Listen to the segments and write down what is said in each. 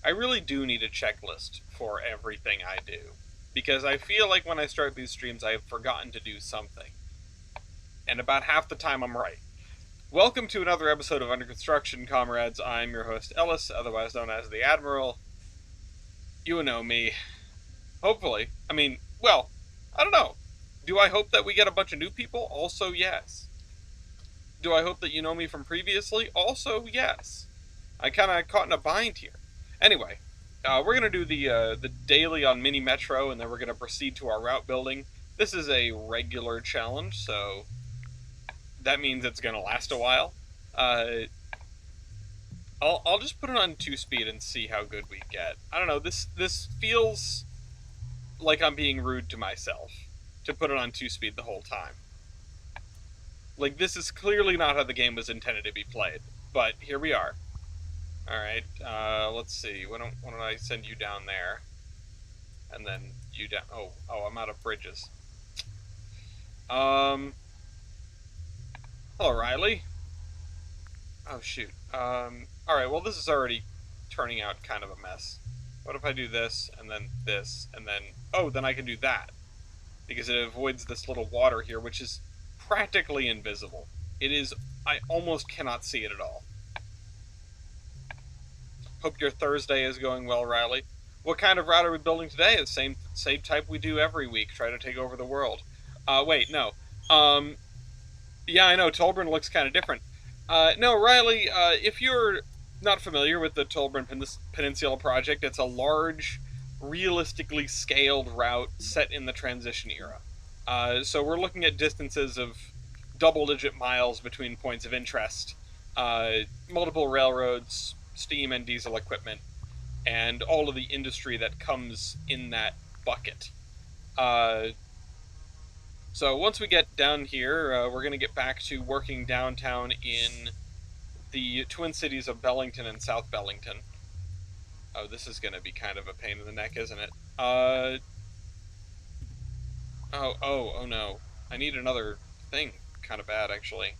I really do need a checklist for everything I do. Because I feel like when I start these streams, I have forgotten to do something. And about half the time, I'm right. Welcome to another episode of Under Construction, comrades. I'm your host, Ellis, otherwise known as the Admiral. You know me. Hopefully. I mean, well, I don't know. Do I hope that we get a bunch of new people? Also, yes. Do I hope that you know me from previously? Also, yes. I kind of caught in a bind here. Anyway, we're going to do the daily on Mini Metro, and then we're going to proceed to our route building. This is a regular challenge, so that means it's going to last a while. I'll just put it on 2-speed and see how good we get. I don't know, this feels like I'm being rude to myself to put it on 2-speed the whole time. Like, this is clearly not how the game was intended to be played, but here we are. Alright, let's see, why don't I send you down there, and then you down, oh, I'm out of bridges. Hello, Riley. Oh, shoot. Alright, well, this is already turning out kind of a mess. What if I do this, and then, oh, then I can do that. Because it avoids this little water here, which is practically invisible. It is, I almost cannot see it at all. Hope your Thursday is going well, Riley. What kind of route are we building today? The same type we do every week, try to take over the world. Wait, no. Yeah, I know, Tolbrynd looks kind of different. No, Riley, if you're not familiar with the Tolbrynd Peninsula project, it's a large, realistically scaled route set in the transition era. So we're looking at distances of double-digit miles between points of interest, multiple railroads, steam and diesel equipment, and all of the industry that comes in that bucket. So once we get down here, we're going to get back to working downtown in the Twin Cities of Bellington and South Bellington. Oh, this is going to be kind of a pain in the neck, isn't it? Oh no. I need another thing. Kind of bad, actually.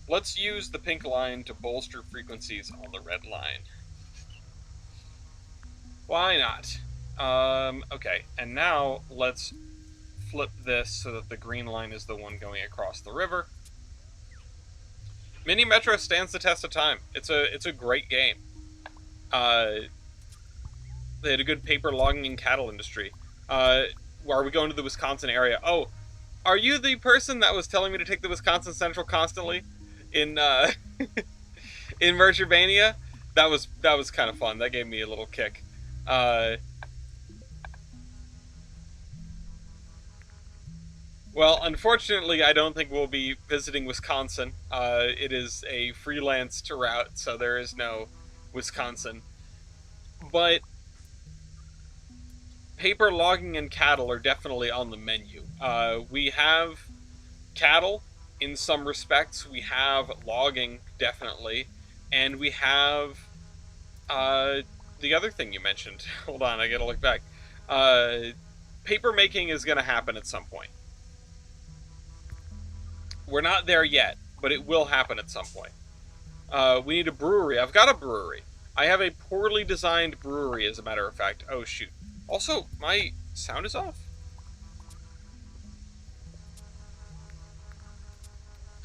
Let's use the pink line to bolster frequencies on the red line. Why not? Okay, and now let's flip this so that the green line is the one going across the river. Mini Metro stands the test of time. It's a great game. They had a good paper logging and cattle industry. Are we going to the Wisconsin area? Oh, are you the person that was telling me to take the Wisconsin Central constantly in in Merchantmania? That was kind of fun. That gave me a little kick. Well, unfortunately, I don't think we'll be visiting Wisconsin. It is a freelanced route, so there is no Wisconsin. But paper logging and cattle are definitely on the menu. We have cattle in some respects. We have logging, definitely. And we have the other thing you mentioned. Hold on, I gotta look back. Paper making is going to happen at some point. We're not there yet, but it will happen at some point. We need a brewery. I've got a brewery. I have a poorly designed brewery, as a matter of fact. Oh, shoot. Also, my sound is off.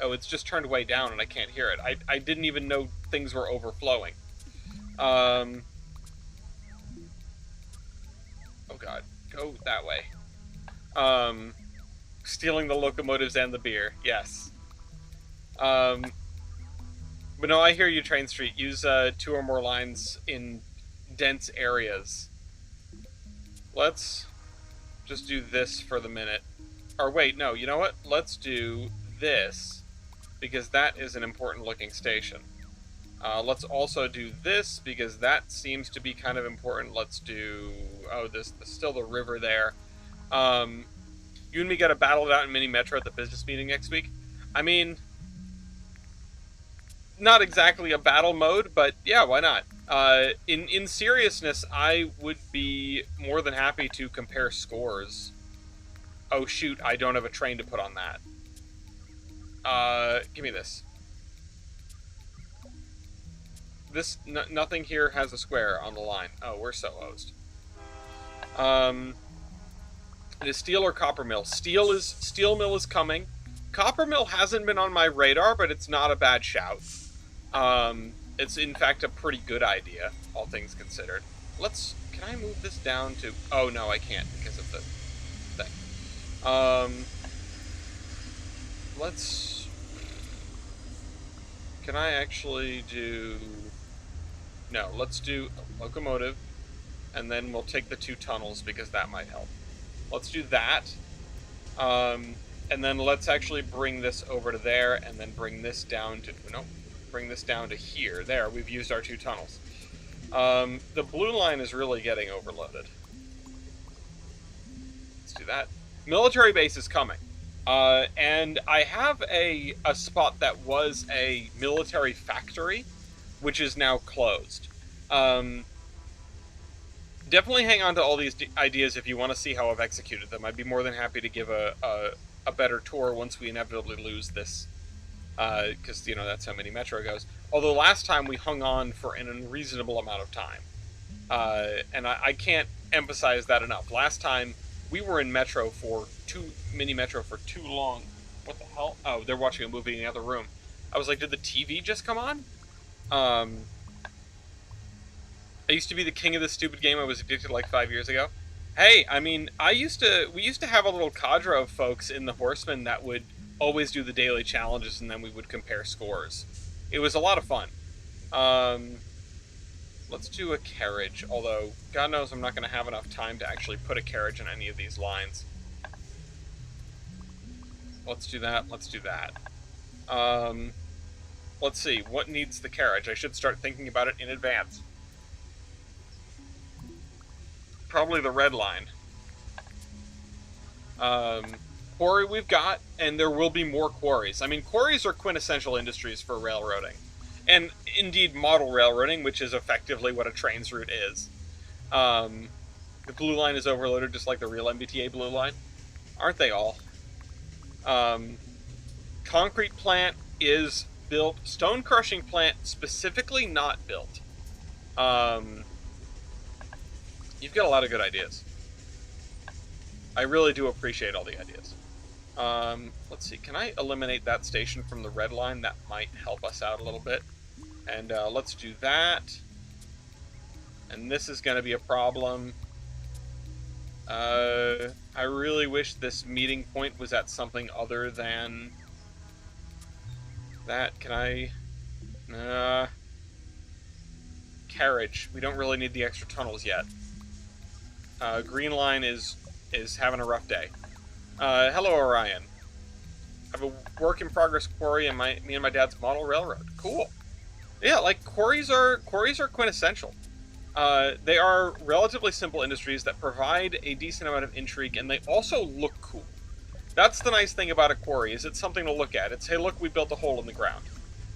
Oh, it's just turned way down and I can't hear it. I didn't even know things were overflowing. Oh, God. Go that way. Stealing the locomotives and the beer. Yes. But no, I hear you, Train Street. Use 2 or more lines in dense areas. Let's just do this for the minute. Or wait, no, you know what? Let's do this, because that is an important looking station. Let's also do this, because that seems to be kind of important. Let's do... oh, there's still the river there. You and me gotta battle it out in Mini Metro at the business meeting next week. I mean, not exactly a battle mode, but yeah, why not? In seriousness, I would be more than happy to compare scores. Oh shoot, I don't have a train to put on that. Give me this. nothing here has a square on the line. Oh, we're so hosed. It is steel or copper mill. Steel mill is coming. Copper mill hasn't been on my radar, but it's not a bad shout. It's in fact a pretty good idea, all things considered. Can I move this down to? Oh no, I can't because of the thing. Can I actually do? No, let's do a locomotive, and then we'll take the 2 tunnels because that might help. Let's do that. And then let's actually bring this over to there, and then bring this down to, bring this down to here. There, we've used our 2 tunnels. The blue line is really getting overloaded. Let's do that. Military base is coming. And I have a spot that was a military factory, which is now closed. Definitely hang on to all these ideas if you want to see how I've executed them. I'd be more than happy to give a better tour once we inevitably lose this, because that's how mini Metro goes. Although last time we hung on for an unreasonable amount of time, and I can't emphasize that enough. Last time we were in Metro for mini Metro for too long. What the hell? Oh, they're watching a movie in the other room. I was like, did the TV just come on? I used to be the king of this stupid game I was addicted to like 5 years ago. Hey, I mean, we used to have a little cadre of folks in the Horsemen that would always do the daily challenges, and then we would compare scores. It was a lot of fun. Let's do a carriage, although God knows I'm not going to have enough time to actually put a carriage on any of these lines. Let's do that. Let's do that. Let's see, what needs the carriage? I should start thinking about it in advance. Probably the red line. Quarry we've got, and there will be more quarries. I mean, quarries are quintessential industries for railroading. And indeed model railroading, which is effectively what a Trainz route is. The blue line is overloaded just like the real MBTA blue line. Aren't they all? Concrete plant is built. Stone crushing plant specifically not built. You've got a lot of good ideas. I really do appreciate all the ideas. Let's see, can I eliminate that station from the red line? That might help us out a little bit. And let's do that. And this is going to be a problem. I really wish this meeting point was at something other than that. Can I... carriage. We don't really need the extra tunnels yet. Green line is having a rough day. Hello, Orion. I have a work-in-progress quarry and me and my dad's model railroad. Cool. Yeah, like, quarries are quintessential. They are relatively simple industries that provide a decent amount of intrigue, and they also look cool. That's the nice thing about a quarry, is it's something to look at. It's, hey, look, we built a hole in the ground.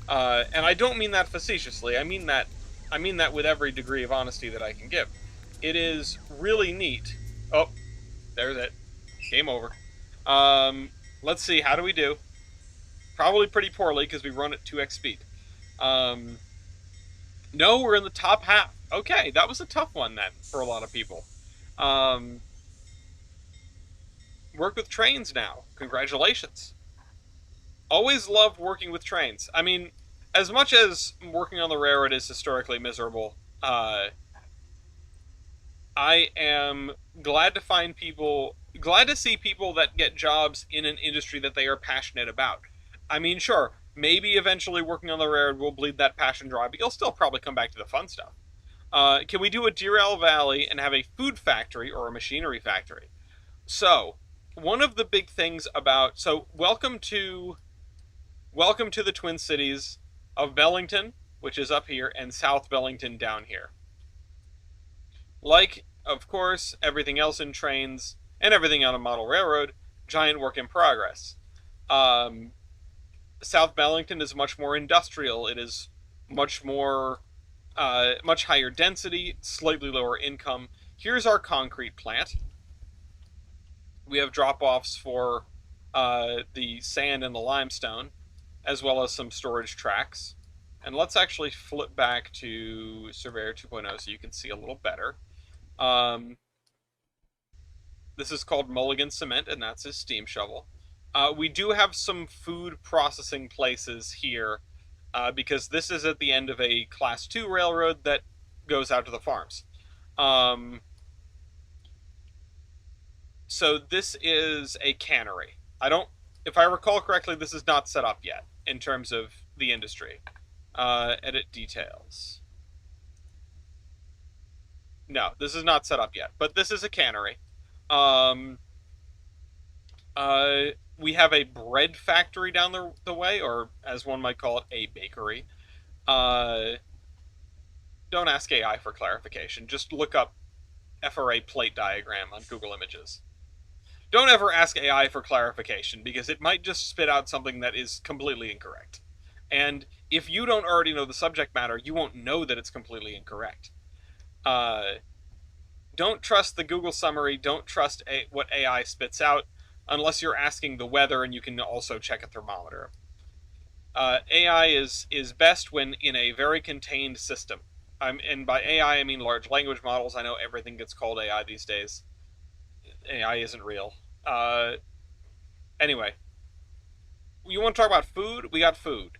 And I don't mean that facetiously. I mean that with every degree of honesty that I can give. It is really neat. Oh, there's it. Game over. Let's see, how do we do? Probably pretty poorly, because we run at 2x speed. No, we're in the top half. Okay, that was a tough one then, for a lot of people. Work with Trainz now. Congratulations. Always loved working with Trainz. I mean, as much as working on the railroad is historically miserable, I am glad to see people that get jobs in an industry that they are passionate about. I mean, sure, maybe eventually working on the railroad will bleed that passion dry, but you'll still probably come back to the fun stuff. Can we do a Derail Valley and have a food factory or a machinery factory? So, one of the big things about... So, welcome to the Twin Cities of Bellington, which is up here, and South Bellington down here. Like, of course, everything else in Trainz, and everything on a model railroad, giant work in progress. South Bellington is much more industrial. It is much more, much higher density, slightly lower income. Here's our concrete plant. We have drop-offs for the sand and the limestone, as well as some storage tracks And let's actually flip back to Surveyor 2.0 so you can see a little better. This is called Mulligan Cement, and that's his steam shovel. We do have some food processing places here because this is at the end of a Class 2 railroad that goes out to the farms. So this is a cannery. If I recall correctly, this is not set up yet in terms of the industry. Edit details. No, this is not set up yet, but this is a cannery. Um, we have a bread factory down the way, or as one might call it, a bakery. Don't ask AI for clarification. Just look up FRA plate diagram on Google Images. Don't ever ask AI for clarification, because it might just spit out something that is completely incorrect. And if you don't already know the subject matter, you won't know that it's completely incorrect. Don't trust the Google summary. Don't trust what AI spits out, unless you're asking the weather and you can also check a thermometer. AI is best when in a very contained system. And by AI, I mean large language models. I know everything gets called AI these days. AI isn't real. Anyway, you want to talk about food? We got food.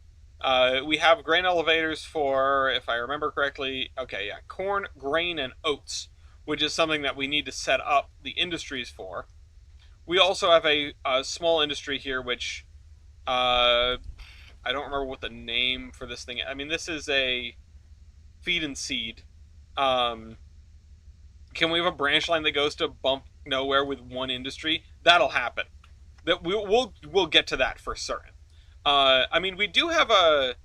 We have grain elevators for, if I remember correctly, okay, yeah, corn, grain, and oats, which is something that we need to set up the industries for. We also have a small industry here, which I don't remember what the name for this thing. I mean, this is a feed and seed. Can we have a branch line that goes to bump nowhere with one industry? That'll happen. That we'll get to that for certain. I mean, we do have an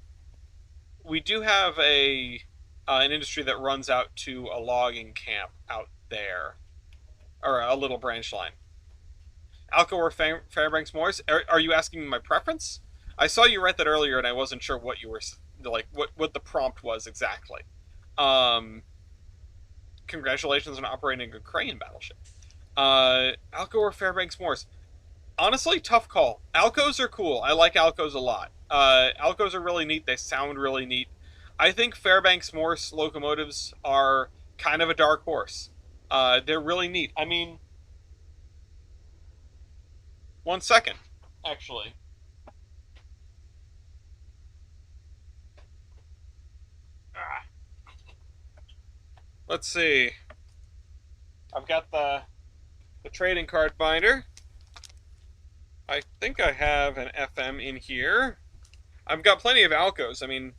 industry that runs out to a logging camp out there, or a little branch line. Alco or Fairbanks Morris? Are you asking me my preference? I saw you write that earlier, and I wasn't sure what you were like. What the prompt was exactly. Congratulations on operating a crane battleship. Alco or Fairbanks Morris? Honestly, tough call. Alcos are cool. I like Alcos a lot. Alcos are really neat. They sound really neat. I think Fairbanks Morse locomotives are kind of a dark horse. They're really neat. I mean, 1 second, actually. Ah. Let's see. I've got the trading card binder. I think I have an FM in here. I've got plenty of Alcos. I mean,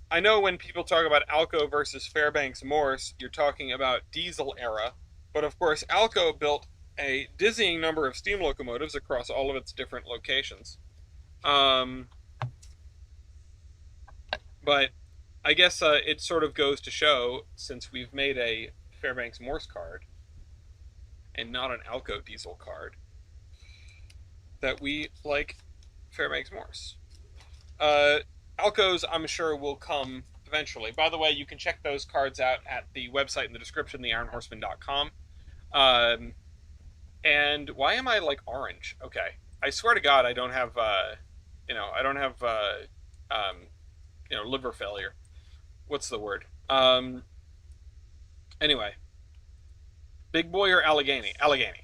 I know when people talk about Alco versus Fairbanks Morse, you're talking about diesel era. But of course, Alco built a dizzying number of steam locomotives across all of its different locations. But I guess it sort of goes to show, since we've made a Fairbanks Morse card and not an Alco diesel card, that we like Fairbanks Morse. Alcos, I'm sure, will come eventually. By the way, you can check those cards out at the website in the description, theironhorseman.com. And why am I like orange? Okay, I swear to God, I don't have, liver failure. What's the word? Anyway, Big Boy or Allegheny? Allegheny.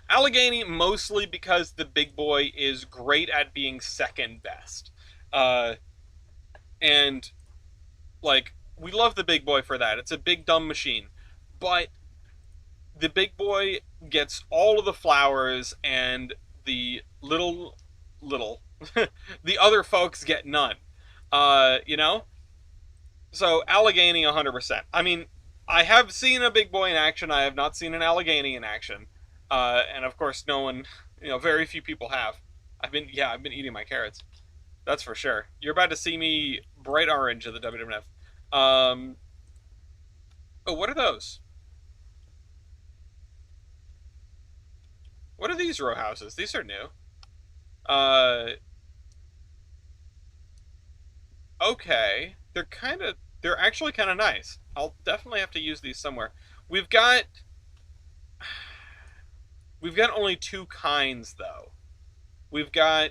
Allegheny, mostly because the Big Boy is great at being second best. And, like, we love the Big Boy for that. It's a big, dumb machine. But the Big Boy gets all of the flowers, and the little, the other folks get none. You know? So, Allegheny, 100%. I mean, I have seen a Big Boy in action. I have not seen an Allegheny in action. And of course, no one, very few people have. I've been eating my carrots. That's for sure. You're about to see me bright orange at the WWF. Oh, what are those? What are these row houses? These are new. Okay. They're actually kind of nice. I'll definitely have to use these somewhere. We've got only two kinds, though. We've got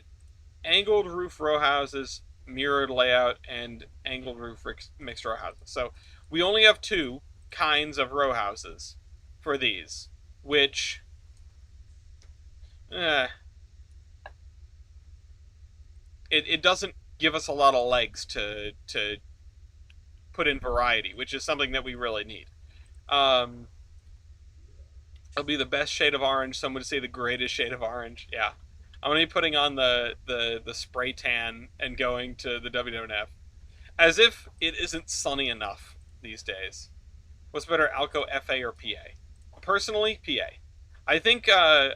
angled roof row houses mirrored layout, and angled roof mixed row houses. So we only have two kinds of row houses for these, which eh, it doesn't give us a lot of legs to put in variety, which is something that we really need. Um, it'll be the best shade of orange. Some would say the greatest shade of orange. Yeah, I'm gonna be putting on the spray tan and going to the WWF as if it isn't sunny enough these days. What's better, Alco FA or PA? Personally, PA. I think I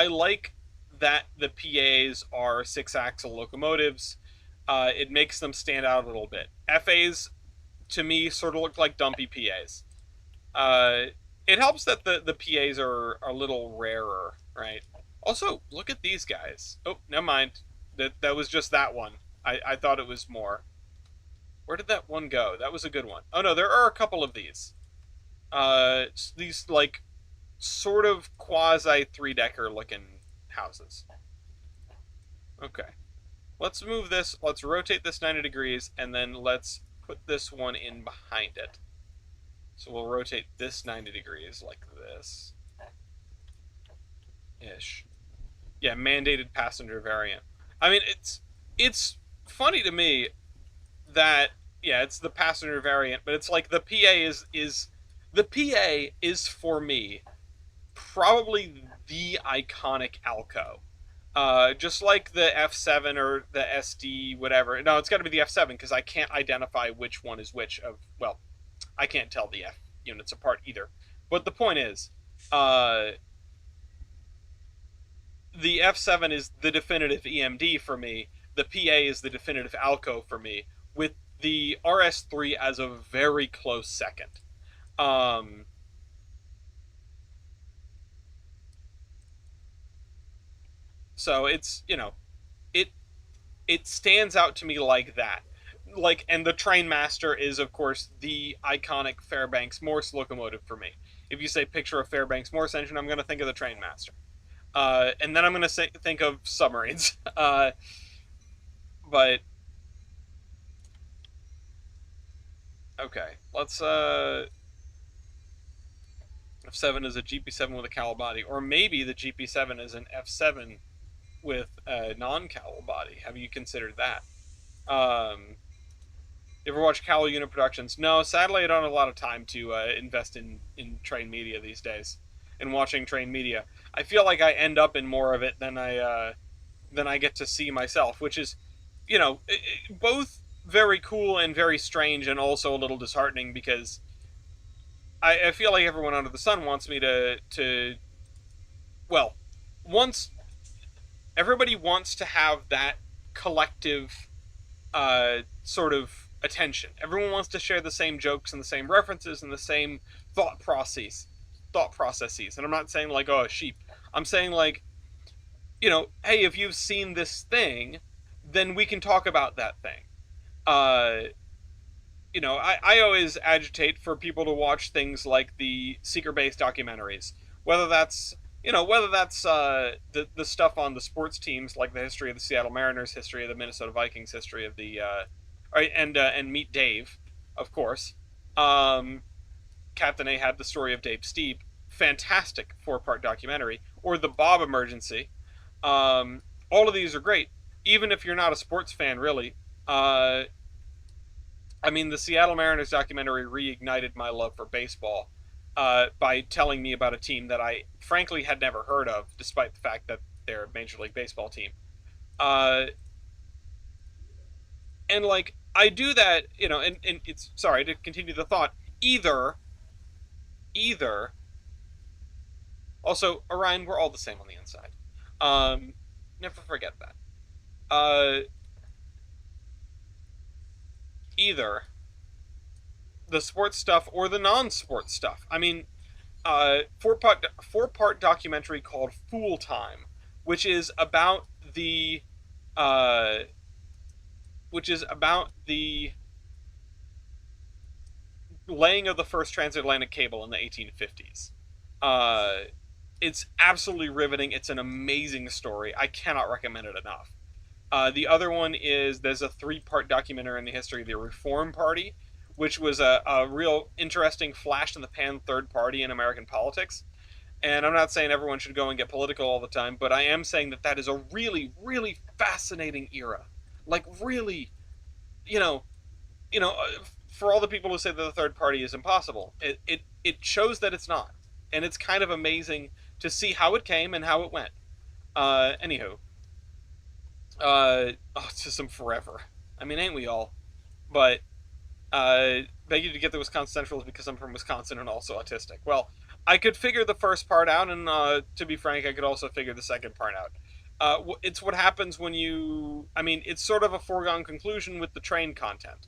like that the PAs are six-axle locomotives. It makes them stand out a little bit. FAs, to me, sort of look like dumpy PAs. Uh, it helps that the PAs are a little rarer, right? Also, look at these guys. Oh, never mind. That was just that one. I thought it was more. Where did that one go? That was a good one. Oh no, there are a couple of these. These like sort of quasi three-decker looking houses. Okay. Let's move this. Let's rotate this 90 degrees, and then let's put this one in behind it. So we'll rotate this 90 degrees like this. Ish. Yeah, mandated passenger variant. I mean, it's funny to me that yeah, it's the passenger variant, but it's like the PA is the PA is for me probably the iconic Alco. Just like the F7 or the SD, whatever. No, it's got to be the F7 because I can't identify which one is which of. Well, I can't tell the F units apart either. But the point is, the F7 is the definitive EMD for me. The PA is the definitive Alco for me, with the RS3 as a very close second. Um, so it's it it stands out to me like that. Like, and the Trainmaster is of course the iconic Fairbanks Morse locomotive for me. If you say picture a Fairbanks Morse engine, I'm going to think of the Trainmaster. And then I'm going to think of submarines. But okay, let's F7 is a GP7 with a cowl body, or maybe the GP7 is an F7 with a non-cowl body. Have you considered that? You ever watch cowl unit productions? No, sadly, I don't have a lot of time to invest in train media these days. In watching train media, I feel like I end up in more of it than I get to see myself, which is, both very cool and very strange, and also a little disheartening because I feel like everyone under the sun wants me to well, once everybody wants to have that collective sort of attention. Everyone wants to share the same jokes and the same references and the same thought processes. And I'm not saying like, oh, sheep. I'm saying like, hey, if you've seen this thing, then we can talk about that thing. I always agitate for people to watch things like the seeker-based documentaries, whether that's the stuff on the sports teams, like the history of the Seattle Mariners, history of the Minnesota Vikings, history of the and Meet Dave, of course. Captain A had the story of Dave Steep, fantastic 4-part documentary, or the Bob Emergency. All of these are great, even if you're not a sports fan, really. I mean, the Seattle Mariners documentary reignited my love for baseball by telling me about a team that I frankly had never heard of, despite the fact that they're a Major League Baseball team. And like, I do that, and it's, sorry, to continue the thought, either, also, Orion, we're all the same on the inside. Never forget that. Either the sports stuff or the non-sports stuff. I mean, four-part documentary called Fool Time, which is about the laying of the first transatlantic cable in the 1850s. It's absolutely riveting. It's an amazing story. I cannot recommend it enough. The other one is there's a three-part documentary in the history of the Reform Party, which was a real interesting flash in the pan third party in American politics. And I'm not saying everyone should go and get political all the time, but I am saying that that is a really, really fascinating era. Like really, you know, for all the people who say that the third party is impossible, it shows that it's not, and it's kind of amazing to see how it came and how it went. Anywho, autism forever. I mean, ain't we all? But beg you to get the Wisconsin Centrals because I'm from Wisconsin and also autistic. Well, I could figure the first part out, and to be frank, I could also figure the second part out. It's what happens when you. I mean, it's sort of a foregone conclusion with the train content.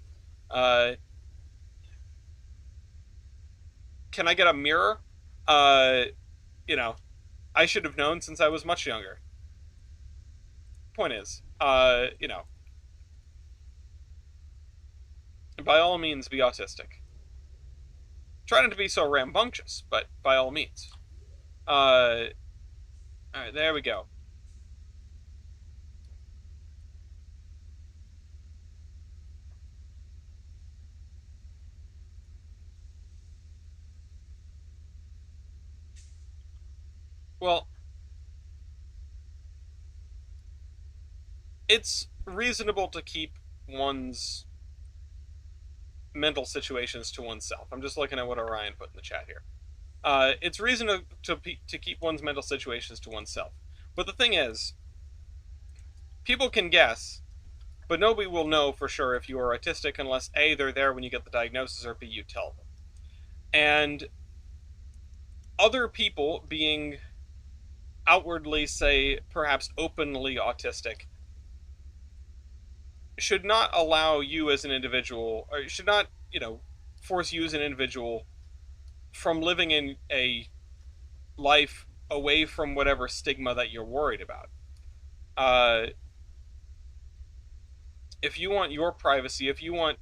Uh, can I get a mirror? Uh, you know, I should have known since I was much younger. Point is, by all means, be autistic. Try not to be so rambunctious, but by all means. All right, there we go. Well, it's reasonable to keep one's mental situations to oneself. I'm just looking at what Orion put in the chat here. It's reasonable to keep one's mental situations to oneself. But the thing is, people can guess, but nobody will know for sure if you are autistic unless A, they're there when you get the diagnosis, or B, you tell them. And other people being outwardly, say, perhaps openly autistic, should not allow you as an individual, or should not, force you as an individual from living in a life away from whatever stigma that you're worried about. Uh, if you want your privacy, if you want,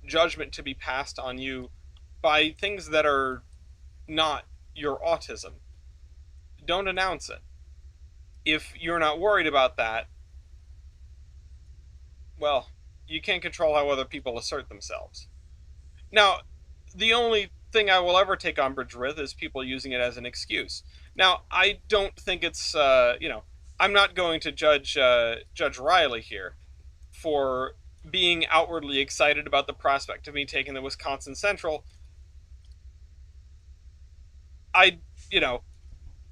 judgment to be passed on you by things that are not your autism, don't announce it. If you're not worried about that, well, you can't control how other people assert themselves. Now, the only thing I will ever take umbrage with is people using it as an excuse. Now, I don't think it's, I'm not going to judge Riley here for being outwardly excited about the prospect of me taking the Wisconsin Central. I, you know,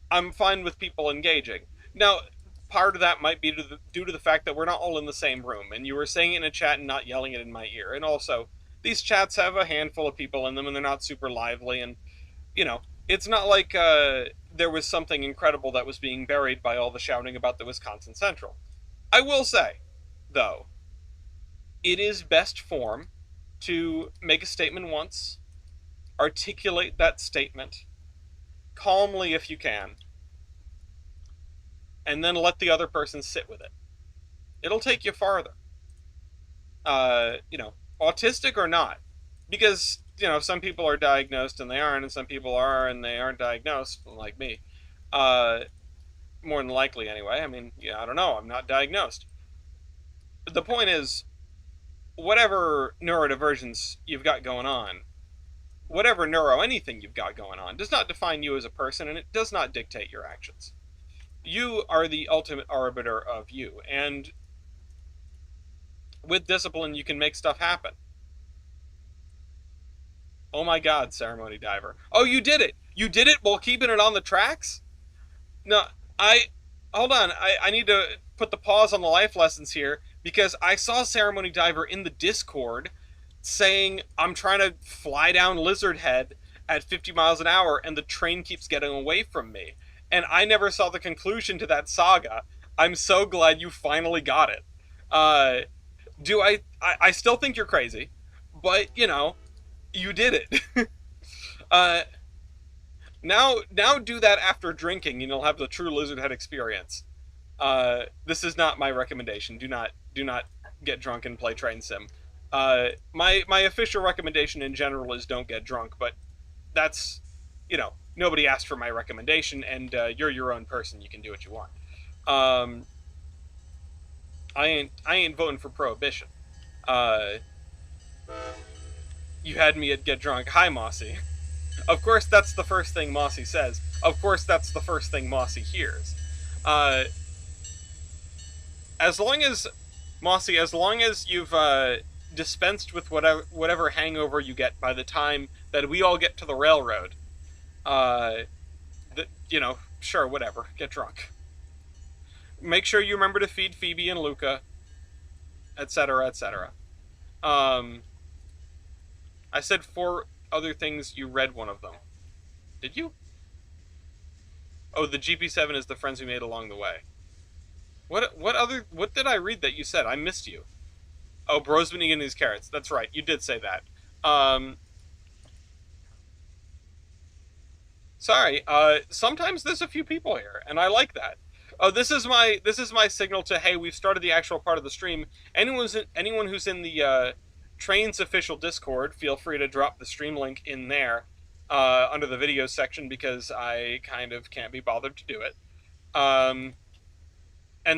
I'm fine with people engaging. Now, part of that might be due to the fact that we're not all in the same room, and you were saying it in a chat and not yelling it in my ear. And also, these chats have a handful of people in them, and they're not super lively, and, it's not like there was something incredible that was being buried by all the shouting about the Wisconsin Central. I will say, though, it is best form to make a statement once, articulate that statement calmly if you can, and then let the other person sit with it. It'll take you farther. Autistic or not. Because, some people are diagnosed and they aren't, and some people are and they aren't diagnosed, like me. More than likely, anyway. I mean, I don't know. I'm not diagnosed. But the point is, whatever neurodivergence you've got going on, whatever neuro anything you've got going on, does not define you as a person, and it does not dictate your actions. You are the ultimate arbiter of you, and with discipline, you can make stuff happen. Oh my god, Ceremony Diver. Oh, you did it! You did it while keeping it on the tracks? No, hold on, I need to put the pause on the life lessons here, because I saw Ceremony Diver in the Discord saying, I'm trying to fly down Lizard Head at 50 miles an hour, and the train keeps getting away from me. And I never saw the conclusion to that saga. I'm so glad you finally got it. I still think you're crazy, but, you did it. uh, now do that after drinking, and you'll have the true Lizard Head experience. This is not my recommendation. Do not get drunk and play Train Sim. My official recommendation in general is don't get drunk, but that's, nobody asked for my recommendation, and you're your own person. You can do what you want. I ain't voting for prohibition. Uh, you had me at get drunk. Hi, Mossy. Of course, that's the first thing Mossy says. Of course, that's the first thing Mossy hears. Uh, as long as Mossy, as long as you've dispensed with whatever hangover you get by the time that we all get to the railroad, uh, sure, whatever, get drunk. Make sure you remember to feed Phoebe and Luca, etc., etc. Um, I said 4 other things. You read one of them. Did you? Oh, the GP7 is the friends we made along the way. What did I read that you said? I missed you. Oh, bro's been eating these carrots. That's right. You did say that. Sorry. Sometimes there's a few people here, and I like that. Oh, this is my signal to, hey, we've started the actual part of the stream. Anyone who's in the Trainz official Discord, feel free to drop the stream link in there under the videos section, because I kind of can't be bothered to do it. And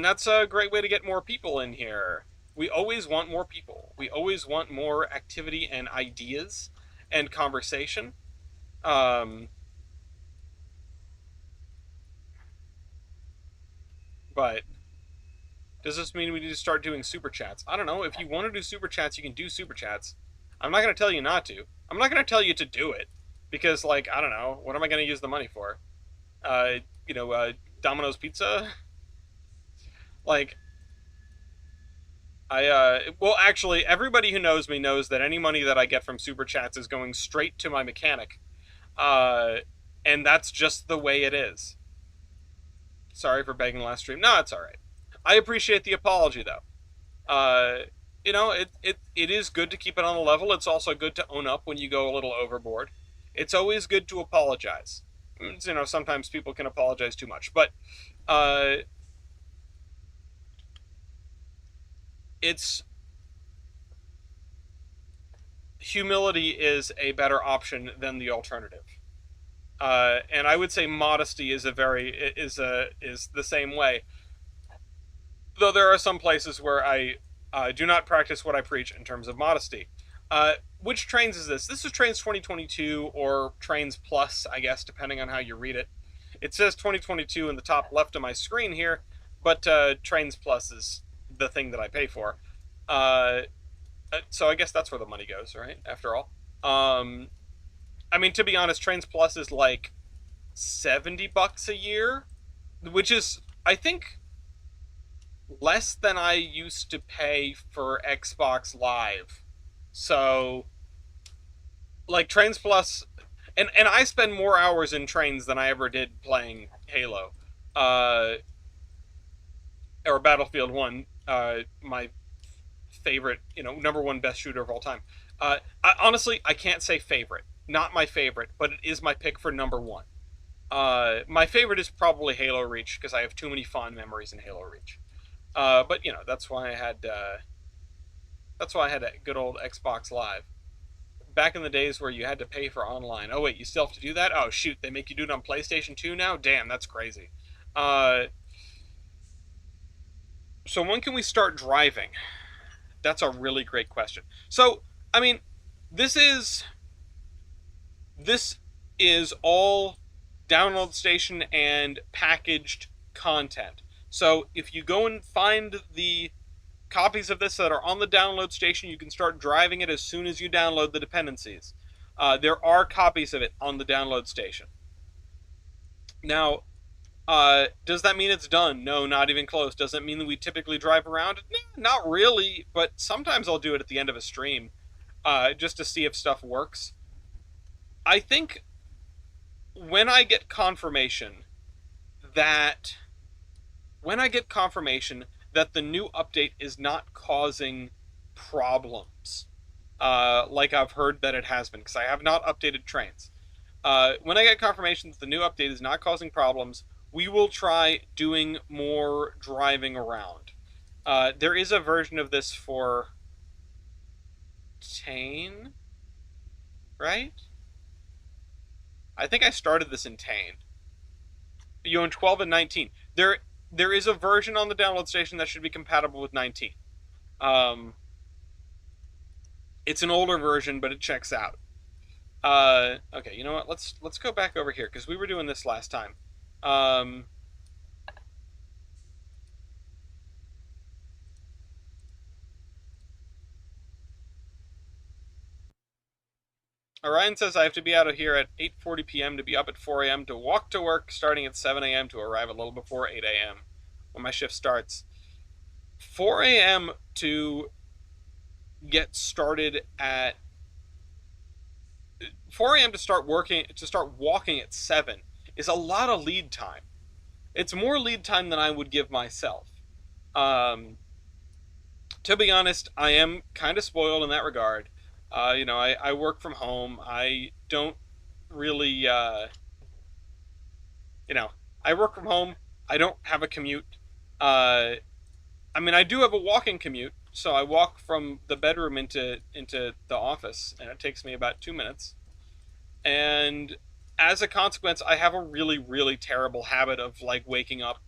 that's a great way to get more people in here. We always want more people. We always want more activity and ideas and conversation. But does this mean we need to start doing super chats? I don't know. If you want to do super chats, you can do super chats. I'm not going to tell you not to. I'm not going to tell you to do it, because, like, I don't know. What am I going to use the money for? Domino's Pizza? Like, well, actually, everybody who knows me knows that any money that I get from super chats is going straight to my mechanic. And that's just the way it is. Sorry for begging last stream. No, it's alright. I appreciate the apology, though. It is good to keep it on the level. It's also good to own up when you go a little overboard. It's always good to apologize. Sometimes people can apologize too much. But, humility is a better option than the alternative. And I would say modesty is the same way. Though there are some places where I do not practice what I preach in terms of modesty. Which Trainz is this? This is Trainz 2022, or Trainz Plus, I guess, depending on how you read it. It says 2022 in the top left of my screen here, but Trainz Plus is the thing that I pay for. So I guess that's where the money goes, right? After all. I mean, to be honest, Trainz Plus is like $70 a year, which is, I think, less than I used to pay for Xbox Live. So, like, Trainz Plus, and I spend more hours in Trainz than I ever did playing Halo, or Battlefield 1, my favorite, number one best shooter of all time. Honestly, I can't say favorite. Not my favorite, but it is my pick for number one. My favorite is probably Halo Reach, because I have too many fond memories in Halo Reach. But that's why I had a good old Xbox Live. Back in the days where you had to pay for online. Oh wait, you still have to do that? Oh shoot, they make you do it on PlayStation 2 now? Damn, that's crazy. So when can we start driving? That's a really great question. So, I mean, this is all download station and packaged content. So if you go and find the copies of this that are on the download station, you can start driving it as soon as you download the dependencies. There are copies of it on the download station. Now, does that mean it's done? No, not even close. Does it mean that we typically drive around? Not really, but sometimes I'll do it at the end of a stream, just to see if stuff works. I think when I get confirmation that the new update is not causing problems, like I've heard that it has been, because I have not updated Trainz. When I get confirmation that the new update is not causing problems, we will try doing more driving around. There is a version of this for Tane, right? I think I started this in Tane. You own 12 and 19. there is a version on the download station that should be compatible with 19. Um, it's an older version, but it checks out. Okay, you know what? Let's go back over here because we were doing this last time. Um, Orion says I have to be out of here at 8:40 p.m. to be up at 4 a.m. to walk to work starting at 7 a.m. to arrive a little before 8 a.m. when my shift starts. 4 a.m. to get started at 4 a.m. to start walking at 7 is a lot of lead time. It's more lead time than I would give myself. Um, to be honest, I am kind of spoiled in that regard. I work from home. I don't really, I work from home. I don't have a commute. Uh, I mean, I do have a walking commute, so I walk from the bedroom into the office, and it takes me about 2 minutes. And as a consequence, I have a really, really terrible habit of like waking up,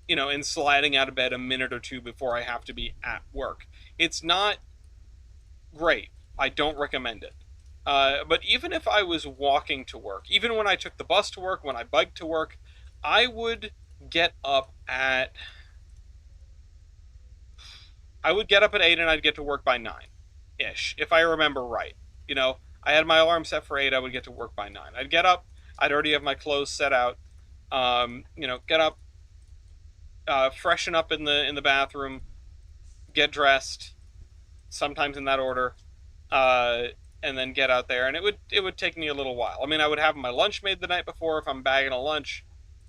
and sliding out of bed a minute or two before I have to be at work. It's not great. I don't recommend it. But even if I was walking to work, even when I took the bus to work, when I biked to work, I would get up at I would get up at 8 and I'd get to work by 9 ish, if I remember right. I had my alarm set for 8, I would get to work by 9. I'd get up, I'd already have my clothes set out, get up, freshen up in the bathroom, get dressed, sometimes in that order, uh, and then get out there. And it would take me a little while. I mean, I would have my lunch made the night before if I'm bagging a lunch.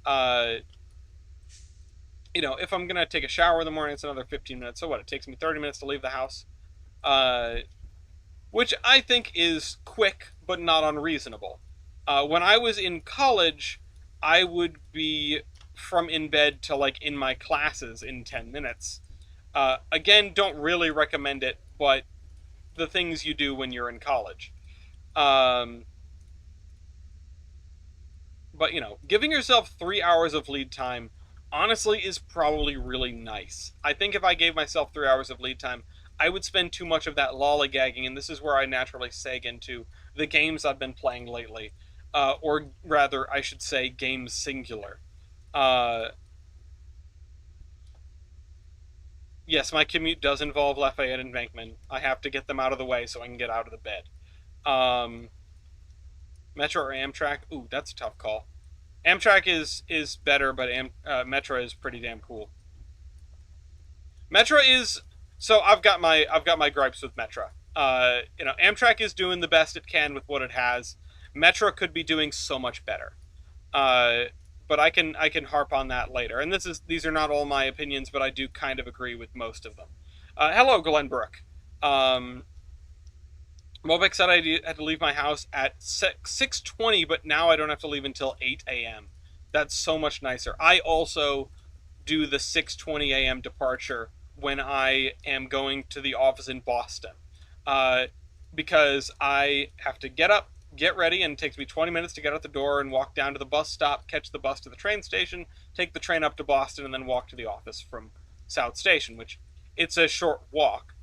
Uh, if I'm gonna take a shower in the morning, it's another 15 minutes. So what? It takes me 30 minutes to leave the house, uh, which I think is quick but not unreasonable. When I was in college, I would be from in bed to like in my classes in 10 minutes. Again, don't really recommend it, but the things you do when you're in college. Um, but giving yourself 3 hours of lead time honestly is probably really nice. I think if I gave myself 3 hours of lead time, I would spend too much of that lollygagging, and this is where I naturally seg into the games I've been playing lately, or rather, I should say, games singular. Uh, yes, my commute does involve Lafayette and Venkman. I have to get them out of the way so I can get out of the bed. Um, Metro or Amtrak? Ooh, that's a tough call. Amtrak is better, but Metro is pretty damn cool. Metro is so I've got my gripes with Metro. Amtrak is doing the best it can with what it has. Metro could be doing so much better. Uh, but I can harp on that later. And these are not all my opinions, but I do kind of agree with most of them. Hello, Glenbrook. Um, Mobek said I had to leave my house at 6:20, but now I don't have to leave until 8 a.m. That's so much nicer. I also do the 6:20 a.m. departure when I am going to the office in Boston, uh, because I have to get up, get ready, and it takes me 20 minutes to get out the door and walk down to the bus stop, catch the bus to the train station, take the train up to Boston, and then walk to the office from South Station, which it's a short walk.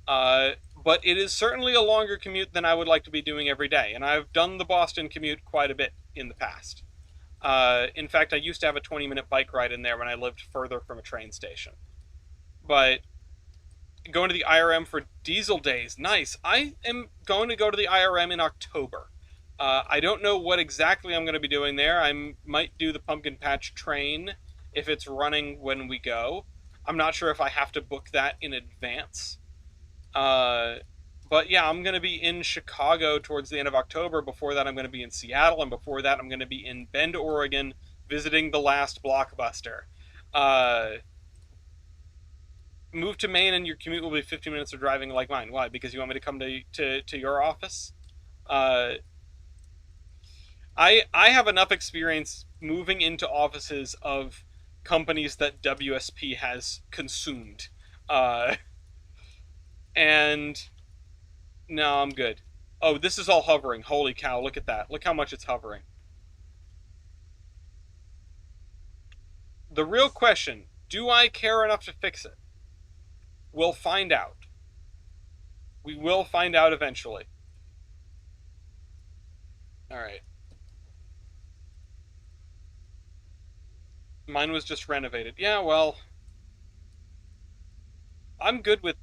But it is certainly a longer commute than I would like to be doing every day, and I've done the Boston commute quite a bit in the past. In fact, I used to have a 20-minute bike ride in there when I lived further from a train station. But going to the IRM for Diesel Days, nice. I am going to go to the IRM in October. I don't know what exactly I'm going to be doing there. I might do the Pumpkin Patch train if it's running when we go. I'm not sure if I have to book that in advance. Uh, but yeah, I'm going to be in Chicago towards the end of October. Before that, I'm going to be in Seattle, and before that, I'm going to be in Bend, Oregon, visiting the last Blockbuster. Uh, Move to Maine, and your commute will be 15 minutes of driving like mine. Why? Because you want me to come to your office? Uh, I have enough experience moving into offices of companies that WSP has consumed, uh, and no, I'm good. Oh, this is all hovering. Holy cow! Look at that. Look how much it's hovering. The real question, do I care enough to fix it? We'll find out. We will find out eventually. Alright. Mine was just renovated. Yeah, well, I'm good with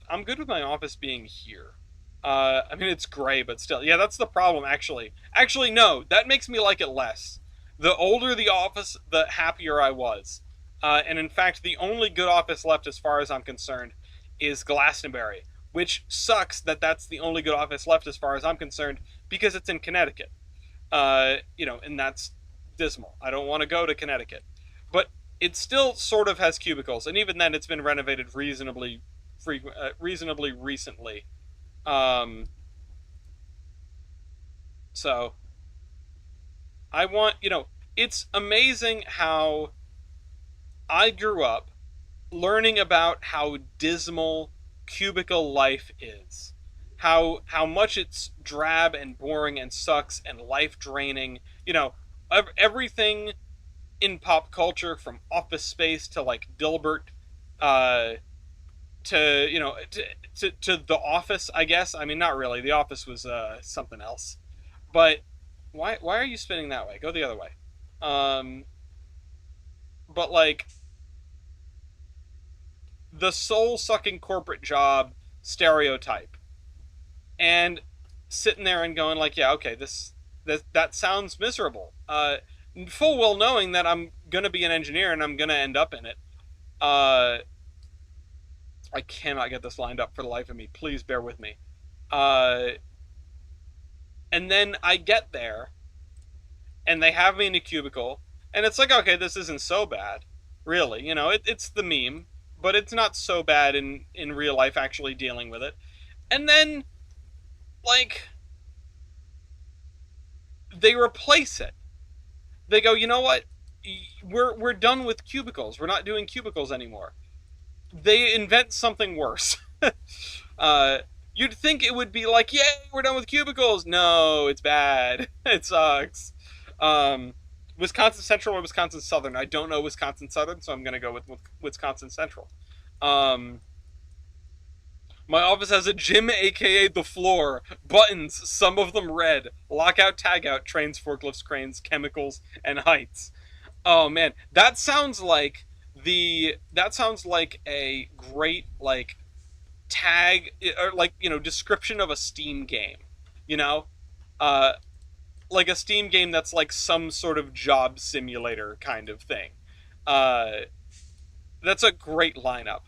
my office being here. I mean it's gray, but still, yeah, that's the problem. Actually, no, that makes me like it less. The older the office, the happier I was. And in fact, the only good office left, as far as I'm concerned, is Glastonbury, which sucks that that's the only good office left, as far as I'm concerned, because it's in Connecticut. And that's dismal. I don't want to go to Connecticut, but it still sort of has cubicles, and even then, it's been renovated reasonably recently. Um, so I want, it's amazing how I grew up learning about how dismal cubicle life is. How much it's drab and boring and sucks and life draining. Everything in pop culture, from Office Space to like Dilbert, uh, to The Office. I guess. I mean, not really. The Office was something else. But why are you spinning that way? Go the other way. Um, but like the soul sucking corporate job stereotype, and sitting there and going like, yeah, okay, that sounds miserable. Full well knowing that I'm gonna be an engineer and I'm gonna end up in it. Uh, I cannot get this lined up for the life of me. Please bear with me. Uh, and then I get there, and they have me in a cubicle, and it's like, okay, this isn't so bad, really. It's the meme, but it's not so bad in real life actually dealing with it. And then, like, they replace it. They go, you know what? We're done with cubicles. We're not doing cubicles anymore. They invent something worse. uh, you'd think it would be like, yay, we're done with cubicles. No, it's bad. It sucks. Um, Wisconsin Central or Wisconsin Southern? I don't know Wisconsin Southern, so I'm gonna go with Wisconsin Central. Um, my office has a gym, aka the floor, buttons, some of them red, lockout, tagout, trains, forklifts, cranes, chemicals, and heights. Oh man, that sounds like a great like tag, or like description of a Steam game. You know, uh, like a Steam game that's like some sort of job simulator kind of thing. Uh, that's a great lineup.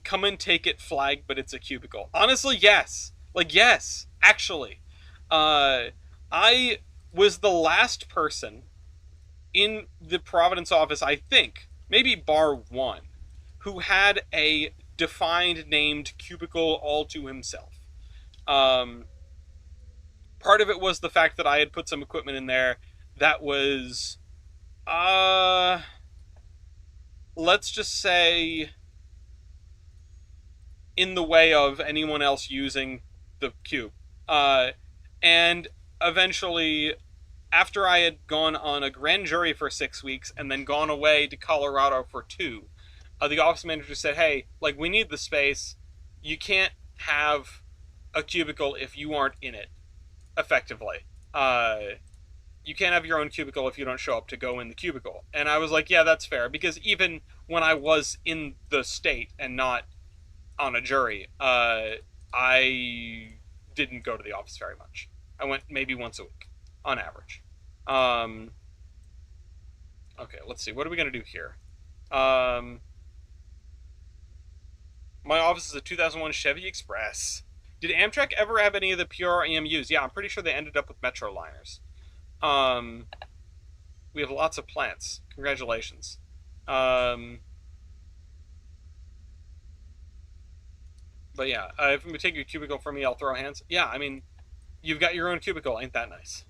Come and take it flag, but it's a cubicle. Honestly, yes. Like, yes, actually. Uh, I was the last person in the Providence office, I think, maybe bar one, who had a defined named cubicle all to himself. Um, Part of it was the fact that I had put some equipment in there that was, uh, let's just say, in the way of anyone else using the cube. And eventually, after I had gone on a grand jury for 6 weeks and then gone away to Colorado for two, the office manager said, "Hey, like, we need the space. You can't have a cubicle if you aren't in it, effectively. You can't have your own cubicle if you don't show up to go in the cubicle." And I was like, "Yeah, that's fair," because even when I was in the state and not on a jury, I didn't go to the office very much. I went maybe once a week, on average. Um, okay, let's see. What are we gonna do here? Um, my office is a 2001 Chevy Express. Did Amtrak ever have any of the pure EMUs? Yeah, I'm pretty sure they ended up with Metro liners. Um, we have lots of plants. Congratulations. Um, but yeah, if you take your cubicle from me, I'll throw hands. Yeah, I mean, you've got your own cubicle. Ain't that nice?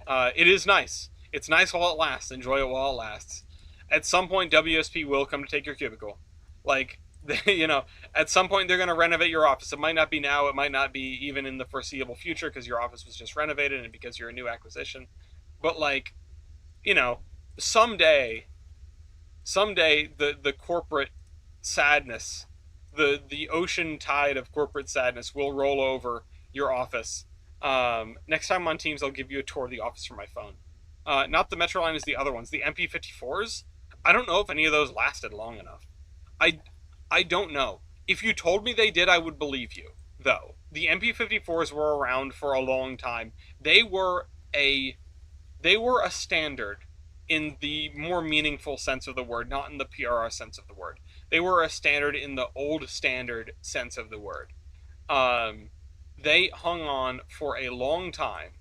It is nice. It's nice while it lasts. Enjoy it while it lasts. At some point, WSP will come to take your cubicle. Like, at some point they're going to renovate your office. It might not be now. It might not be even in the foreseeable future because your office was just renovated and because you're a new acquisition. But like, you know, someday someday the corporate sadness, the ocean tide of corporate sadness will roll over your office. Next time on Teams, I'll give you a tour of the office from my phone. Not the Metroline as the other ones. The MP54s, I don't know if any of those lasted long enough. I, I don't know. If you told me they did, I would believe you, though. The MP54s were around for a long time. They were a they were a standard in the more meaningful sense of the word, not in the PRR sense of the word. They were a standard in the old standard sense of the word. Um, they hung on for a long time,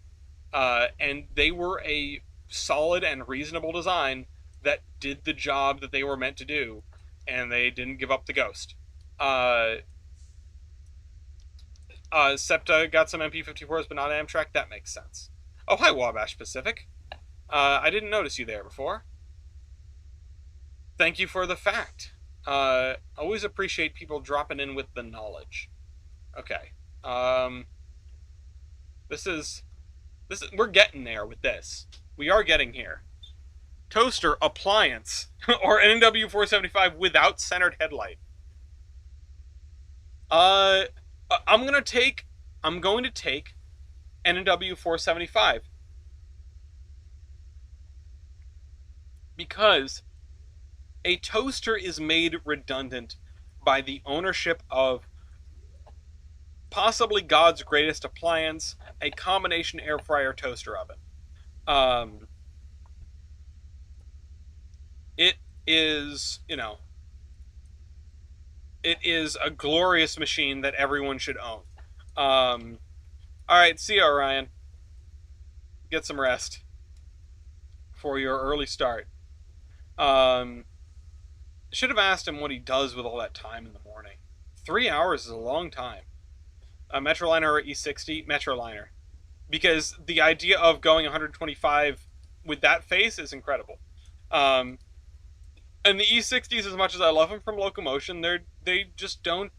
and they were a solid and reasonable design that did the job that they were meant to do, and they didn't give up the ghost. Uh, SEPTA got some MP54s, but not Amtrak. That makes sense. Oh, hi, Wabash Pacific. I didn't notice you there before. Thank you for the fact. Always appreciate people dropping in with the knowledge. Okay. This is we're getting there with this. We are getting here. Toaster appliance or NW475 without centered headlight. Uh, I'm going to take NW475 because a toaster is made redundant by the ownership of possibly God's greatest appliance, a combination air fryer toaster oven. Um, it is, it is a glorious machine that everyone should own. All right, see you, Orion. Get some rest for your early start. Should have asked him what he does with all that time in the morning. 3 hours is a long time. A Metroliner or E60? Metroliner. Because the idea of going 125 with that face is incredible. And the E60s, as much as I love them from locomotion, they just don't.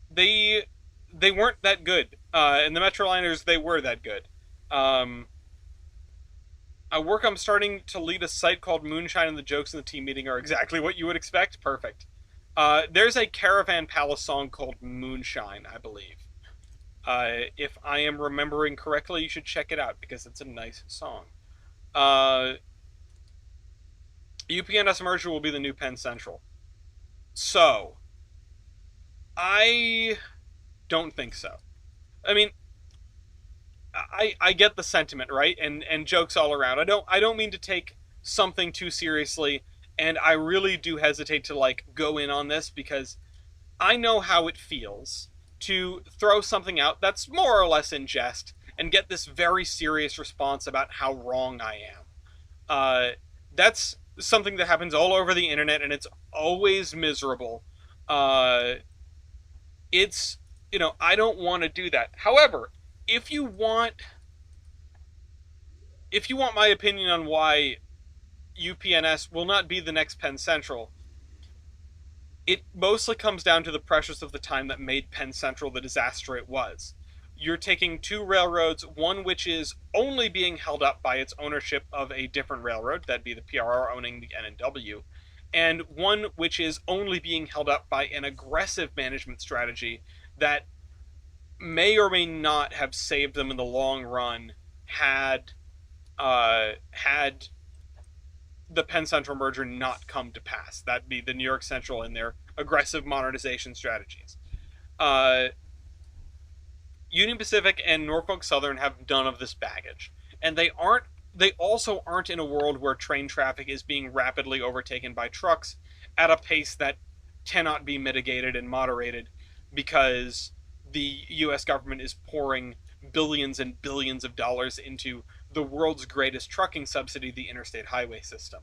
They weren't that good. And the Metroliners, they were that good. I'm starting to lead a site called Moonshine, and the jokes in the team meeting are exactly what you would expect. Perfect. There's a Caravan Palace song called Moonshine, I believe. If I am remembering correctly, you should check it out because it's a nice song. UPNS merger will be the new Penn Central. So, I don't think so. I mean, I get the sentiment, right? And jokes all around. I don't mean to take something too seriously, and I really do hesitate to like go in on this because I know how it feels to throw something out that's more or less in jest and get this very serious response about how wrong I am. That's something that happens all over the internet, and it's always miserable. Uh, it's I don't want to do that. However, if you want my opinion on why UPNS will not be the next Penn Central, it mostly comes down to the pressures of the time that made Penn Central the disaster it was. You're taking two railroads, one which is only being held up by its ownership of a different railroad, that'd be the PRR owning the N&W, and one which is only being held up by an aggressive management strategy that may or may not have saved them in the long run had the Penn Central merger not come to pass. That'd be the New York Central and their aggressive modernization strategies. Union Pacific and Norfolk Southern have none of this baggage, and they also aren't in a world where train traffic is being rapidly overtaken by trucks at a pace that cannot be mitigated and moderated because the US government is pouring billions and billions of dollars into the world's greatest trucking subsidy, the interstate highway system.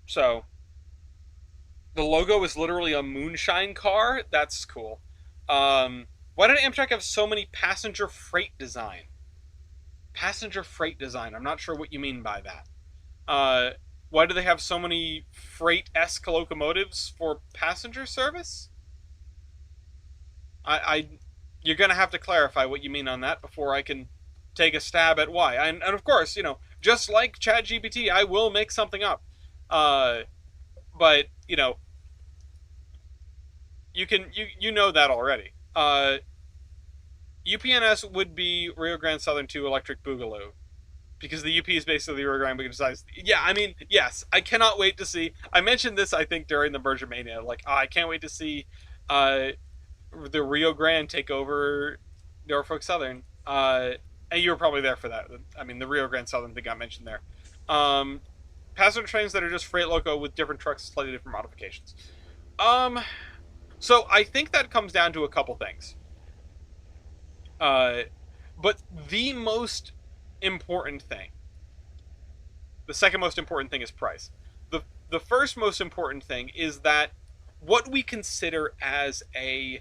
So the logo is literally a moonshine car. That's cool. Why did Amtrak have so many passenger freight design? Passenger freight design. I'm not sure what you mean by that. Why do they have so many freight-esque locomotives for passenger service? You're gonna have to clarify what you mean on that before I can take a stab at why. And of course, Just like ChatGPT, I will make something up. But you know that already. UPNS would be Rio Grande Southern 2 Electric Boogaloo. Because the UP is basically the Rio Grande Boogaloo size. Yeah, I mean, yes, I cannot wait to see. I mentioned this, I think, during the Merger Mania. Like, I can't wait to see uh, the Rio Grande take over Norfolk Southern. And you were probably there for that. I mean, the Rio Grande Southern thing got mentioned there. Um, Passenger trains that are just freight loco with different trucks, slightly different modifications. Um, so I think that comes down to a couple things. Uh, but the most important thing, the second most important thing is price. The first most important thing is that what we consider as a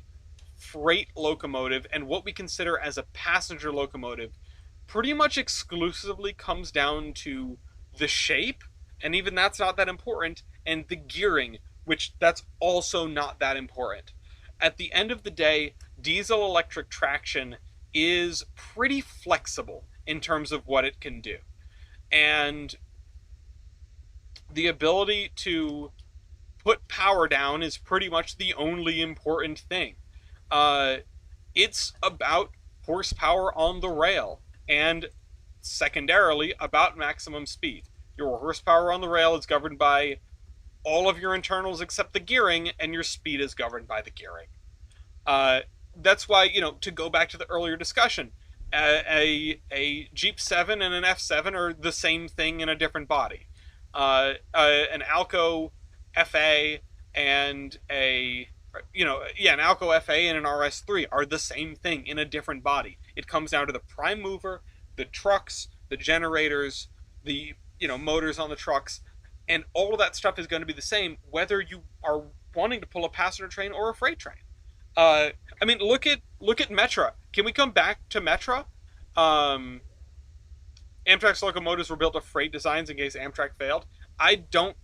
freight locomotive and what we consider as a passenger locomotive pretty much exclusively comes down to the shape, and even that's not that important, and the gearing, which that's also not that important. At the end of the day, diesel electric traction is pretty flexible in terms of what it can do. And the ability to put power down is pretty much the only important thing. Uh, it's about horsepower on the rail, and secondarily, about maximum speed. Your horsepower on the rail is governed by all of your internals except the gearing, and your speed is governed by the gearing. Uh, that's why, to go back to the earlier discussion, a Jeep 7 and an F7 are the same thing in a different body. An Alco FA and an Alco FA and an RS3 are the same thing in a different body. It comes down to the prime mover, the trucks, the generators, the motors on the trucks, and all of that stuff is going to be the same whether you are wanting to pull a passenger train or a freight train. I mean, look at Metra. Can we come back to Metra? Um, Amtrak's locomotives were built to freight designs in case Amtrak failed. I don't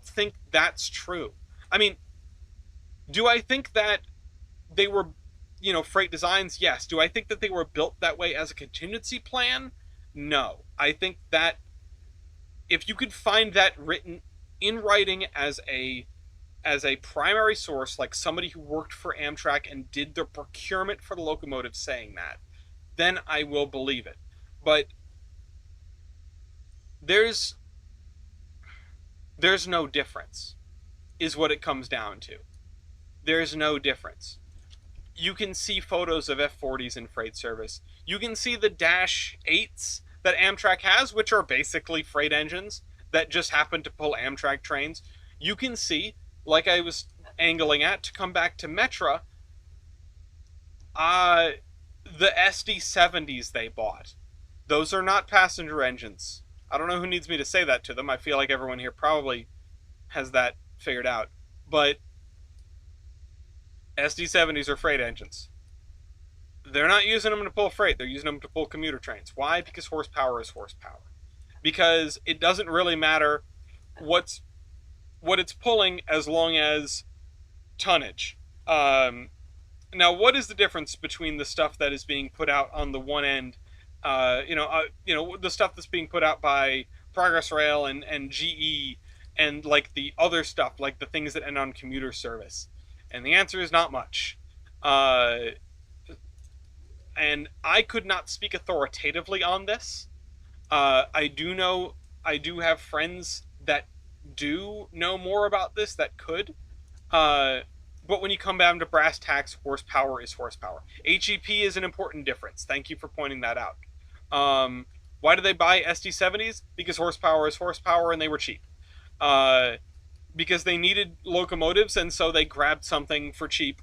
think that's true. I mean, do I think that they were, freight designs? Yes. Do I think that they were built that way as a contingency plan? No. I think that if you could find that written in writing as a primary source, like somebody who worked for Amtrak and did the procurement for the locomotive saying that, then I will believe it. But there's no difference, is what it comes down to. There's no difference. You can see photos of F40s in freight service. You can see the Dash 8s that Amtrak has, which are basically freight engines that just happen to pull Amtrak trains. You can see, like I was angling at, to come back to Metra, the SD70s they bought. Those are not passenger engines. I don't know who needs me to say that to them. I feel like everyone here probably has that figured out. But SD70s are freight engines. They're not using them to pull freight. They're using them to pull commuter trains. Why? Because horsepower is horsepower. Because it doesn't really matter what it's pulling as long as tonnage. Now, what is the difference between the stuff that is being put out on the one end, the stuff that's being put out by Progress Rail and GE, and like the other stuff, like the things that end on commuter service? And the answer is not much. And I could not speak authoritatively on this. I do have friends that do know more about this that could. But when you come down to brass tacks, horsepower is horsepower. HEP is an important difference. Thank you for pointing that out. Why do they buy SD70s? Because horsepower is horsepower and they were cheap. Because they needed locomotives, and so they grabbed something for cheap.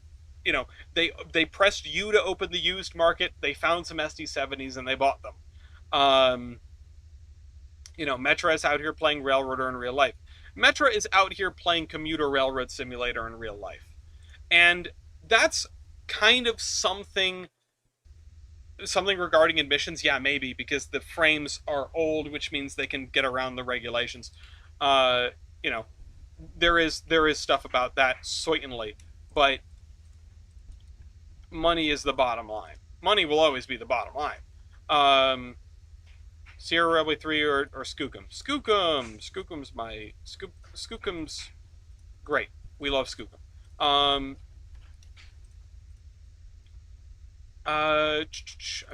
They pressed U to open the used market. They found some SD70s and they bought them. Metra is out here playing Railroader in real life. Metra is out here playing Commuter Railroad Simulator in real life. And that's kind of something regarding admissions. Yeah, maybe, because the frames are old, which means they can get around the regulations. There is stuff about that, certainly. But money is the bottom line. Money will always be the bottom line. Sierra Railway 3 or Skookum. Skookum's my... Skookum's great. We love Skookum. I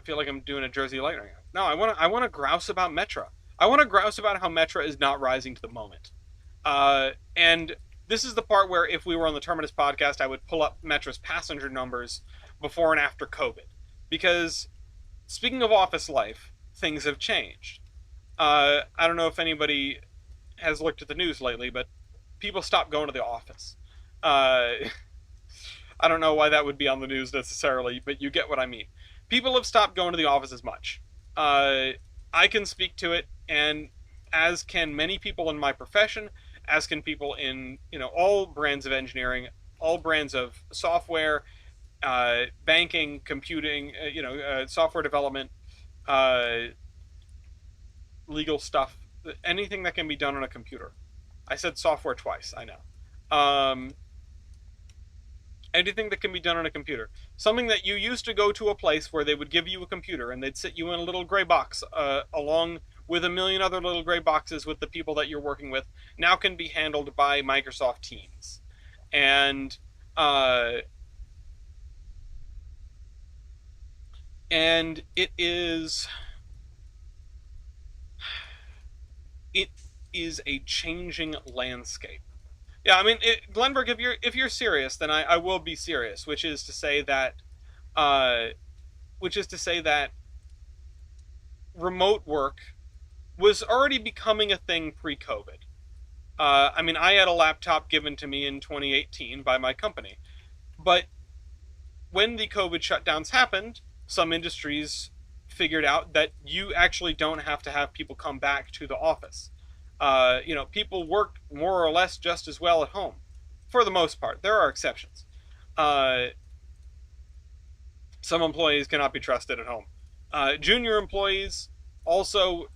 feel like I'm doing a Jersey Light right now. No, I want to grouse about Metra. I want to grouse about how Metra is not rising to the moment. And this is the part where if we were on the Terminus podcast, I would pull up Metra's passenger numbers before and after COVID. Because speaking of office life, things have changed. I don't know if anybody has looked at the news lately, but people stopped going to the office. I don't know why that would be on the news necessarily, but you get what I mean. People have stopped going to the office as much. I can speak to it, and as can many people in my profession, as can people in all brands of engineering, all brands of software, banking, computing, software development, legal stuff, anything that can be done on a computer. I said software twice, I know. Anything that can be done on a computer. Something that you used to go to a place where they would give you a computer and they'd sit you in a little gray box along with a million other little gray boxes with the people that you're working with, now can be handled by Microsoft Teams. And it is a changing landscape. Yeah, I mean, Glenberg, if you're serious, then I will be serious, which is to say that remote work was already becoming a thing pre-COVID. I mean, I had a laptop given to me in 2018 by my company, but when the COVID shutdowns happened, some industries figured out that you actually don't have to have people come back to the office. People work more or less just as well at home, for the most part. There are exceptions. Some employees cannot be trusted at home. Junior employees, also,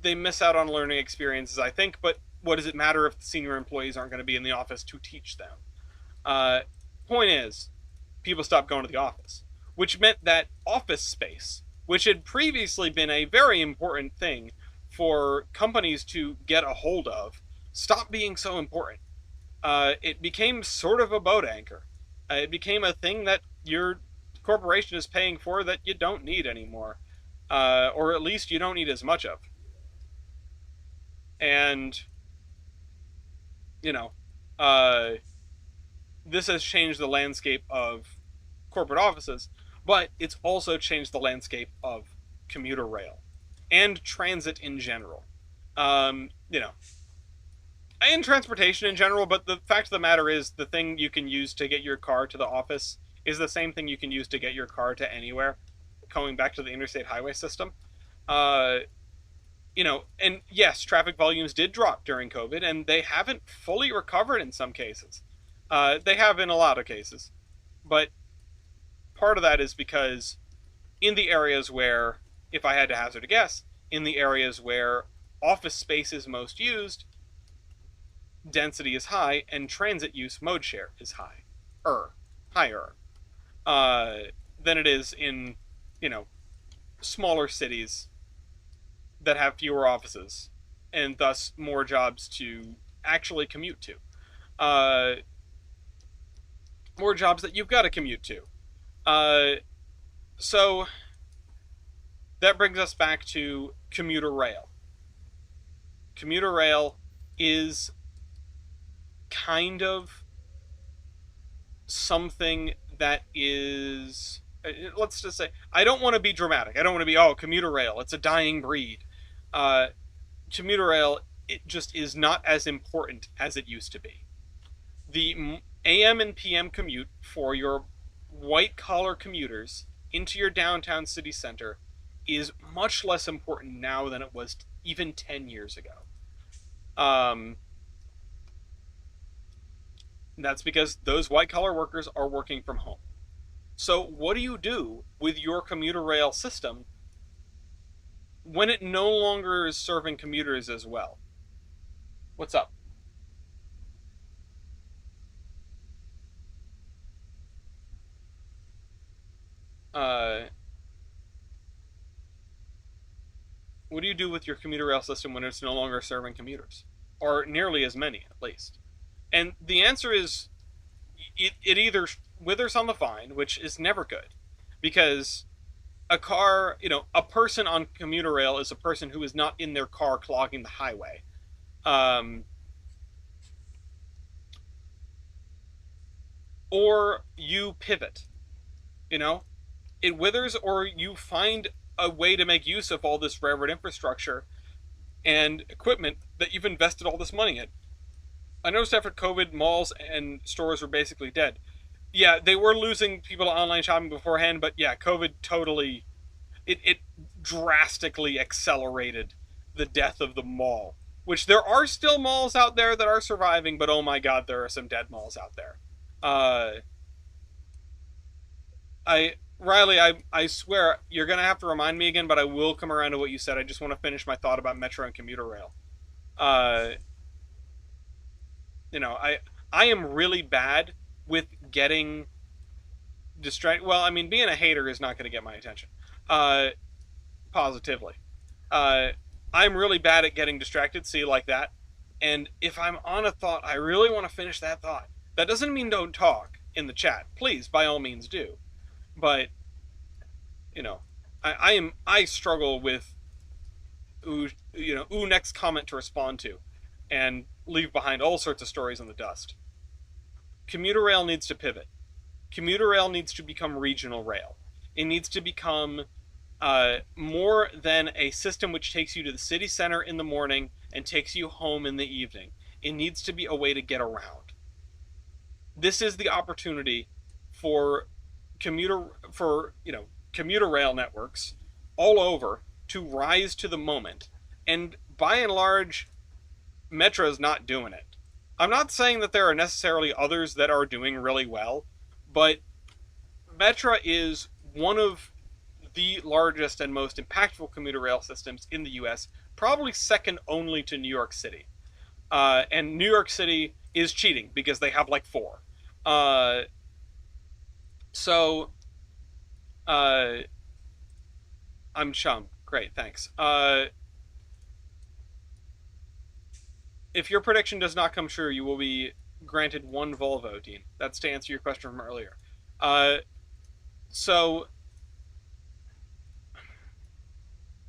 they miss out on learning experiences, I think, but what does it matter if the senior employees aren't going to be in the office to teach them? Point is, people stopped going to the office, which meant that office space, which had previously been a very important thing for companies to get a hold of, stopped being so important. It became sort of a boat anchor. It became a thing that your corporation is paying for that you don't need anymore. Or at least you don't need as much of. And, this has changed the landscape of corporate offices, but it's also changed the landscape of commuter rail and transit in general. And transportation in general, but the fact of the matter is the thing you can use to get your car to the office is the same thing you can use to get your car to anywhere, going back to the interstate highway system. And yes, traffic volumes did drop during COVID, and they haven't fully recovered in some cases. They have in a lot of cases. But part of that is because in the areas where, if I had to hazard a guess, in the areas where office space is most used, density is high, and transit use mode share is higher than it is in, smaller cities that have fewer offices, and thus more jobs to actually commute to. More jobs that you've got to commute to. So that brings us back to commuter rail. Commuter rail is kind of something that is, let's just say, I don't want to be dramatic. I don't want to be, commuter rail, it's a dying breed. Commuter rail, it just is not as important as it used to be. The AM and PM commute for your white-collar commuters into your downtown city center is much less important now than it was even 10 years ago. That's because those white-collar workers are working from home. So what do you do with your commuter rail system when it no longer is serving commuters as well? What's up? What do you do with your commuter rail system when it's no longer serving commuters? Or nearly as many, at least. And the answer is it either withers on the vine, which is never good, because a car, a person on commuter rail is a person who is not in their car clogging the highway. Um, or you pivot, it withers, or you find a way to make use of all this railroad infrastructure and equipment that you've invested all this money in. I noticed after COVID, malls and stores were basically dead. Yeah, they were losing people to online shopping beforehand, but yeah, COVID totally, it drastically accelerated the death of the mall. Which there are still malls out there that are surviving, but oh my god, there are some dead malls out there. Uh, Riley, I swear you're gonna have to remind me again, but I will come around to what you said. I just want to finish my thought about metro and commuter rail. Uh, I am really bad with getting distracted. Well, I mean, being a hater is not going to get my attention. Uh, Positively. Uh, I'm really bad at getting distracted. See, like that. And if I'm on a thought, I really want to finish that thought. That doesn't mean don't talk in the chat. Please, by all means, do. But I struggle with next comment to respond to, and leave behind all sorts of stories in the dust. Commuter rail needs to pivot. Commuter rail needs to become regional rail. It needs to become more than a system which takes you to the city center in the morning and takes you home in the evening. It needs to be a way to get around. This is the opportunity for commuter rail networks all over to rise to the moment. And by and large, Metro's not doing it. I'm not saying that there are necessarily others that are doing really well, but Metra is one of the largest and most impactful commuter rail systems in the US, probably second only to New York City. And New York City is cheating because they have like 4. So, I'm chum. Great, thanks. If your prediction does not come true, you will be granted 1 Volvo, Dean. That's to answer your question from earlier. So,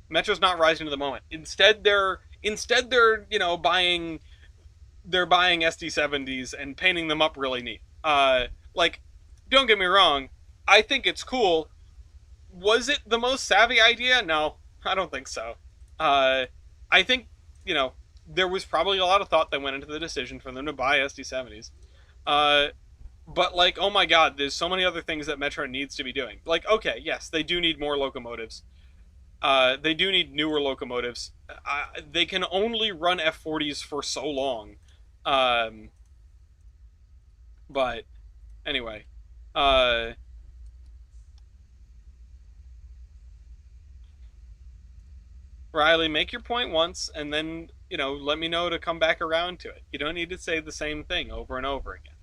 Metro's not rising to the moment. Instead, they're buying SD70s and painting them up really neat. Don't get me wrong, I think it's cool. Was it the most savvy idea? No, I don't think so. I think there was probably a lot of thought that went into the decision for them to buy SD70s. But oh my god, there's so many other things that Metro needs to be doing. Okay, yes, they do need more locomotives. They do need newer locomotives. They can only run F40s for so long. But anyway, Riley, make your point once, and then let me know to come back around to it. You don't need to say the same thing over and over again.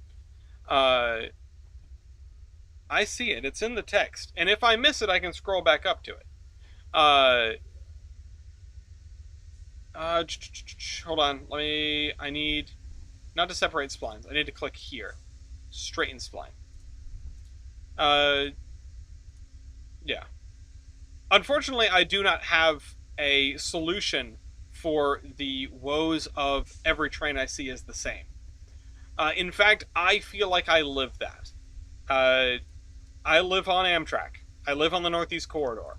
I see it. It's in the text, and if I miss it, I can scroll back up to it. Hold on. I need not to separate splines. I need to click here. Straighten spline. Yeah. Unfortunately, I do not have a solution for the woes of every train I see is the same. In fact, I feel like I live that. I live on Amtrak. I live on the Northeast Corridor.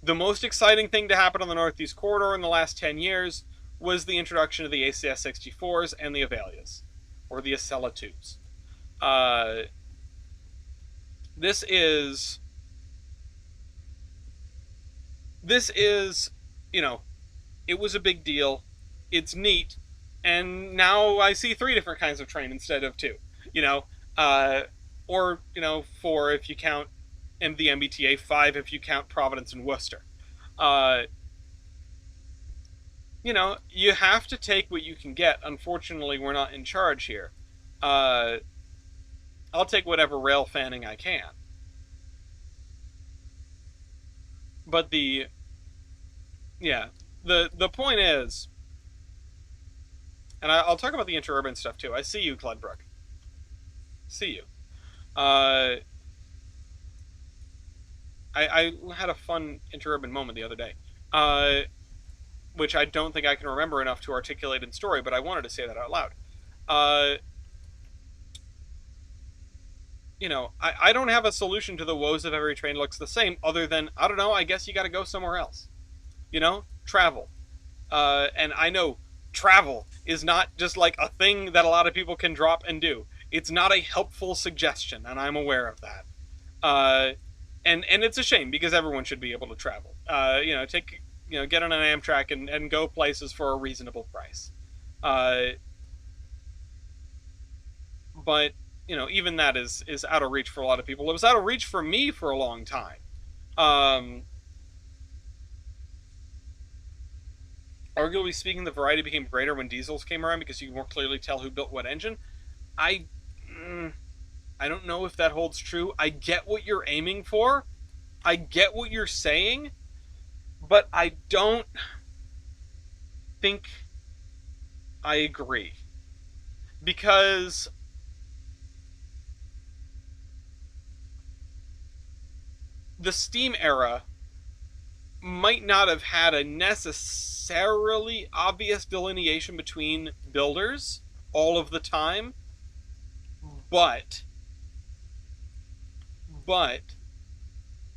The most exciting thing to happen on the Northeast Corridor in the last 10 years was the introduction of the ACS 64s and the Avelias, or the Acela tubes. This is, it was a big deal. It's neat. And now I see 3 different kinds of train instead of 2, or 4 if you count the MBTA, 5 if you count Providence and Worcester. You have to take what you can get. Unfortunately, we're not in charge here. I'll take whatever rail fanning I can. But the point is, and I'll talk about the interurban stuff too. I see you, Glenbrook. See you. Uh, I had a fun interurban moment the other day, uh, which I don't think I can remember enough to articulate in story, but I wanted to say that out loud. Uh, I don't have a solution to the woes of every train looks the same, other than, I don't know, I guess you got to go somewhere else. Travel. And I know travel is not just like a thing that a lot of people can drop and do. It's not a helpful suggestion, and I'm aware of that. Uh, and it's a shame because everyone should be able to travel. Get on an Amtrak and go places for a reasonable price. Uh, but even that is out of reach for a lot of people. It was out of reach for me for a long time. Um, Arguably speaking, the variety became greater when diesels came around because you could more clearly tell who built what engine. I mm, I don't know if that holds true. I get what you're aiming for. I get what you're saying, but I don't think I agree because the Steam era might not have had a necessarily obvious delineation between builders all of the time, but but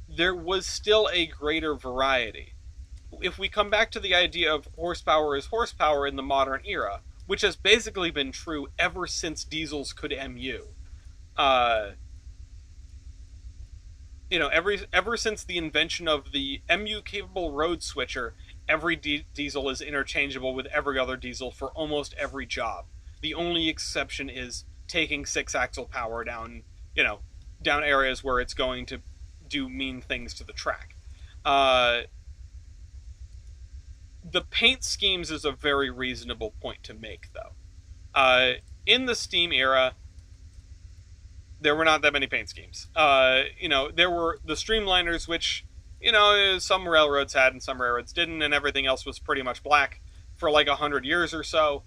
there was still a greater variety. If we come back to the idea of horsepower is horsepower in the modern era, which has basically been true ever since diesels could MU, uh, ever since the invention of the MU capable road switcher, every diesel is interchangeable with every other diesel for almost every job. The only exception is taking six axle power down, down areas where it's going to do mean things to the track. Uh, the paint schemes is a very reasonable point to make, though. In the Steam era, there were not that many paint schemes. There were the streamliners, which, some railroads had and some railroads didn't, and everything else was pretty much black for like 100 years or so.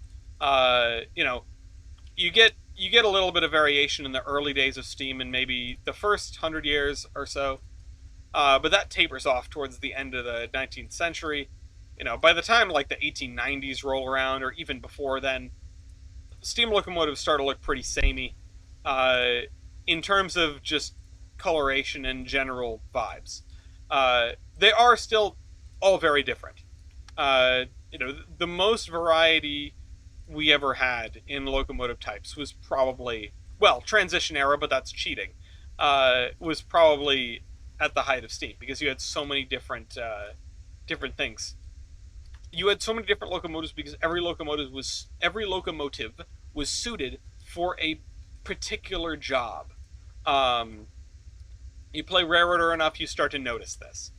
You get a little bit of variation in the early days of Steam and maybe the first 100 years or so, but that tapers off towards the end of the 19th century. By the time like the 1890s roll around, or even before then, steam locomotives start to look pretty samey. In terms of just coloration and general vibes. They are still all very different. The most variety we ever had in locomotive types was probably, well, transition era, but that's cheating, was probably at the height of steam because you had so many different things. You had so many different locomotives because every locomotive was suited for a particular job. You play Railroader enough, you start to notice this.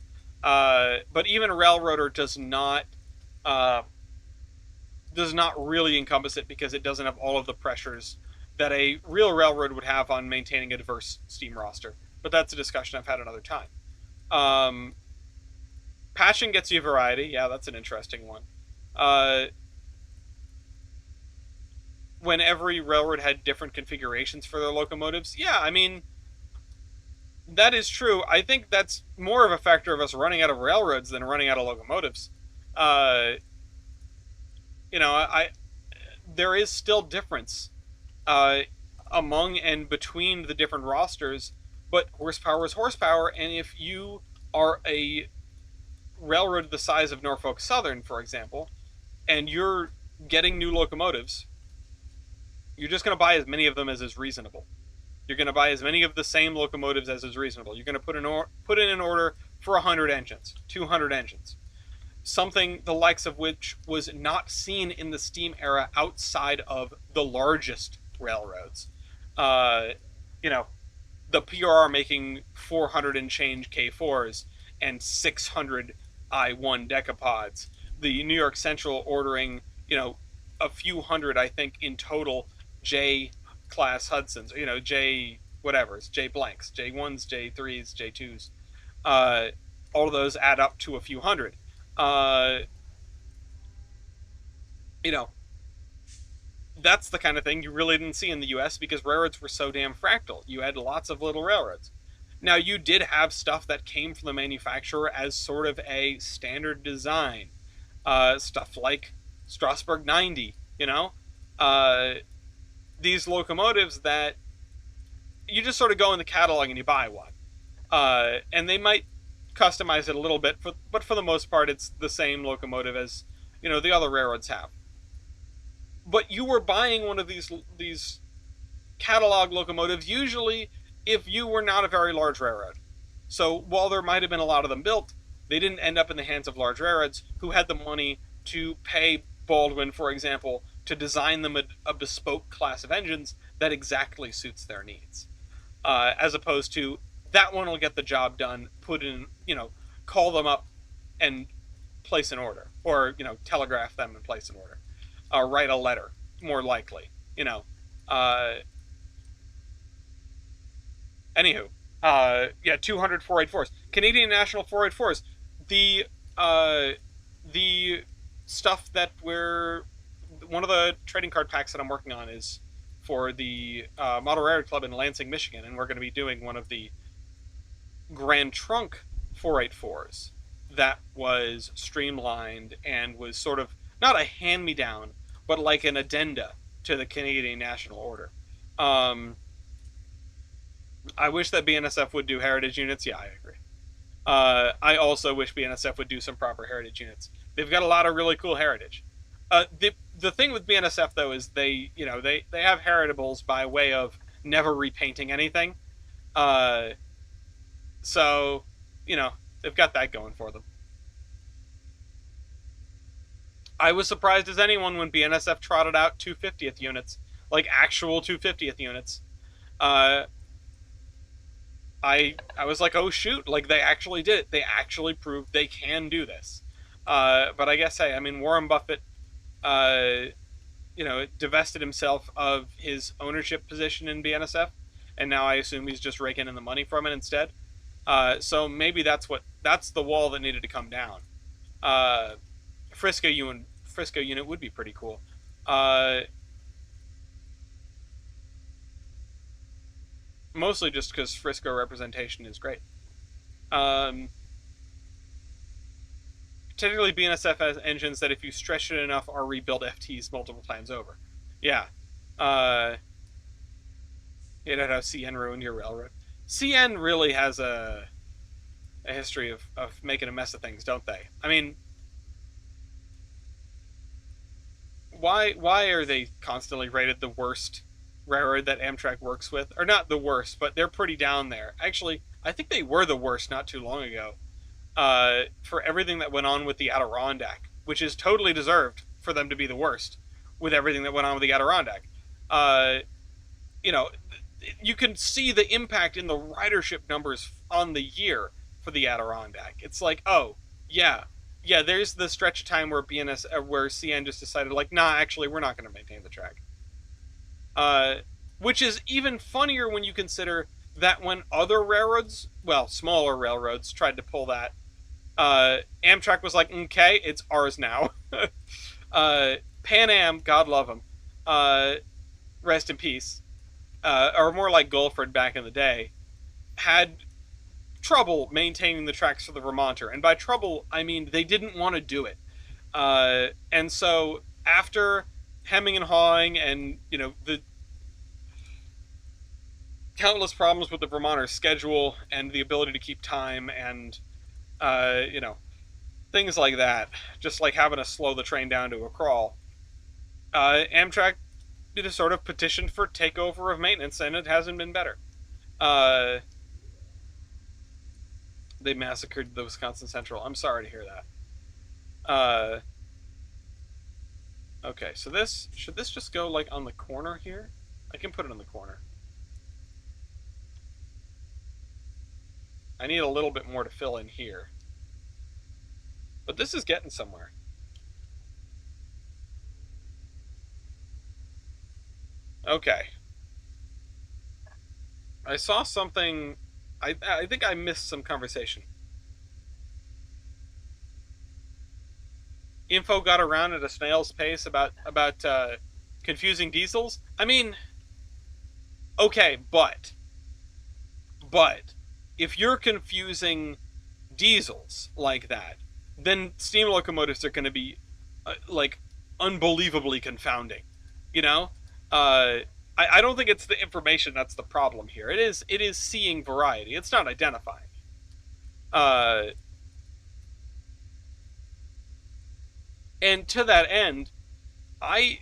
But even Railroader does not really encompass it because it doesn't have all of the pressures that a real railroad would have on maintaining a diverse steam roster. But that's a discussion I've had another time. Patching gets you variety. Yeah, that's an interesting one. When every railroad had different configurations for their locomotives, yeah, I mean, that is true. I think that's more of a factor of us running out of railroads than running out of locomotives. There is still difference among and between the different rosters, but horsepower is horsepower, and if you are a railroad the size of Norfolk Southern, for example, and you're getting new locomotives, you're just going to buy as many of them as is reasonable. You're going to buy as many of the same locomotives as is reasonable. You're going to put in an order for 100 engines, 200 engines. Something the likes of which was not seen in the steam era outside of the largest railroads. The PRR making 400 and change K4s and 600 I-1 decapods. The New York Central ordering, a few hundred, I think, in total, J class Hudsons, J whatever's, J blanks, J1s, J3s, J2s. All of those add up to a few hundred. You know, that's the kind of thing you really didn't see in the US because railroads were so damn fractal. You had lots of little railroads. Now, you did have stuff that came from the manufacturer as sort of a standard design. Stuff like Strasburg 90, you know? Uh, these locomotives that you just sort of go in the catalog and you buy one. And they might customize it a little bit, but for the most part, it's the same locomotive as, the other railroads have. But you were buying one of these catalog locomotives usually if you were not a very large railroad. So while there might have been a lot of them built, they didn't end up in the hands of large railroads who had the money to pay Baldwin, for example, to design them a bespoke class of engines that exactly suits their needs. As opposed to, that one will get the job done, put in, call them up and place an order. Or, telegraph them and place an order. Write a letter, more likely. Anywho, yeah, 200 484s. Canadian National 484s. The stuff that one of the trading card packs that I'm working on is for the Model Railroad Club in Lansing, Michigan, and we're going to be doing one of the Grand Trunk 484s that was streamlined and was sort of not a hand-me-down, but like an addenda to the Canadian National Order. I wish that BNSF would do heritage units. Yeah, I agree. I also wish BNSF would do some proper heritage units. They've got a lot of really cool heritage. The thing with BNSF though is they have heritables by way of never repainting anything. So they've got that going for them. I was surprised as anyone when BNSF trotted out 250th units, like actual 250th units. I was like, oh shoot, like they actually did it. They actually proved they can do this. But I guess, hey, I mean, Warren Buffett, divested himself of his ownership position in BNSF, and now I assume he's just raking in the money from it instead. So maybe that's the wall that needed to come down. Frisco unit would be pretty cool. Mostly just because Frisco representation is great. Typically, BNSF has engines that, if you stretch it enough, are rebuilt FTs multiple times over. Yeah. You know how CN ruined your railroad. CN really has a history of making a mess of things, don't they? I mean, why are they constantly rated the worst railroad that Amtrak works with? Or not the worst, but they're pretty down there. Actually, I think they were the worst not too long ago. For everything that went on with the Adirondack, which is totally deserved for them to be the worst with everything that went on with the Adirondack. You can see the impact in the ridership numbers on the year for the Adirondack. It's like, oh, yeah, there's the stretch of time where where CN just decided, like, nah, actually, we're not going to maintain the track. Which is even funnier when you consider that when other railroads, well, smaller railroads, tried to pull that, Amtrak was like, okay, it's ours now. Pan Am, God love them, rest in peace, or more like Gulford back in the day, had trouble maintaining the tracks for the Vermonter. And by trouble, I mean they didn't want to do it. And so after hemming and hawing and, the countless problems with the Vermonter schedule and the ability to keep time and, things like that, just like having to slow the train down to a crawl, Amtrak did a sort of petition for takeover of maintenance, and it hasn't been better. They massacred the Wisconsin Central. I'm sorry to hear that. Okay, so should this just go like on the corner here? I can put it on the corner. I need a little bit more to fill in here. But this is getting somewhere. Okay. I saw something. I think I missed some conversation. info got around at a snail's pace about confusing diesels. I mean, okay, but if you're confusing diesels like that, then steam locomotives are going to be like unbelievably confounding. You know, I don't think it's the information that's the problem here. It is seeing variety. It's not identifying. And to that end, I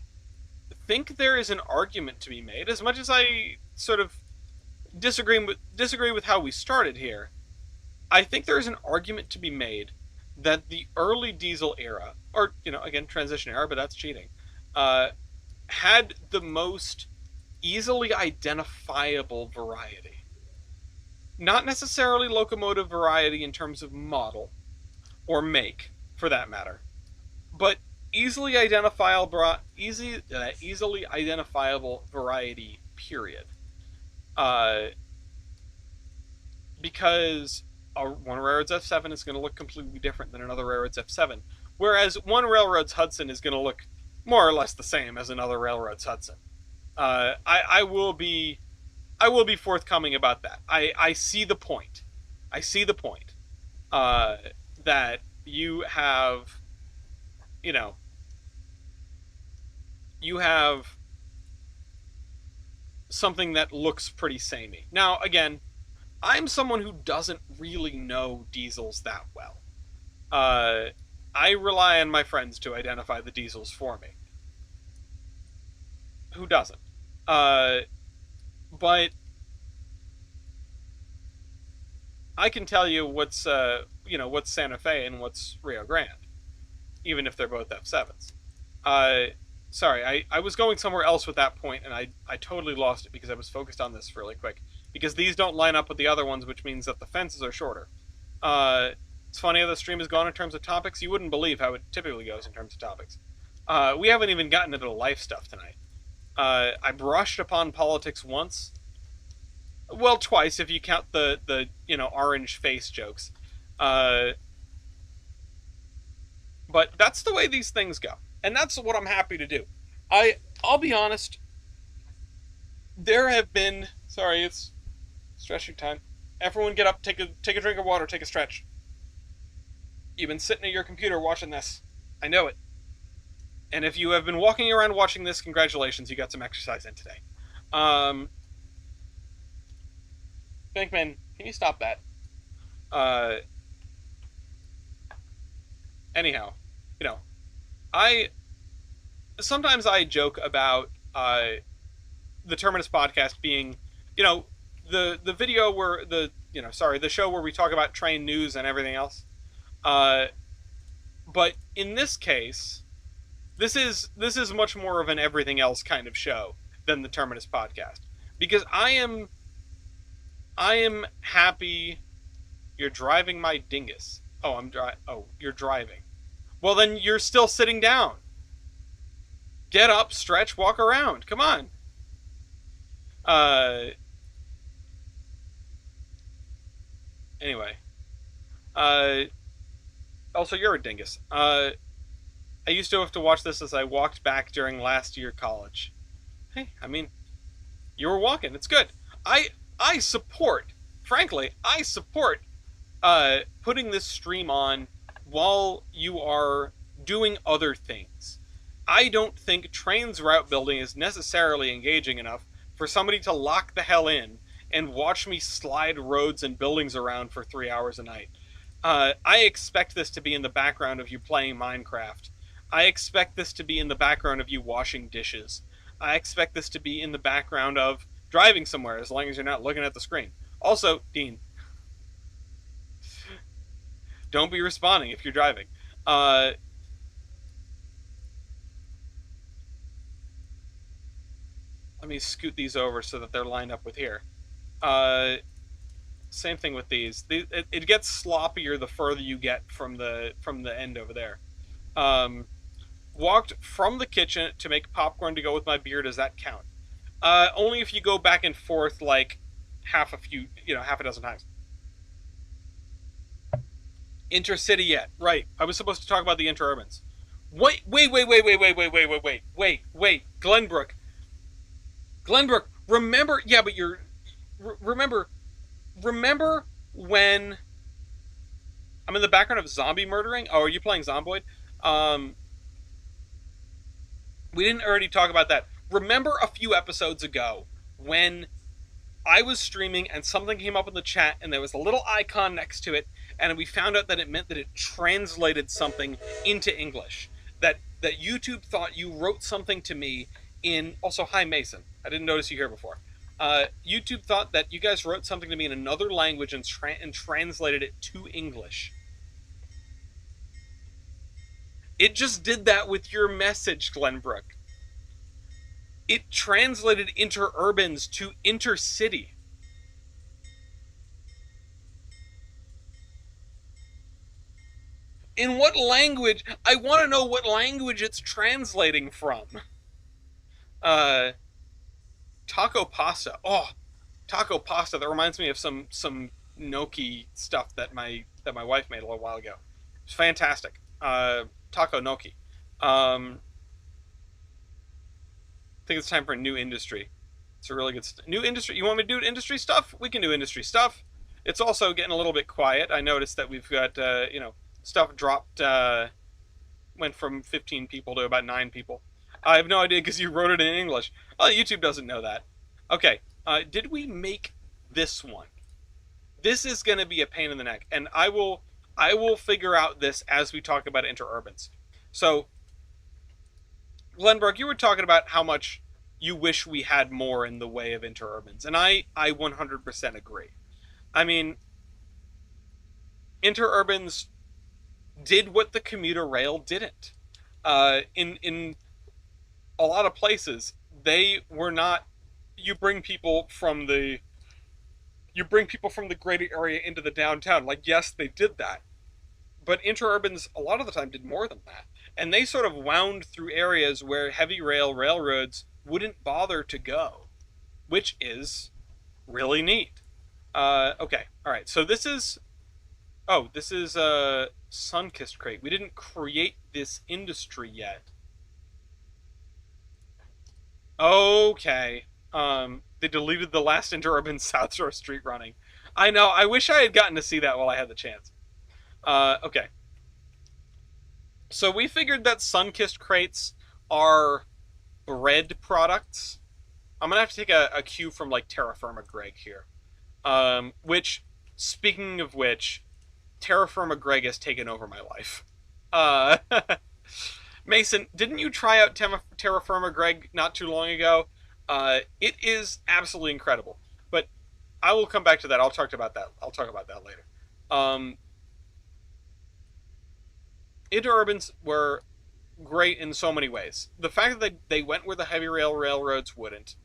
think there is an argument to be made. As much as I sort of disagree with how we started here, I think there is an argument to be made that the early diesel era, or again transition era, but that's cheating, had the most easily identifiable variety. Not necessarily locomotive variety in terms of model or make, for that matter, but easily identifiable variety. Period. Because one railroad's F7 is going to look completely different than another railroad's F7, whereas one railroad's Hudson is going to look more or less the same as another railroad's Hudson. I will be forthcoming about that. I see the point. I see the point that you have, you have something that looks pretty samey. Now, again, I'm someone who doesn't really know diesels that well. I rely on my friends to identify the diesels for me. Who doesn't? But I can tell you what's what's Santa Fe and what's Rio Grande, even if they're both F7s. Sorry, I was going somewhere else with that point, and I totally lost it because I was focused on this really quick. Because these don't line up with the other ones, which means that the fences are shorter. It's funny how the stream has gone in terms of topics. You wouldn't believe how it typically goes in terms of topics. We haven't even gotten into the life stuff tonight. I brushed upon politics once. Well, twice if you count the orange face jokes. But that's the way these things go. And that's what I'm happy to do. I'll be honest. There have been... Sorry, it's stretching time. Everyone get up, take a drink of water, take a stretch. You've been sitting at your computer watching this. I know it. And if you have been walking around watching this, congratulations, you got some exercise in today. Bankman, can you stop that? Anyhow, sometimes I joke about the Terminus podcast being, the video where the show where we talk about train news and everything else. But in this case, this is much more of an everything else kind of show than the Terminus podcast, because I am happy. You're driving my dingus. Oh, you're driving. Well, then you're still sitting down. Get up, stretch, walk around. Come on. Anyway. Also, you're a dingus. I used to have to watch this as I walked back during last year college. Hey, I mean, you were walking. It's good. I support, frankly, putting this stream on while you are doing other things. I don't think Trainz route building is necessarily engaging enough for somebody to lock the hell in and watch me slide roads and buildings around for 3 hours a night. I expect this to be in the background of you playing Minecraft. I expect this to be in the background of you washing dishes. I expect this to be in the background of driving somewhere, as long as you're not looking at the screen. Also, Dean, don't be responding if you're driving. Let me scoot these over so that they're lined up with here. Same thing with these. It gets sloppier the further you get from the end over there. Walked from the kitchen to make popcorn to go with my beer. Does that count? Only if you go back and forth like half a dozen times. Intercity yet? Right. I was supposed to talk about the interurbans. Wait. Glenbrook. Remember? Yeah, but remember. Remember when I'm in the background of zombie murdering? Oh, are you playing Zomboid? Um, we didn't already talk about that. Remember a few episodes ago when I was streaming and something came up in the chat and there was a little icon next to it, and we found out that it meant that it translated something into English. That YouTube thought you wrote something to me in. Also, hi Mason. I didn't notice you here before. YouTube thought that you guys wrote something to me in another language and translated it to English. It just did that with your message, Glenbrook. It translated interurbans to intercity. In what language? I want to know what language it's translating from. Taco pasta. Oh, taco pasta. That reminds me of some gnocchi stuff that my wife made a little while ago. It's fantastic. Taco gnocchi. I think it's time for a new industry. It's a really good new industry. You want me to do industry stuff? We can do industry stuff. It's also getting a little bit quiet. I noticed that we've got stuff dropped. Went from 15 people to about 9 people. I have no idea because you wrote it in English. Oh, YouTube doesn't know that. Okay, did we make this one? This is going to be a pain in the neck, and I will figure out this as we talk about interurbans. So, Glenbrook, you were talking about how much you wish we had more in the way of interurbans, and I 100% agree. I mean, interurbans did what the commuter rail didn't. In a lot of places, they were not. You bring people from the greater area into the downtown. Like, yes, they did that, but interurbans a lot of the time did more than that, and they sort of wound through areas where heavy railroads wouldn't bother to go, which is really neat. Okay, all right. So this is a Sunkissed crate. We didn't create this industry yet. Okay. They deleted the last interurban South Shore street running. I know. I wish I had gotten to see that while I had the chance. Okay. So we figured that Sunkissed crates are bread products. I'm gonna have to take a cue from like Terra Firma Greg here. Which, speaking of which, Terra Firma Greg has taken over my life. Mason, didn't you try out Terra Firma Greg not too long ago? It is absolutely incredible. But I will come back to that. I'll talk about that later. Interurbans were great in so many ways. The fact that they went where the heavy railroads wouldn't,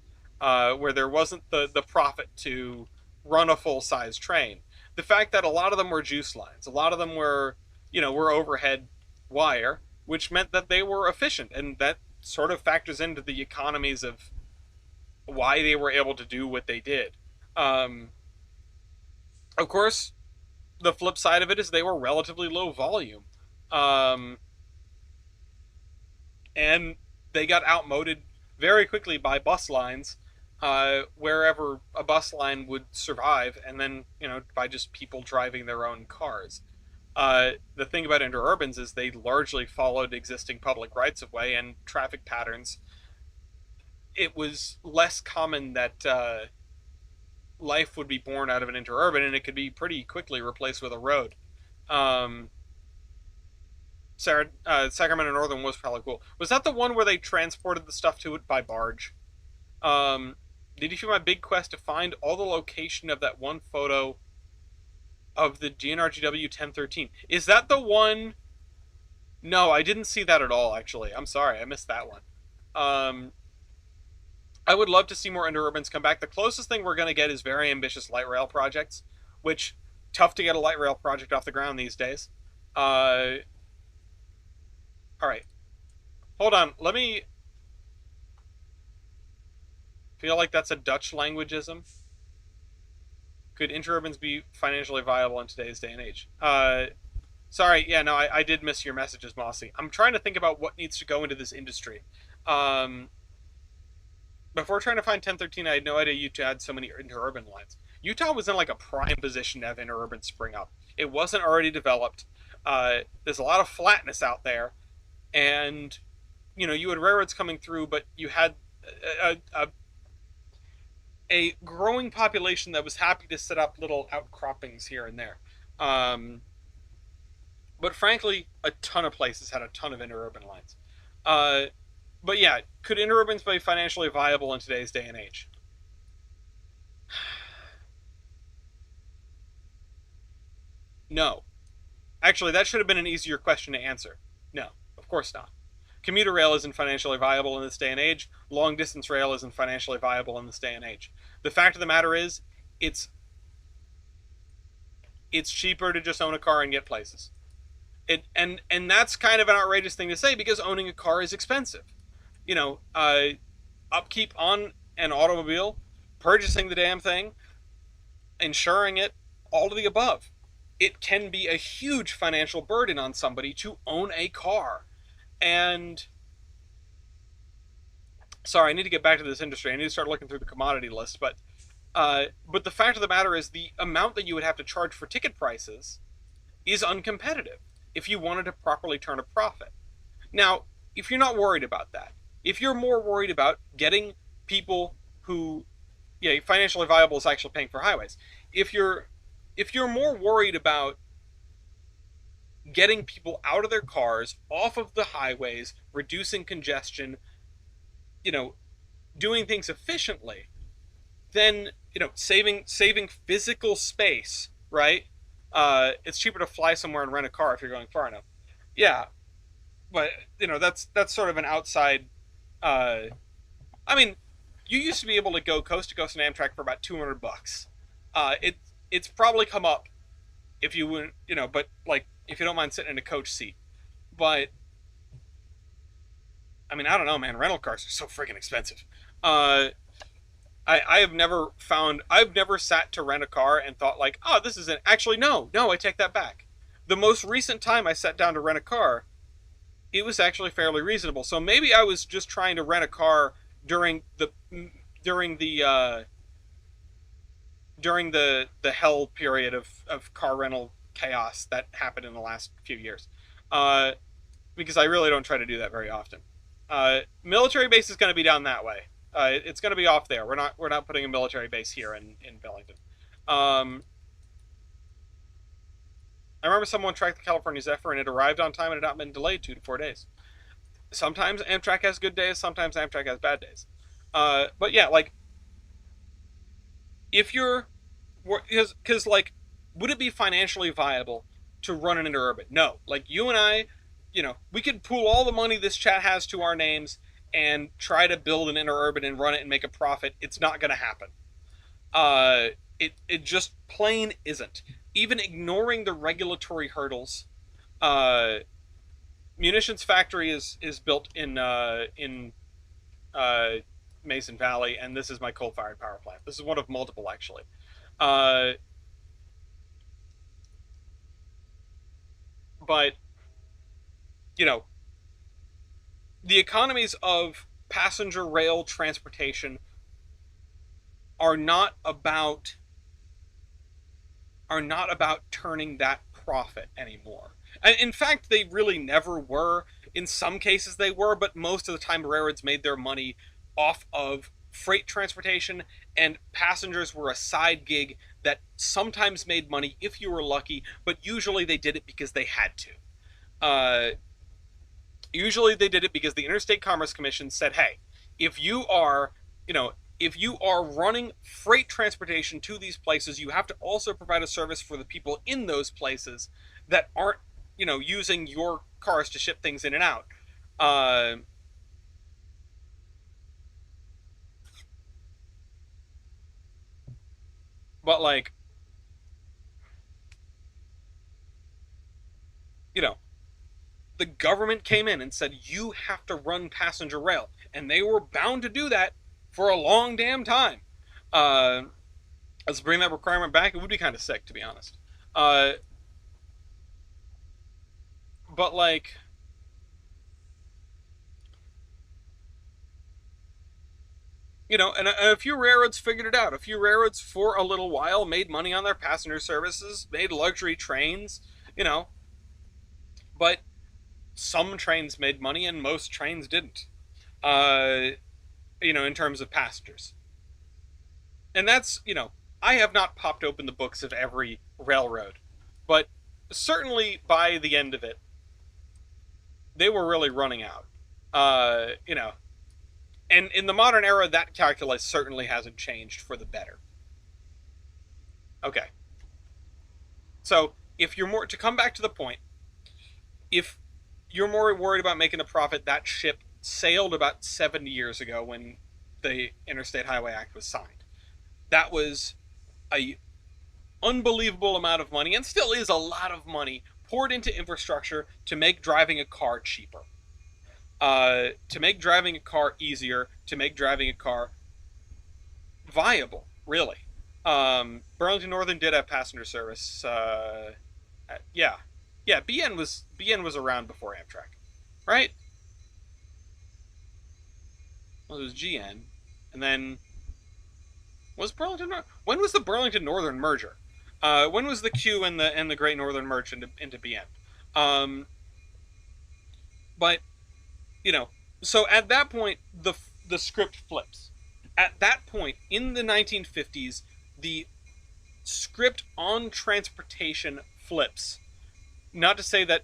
where there wasn't the profit to run a full-size train. The fact that a lot of them were juice lines. A lot of them were overhead wire, which meant that they were efficient, and that sort of factors into the economies of why they were able to do what they did. Of course, the flip side of it is they were relatively low volume. And they got outmoded very quickly by bus lines, wherever a bus line would survive, and then, by just people driving their own cars. The thing about interurbans is they largely followed existing public rights-of-way and traffic patterns. It was less common that life would be born out of an interurban, and it could be pretty quickly replaced with a road. Sacramento Northern was probably cool. Was that the one where they transported the stuff to it by barge? Did you see my big quest to find all the location of that one photo of the GNRGW 1013? Is that the one? No, I didn't see that at all, actually. I'm sorry, I missed that one. I would love to see more interurbans come back. The closest thing we're going to get is very ambitious light rail projects, which, tough to get a light rail project off the ground these days. Alright. Hold on, let me... Feel like that's a Dutch languageism. Could interurbans be financially viable in today's day and age? Sorry, yeah, no, I did miss your messages, Mossy. I'm trying to think about what needs to go into this industry. Um, Before trying to find 1013, I had no idea Utah had so many interurban lines. Utah was in like a prime position to have interurban spring up. It wasn't already developed. There's a lot of flatness out there, and you had railroads coming through, but you had a growing population that was happy to set up little outcroppings here and there. Um, but frankly, a ton of places had a ton of interurban lines. Uh, but yeah, could interurbans be financially viable in today's day and age? No. Actually, that should have been an easier question to answer. No, of course not. Commuter rail isn't financially viable in this day and age. Long distance rail isn't financially viable in this day and age. The fact of the matter is, it's it's cheaper to just own a car and get places. And that's kind of an outrageous thing to say because owning a car is expensive. You know, upkeep on an automobile, purchasing the damn thing, insuring it, all of the above. It can be a huge financial burden on somebody to own a car. And sorry, I need to get back to this industry. I need to start looking through the commodity list. But the fact of the matter is, the amount that you would have to charge for ticket prices is uncompetitive if you wanted to properly turn a profit. Now, if you're not worried about that, if you're more worried about getting people who, yeah, financially viable is actually paying for highways. If you're more worried about getting people out of their cars, off of the highways, reducing congestion, you know, doing things efficiently, then saving physical space, right? It's cheaper to fly somewhere and rent a car if you're going far enough. Yeah, but that's sort of an outside. Uh, I mean, you used to be able to go coast to coast in Amtrak for about $200. It's probably come up if you would, but like if you don't mind sitting in a coach seat. But I mean, I don't know, man. Rental cars are so freaking expensive. Uh, I have never found I've never sat to rent a car and thought like, oh, this isn't actually no, I take that back. The most recent time I sat down to rent a car, it was actually fairly reasonable. So maybe I was just trying to rent a car during the during the uh, during the hell period of car rental chaos that happened in the last few years. Uh, because I really don't try to do that very often. Military base is going to be down that way. It's going to be off there. We're not putting a military base here in Billington. Um, I remember someone tracked the California Zephyr and it arrived on time and it had not been delayed 2 to 4 days. Sometimes Amtrak has good days. Sometimes Amtrak has bad days. But yeah, like if you're because like would it be financially viable to run an interurban? No. Like you and I, we could pool all the money this chat has to our names and try to build an interurban and run it and make a profit. It's not going to happen. It just plain isn't. Even ignoring the regulatory hurdles, uh, munitions factory is built in uh, Mason Valley, and this is my coal-fired power plant. This is one of multiple, actually. Uh, but you know, the economies of passenger rail transportation are not about turning that profit anymore. And in fact, they really never were. In some cases, they were, but most of the time, railroads made their money off of freight transportation, and passengers were a side gig that sometimes made money if you were lucky, but usually they did it because they had to. Uh, Usually they did it because the Interstate Commerce Commission said, hey, if you are, if you are running freight transportation to these places, you have to also provide a service for the people in those places that aren't, using your cars to ship things in and out. Uh, but like, you know, the government came in and said you have to run passenger rail, and they were bound to do that for a long damn time. Uh, let's bring that requirement back. It would be kind of sick, to be honest. Uh, But, like, and a few railroads figured it out. A few railroads, for a little while, made money on their passenger services, made luxury trains, but some trains made money and most trains didn't, uh, in terms of passengers. And that's, I have not popped open the books of every railroad, but certainly by the end of it, they were really running out. And in the modern era, that calculus certainly hasn't changed for the better. Okay. So, if you're more, to come back to the point, if you're more worried about making a profit, that ship sailed about 70 years ago when the Interstate Highway Act was signed. That was a unbelievable amount of money, and still is a lot of money, poured into infrastructure to make driving a car cheaper. To make driving a car easier, to make driving a car viable, really. Burlington Northern did have passenger service. Yeah, BN was around before Amtrak, right? Well, it was GN, and then was Burlington. When was the Burlington Northern merger? When was the Q and the Great Northern merge into BN? But so at that point, the script flips. At that point, in the 1950s, the script on transportation flips. Not to say that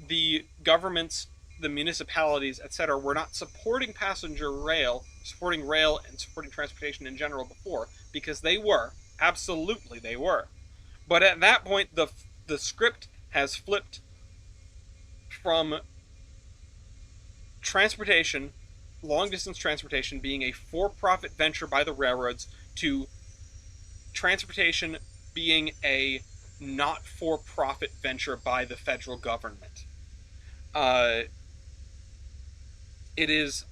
the governments, the municipalities, etc., were not supporting passenger rail, supporting rail, and supporting transportation in general before, because they were. Absolutely, they were. But at that point, the script has flipped from transportation, long-distance transportation, being a for-profit venture by the railroads, to transportation being a not-for-profit venture by the federal government. It is,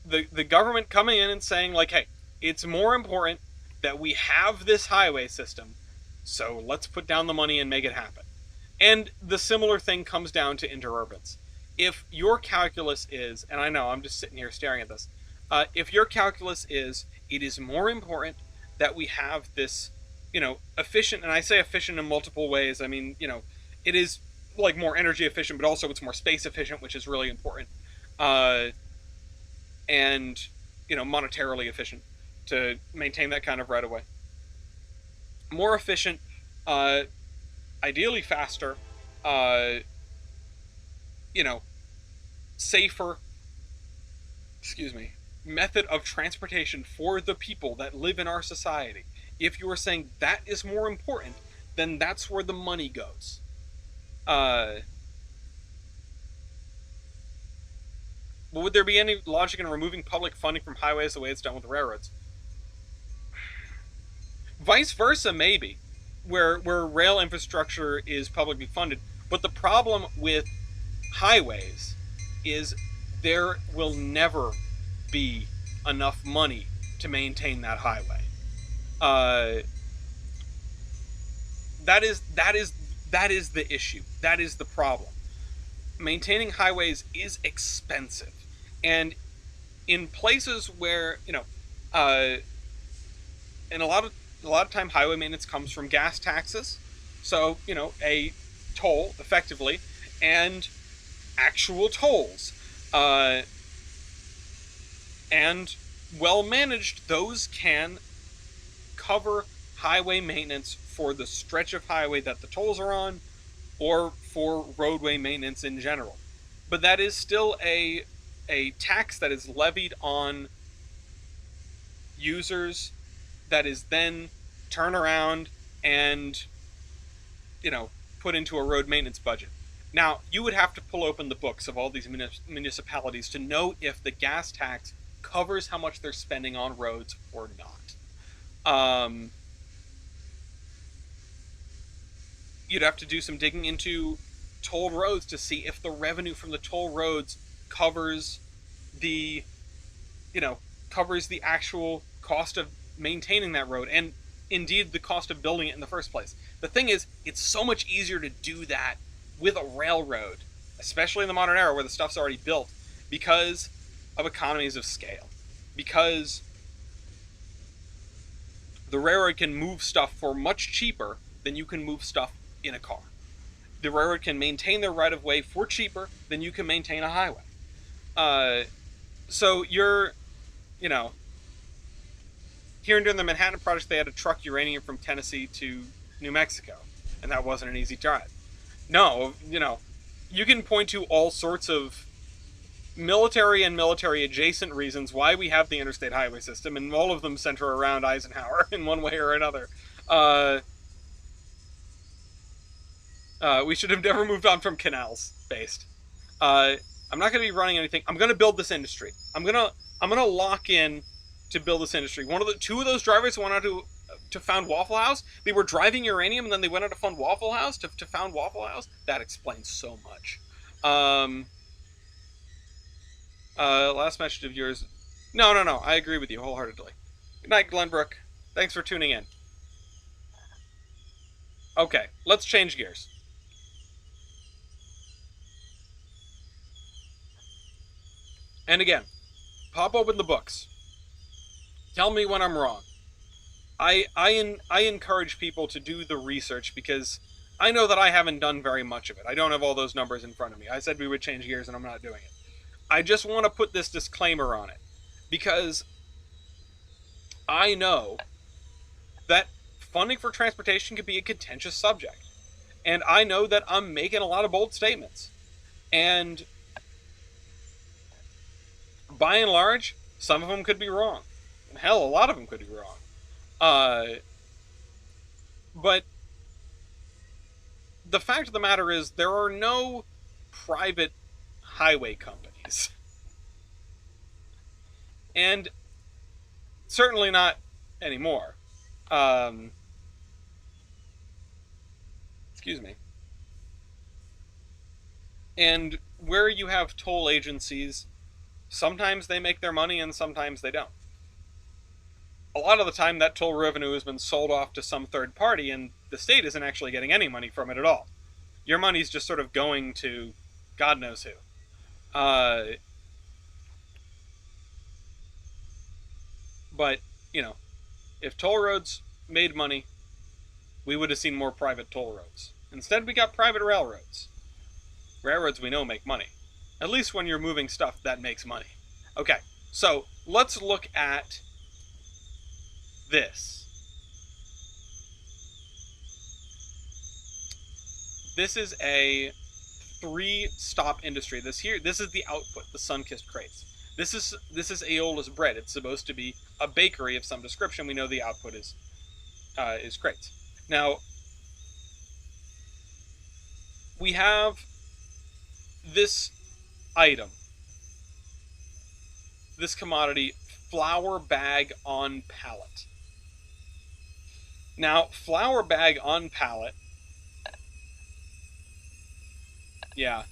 the government coming in and saying, like, hey, it's more important that we have this highway system, so let's put down the money and make it happen. And the similar thing comes down to interurbans. If your calculus is, and I know I'm just sitting here staring at this, if your calculus is, it is more important that we have this, efficient, and I say efficient in multiple ways. I mean, it is like more energy efficient, but also it's more space efficient, which is really important, and monetarily efficient to maintain that kind of right of way. More efficient, ideally faster, safer, method of transportation for the people that live in our society. If you are saying that is more important, then that's where the money goes. But would there be any logic in removing public funding from highways the way it's done with the railroads? Vice versa, maybe, where rail infrastructure is publicly funded. But the problem with highways is there will never be enough money to maintain that highway. That is the issue. That is the problem. Maintaining highways is expensive, and in places where and a lot of time highway maintenance comes from gas taxes. So a toll effectively, and actual tolls, and well managed, those can cover highway maintenance for the stretch of highway that the tolls are on, or for roadway maintenance in general. But that is still a tax that is levied on users, that is then turned around and put into a road maintenance budget. Now, you would have to pull open the books of all these municipalities to know if the gas tax covers how much they're spending on roads or not. You'd have to do some digging into toll roads to see if the revenue from the toll roads covers the actual cost of maintaining that road, and indeed the cost of building it in the first place. The thing is, it's so much easier to do that with a railroad, especially in the modern era where the stuff's already built, because of economies of scale. Because the railroad can move stuff for much cheaper than you can move stuff in a car. The railroad can maintain their right-of-way for cheaper than you can maintain a highway. So you're, you know, here during the Manhattan Project, they had to truck uranium from Tennessee to New Mexico, and that wasn't an easy drive. No, you can point to all sorts of military and military adjacent reasons why we have the interstate highway system, and all of them center around Eisenhower in one way or another. We should have never moved on from canals based. I'm not going to be running anything. I'm going to build this industry. I'm gonna lock in to build this industry. Two of those drivers went out to found Waffle House. They were driving uranium, and then they went out to fund Waffle House to found Waffle House. That explains so much. Last message of yours. No. I agree with you wholeheartedly. Good night, Glenbrook. Thanks for tuning in. Okay, let's change gears. And again, pop open the books. Tell me when I'm wrong. I encourage people to do the research because I know that I haven't done very much of it. I don't have all those numbers in front of me. I said we would change gears and I'm not doing it. I just want to put this disclaimer on it because I know that funding for transportation could be a contentious subject. And I know that I'm making a lot of bold statements. And by and large, some of them could be wrong. And hell, a lot of them could be wrong. But the fact of the matter is there are no private highway companies. And certainly not anymore. Excuse me. And where you have toll agencies, sometimes they make their money and sometimes they don't. A lot of the time that toll revenue has been sold off to some third party and the state isn't actually getting any money from it at all. Your money's just sort of going to God knows who. But, if toll roads made money, we would have seen more private toll roads. Instead, we got private railroads. Railroads we know make money. At least when you're moving stuff, that makes money. Okay, so let's look at this. This is a 3-stop industry. This is the output, the sun-kissed crates. This is Aeola's bread. It's supposed to be a bakery of some description. We know the output is crates. Now, we have this item, this commodity, flour bag on pallet. Now, flour bag on pallet. Yeah.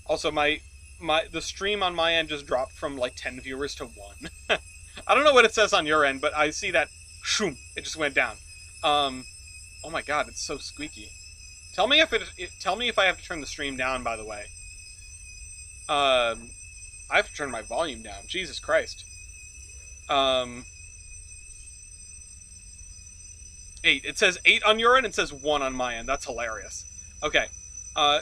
Also, the stream on my end just dropped from like 10 viewers to 1. I don't know what it says on your end, but I see that shoom, it just went down. Oh my god, it's so squeaky. Tell me if I have to turn the stream down, by the way. I have to turn my volume down. Jesus Christ. 8. It says 8 on your end, it says 1 on my end. That's hilarious. Okay.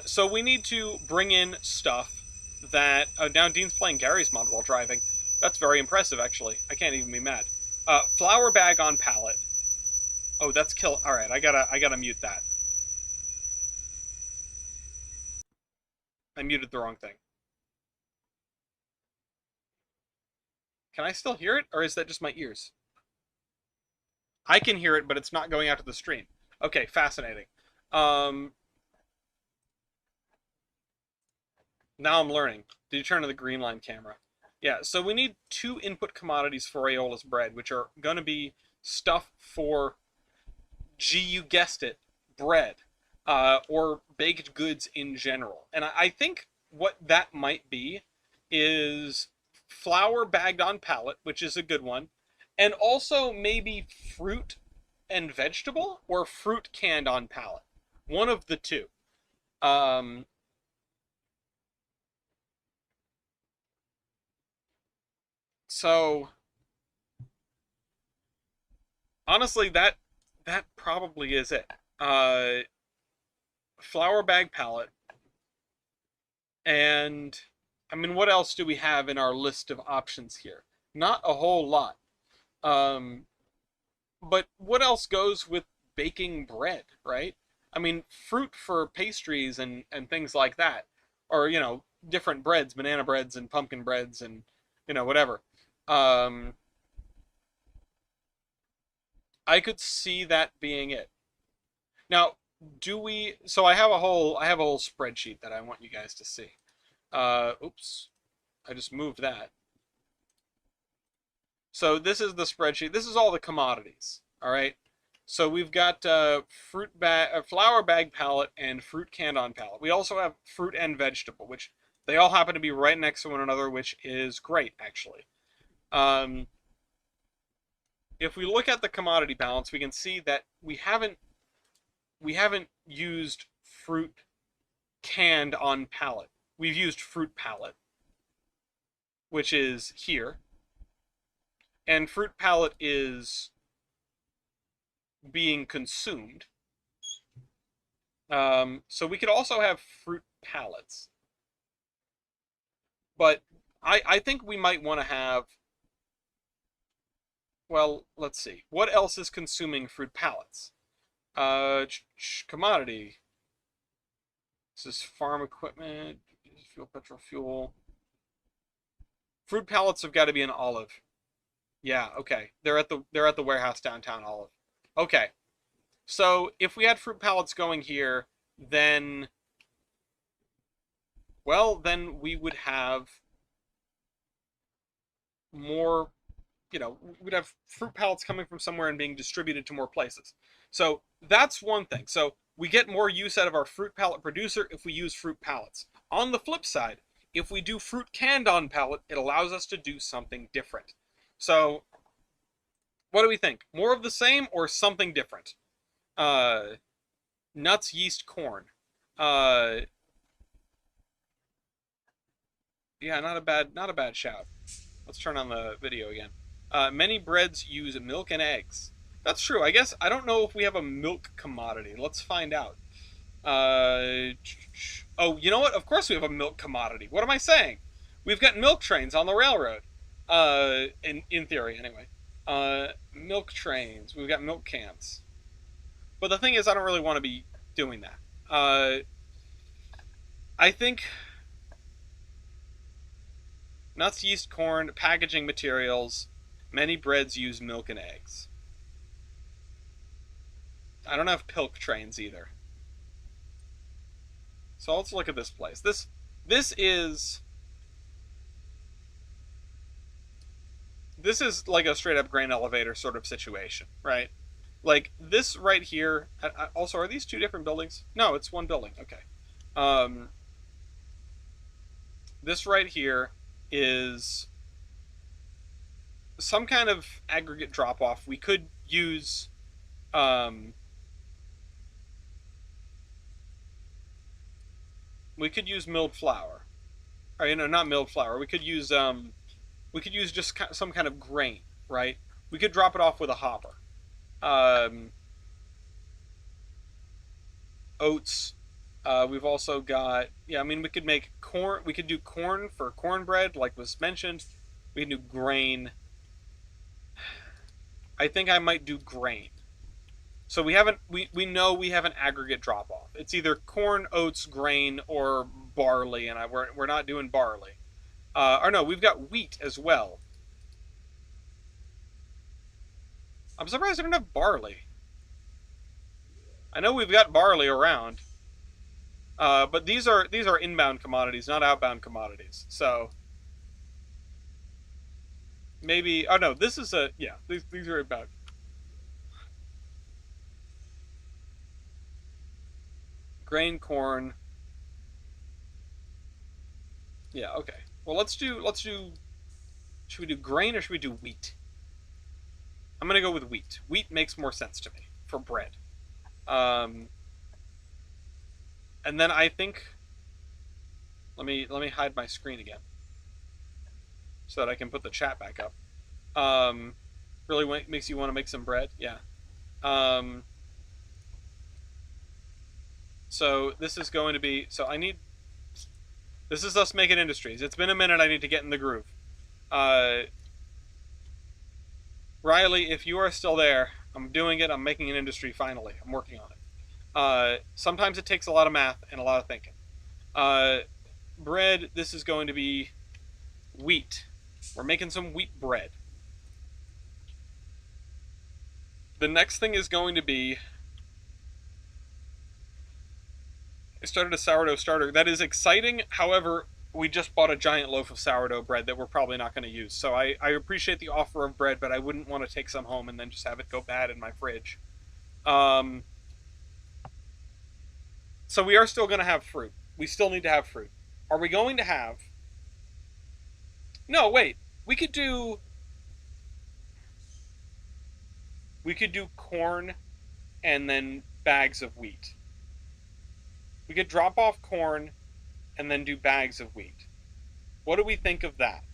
So we need to bring in stuff that... now Dean's playing Gary's mod while driving. That's very impressive, actually. I can't even be mad. Flour bag on pallet. Oh, that's kill... Alright, I gotta mute that. I muted the wrong thing. Can I still hear it, or is that just my ears? I can hear it, but it's not going out to the stream. Okay, fascinating. Now I'm learning. Did you turn on the green line camera? Yeah, so we need 2 input commodities for Aeola's bread, which are going to be stuff for, gee, you guessed it, bread, or baked goods in general. And I think what that might be is flour bagged on pallet, which is a good one, and also maybe fruit and vegetable, or fruit canned on pallet. One of the two. Um, so honestly, that probably is it. Uh, Flour bag palette, and I mean, what else do we have in our list of options here? Not a whole lot. Um, but what else goes with baking bread, right? I mean, fruit for pastries and things like that, or different breads, banana breads and pumpkin breads and whatever. Um, I could see that being it. Now, do we? So I have a whole spreadsheet that I want you guys to see. Oops, I just moved that. So this is the spreadsheet. This is all the commodities. All right. So we've got flour bag palette, and fruit canned on palette. We also have fruit and vegetable, which they all happen to be right next to one another, which is great actually. Um, if we look at the commodity balance, we can see that we haven't used fruit canned on palette. We've used fruit palette, which is here, and fruit palette is being consumed. So we could also have fruit palettes, but I think we might want to have. Well, let's see. What else is consuming fruit pallets? Commodity. This is farm equipment, fuel, petrol, fuel. Fruit pallets have got to be an olive. Yeah, okay. They're at the warehouse downtown Olive. Okay. So if we had fruit pallets going here, then then we would have more, we'd have fruit pallets coming from somewhere and being distributed to more places. So that's one thing. So we get more use out of our fruit pallet producer if we use fruit pallets. On the flip side, if we do fruit canned on pallet, it allows us to do something different. So what do we think? More of the same or something different? Uh, Nuts, yeast, corn. Uh, yeah, not a bad shout. Let's turn on the video again. Many breads use milk and eggs. That's true. I guess I don't know if we have a milk commodity. Let's find out. Oh, you know what? Of course we have a milk commodity. What am I saying? We've got milk trains on the railroad. In theory, anyway. Milk trains. We've got milk cans. But the thing is, I don't really want to be doing that. I think nuts, yeast, corn, packaging materials. Many breads use milk and eggs. I don't have pilk trains either. So let's look at this place. This is like a straight up grain elevator sort of situation, right? Like this right here. Also, are these two different buildings? No, it's one building. Okay. Um, this right here is some kind of aggregate drop off. Um, we could use milled flour, or not milled flour. We could use just some kind of grain, right? We could drop it off with a hopper. Um, Oats. We've also got, yeah. I mean, we could make corn. We could do corn for cornbread, like was mentioned. We can do grain. I think I might do grain. So we haven't. We know we have an aggregate drop off. It's either corn, oats, grain, or barley, and we're not doing barley. Or no, we've got wheat as well. I'm surprised I don't have barley. I know we've got barley around, but these are inbound commodities, not outbound commodities. So maybe. Oh no, this is a yeah. These are inbound. Grain, corn. Yeah. Okay. Well, let's do. Should we do grain or should we do wheat? I'm gonna go with wheat. Wheat makes more sense to me for bread. Um, And then I think, let me hide my screen again so that I can put the chat back up. Really makes you want to make some bread, yeah. So this is going to be, this is us making industries. It's been a minute. I need to get in the groove. Riley, if you are still there, I'm doing it. I'm making an industry finally. I'm working on it. Sometimes it takes a lot of math and a lot of thinking. Bread, this is going to be wheat. We're making some wheat bread. The next thing is going to be, I started a sourdough starter. That is exciting. However, we just bought a giant loaf of sourdough bread that we're probably not going to use. So I appreciate the offer of bread, but I wouldn't want to take some home and then just have it go bad in my fridge. So we are still going to have fruit. We still need to have fruit. Are we going to have... No, wait. We could do corn and then bags of wheat. We could drop off corn and then do bags of wheat. What do we think of that?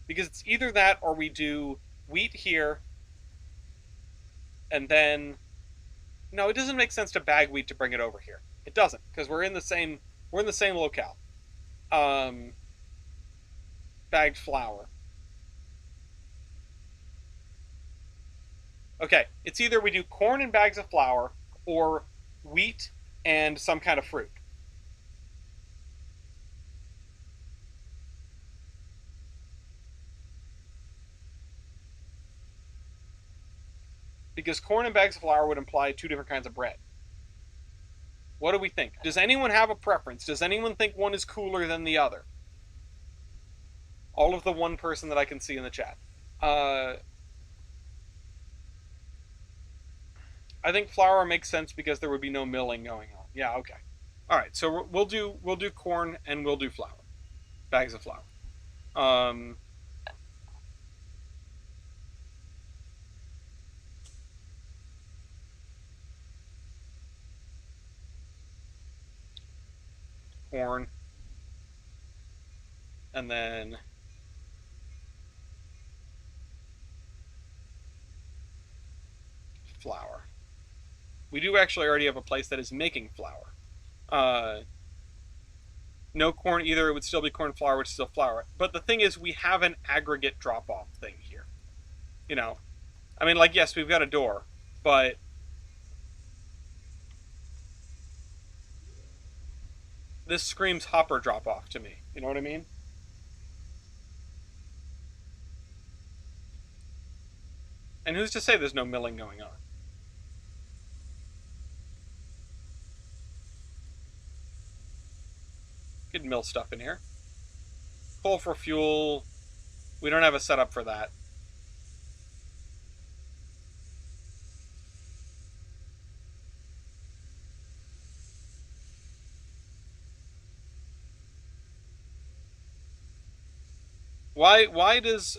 Because it's either that or we do wheat here and then... No, it doesn't make sense to bag wheat to bring it over here. It doesn't, because we're in the same locale. Bagged flour. Okay, it's either we do corn and bags of flour or wheat and some kind of fruit. Because corn and bags of flour would imply two different kinds of bread. What do we think? Does anyone have a preference? Does anyone think one is cooler than the other? All of the one person that I can see in the chat. I think flour makes sense because there would be no milling going on. Yeah, okay. All right, so we'll do corn and we'll do flour. Bags of flour. Corn. And then flour. We do actually already have a place that is making flour. No corn either. It would still be corn flour, which is still flour. But the thing is, we have an aggregate drop-off thing here. You know, I mean, like, yes, we've got a door, but this screams hopper drop-off to me. You know what I mean? And who's to say there's no milling going on? Could mill stuff in here. Coal for fuel. We don't have a setup for that. Why does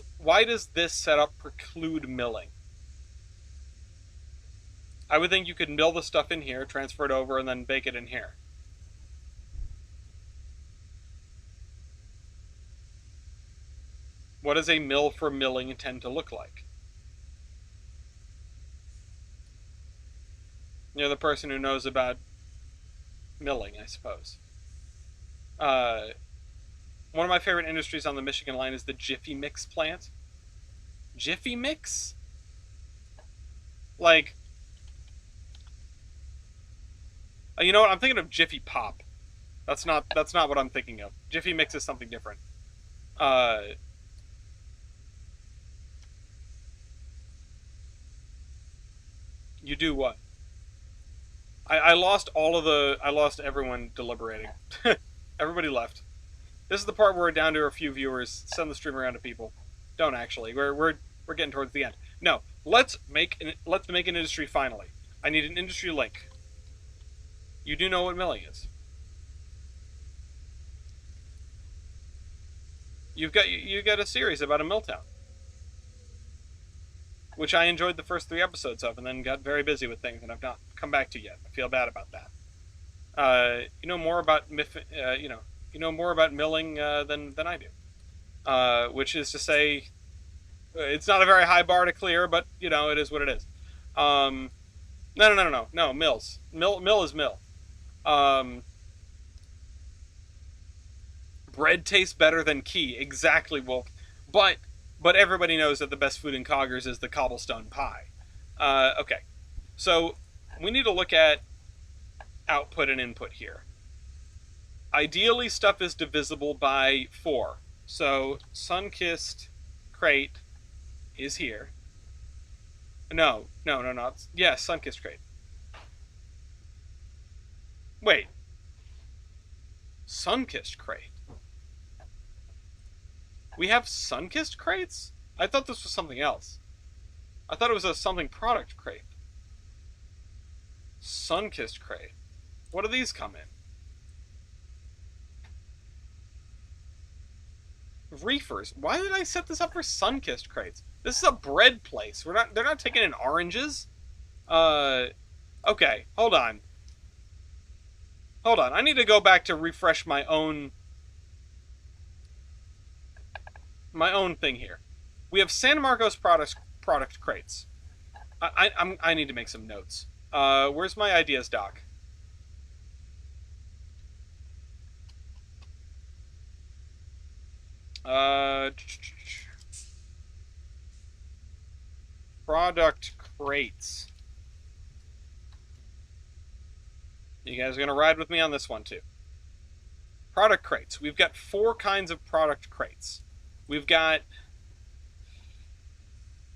this setup preclude milling? I would think you could mill the stuff in here, transfer it over, and then bake it in here. What does a mill for milling tend to look like? You're the person who knows about milling, I suppose. One of my favorite industries on the Michigan line is the Jiffy Mix plant. Jiffy Mix? Like, you know what? I'm thinking of Jiffy Pop. That's not what I'm thinking of. Jiffy Mix is something different. You do what? I lost everyone deliberating. Everybody left. This is the part where we're down to a few viewers. Send the stream around to people. Don't actually. We're getting towards the end. No. Let's make an industry finally. I need an industry link. You do know what milling is. You got a series about a mill town, which I enjoyed the first 3 episodes of, and then got very busy with things, and I've not come back to yet. I feel bad about that. You know more about you know more about milling than I do. Which is to say, it's not a very high bar to clear, but you know it is what it is. Um, no. Mills. Mill is mill. Um, bread tastes better than key. Exactly, Wolf. But but everybody knows that the best food in Coggers is the cobblestone pie. Okay, so we need to look at output and input here. Ideally, stuff is divisible by 4. So Sunkissed crate is here. No. Yes, Sunkissed crate. Wait, Sunkissed crate. We have Sunkissed crates? I thought this was something else. I thought it was a something product crate. Sunkissed crate. What do these come in? Reefers. Why did I set this up for Sunkissed crates? This is a bread place. They're not taking in oranges. Okay, hold on. I need to go back to refresh my own thing here. We have San Marcos product crates. I need to make some notes. Where's my ideas doc? Product crates. You guys are gonna ride with me on this one too. Product crates. We've got 4 kinds of product crates. We've got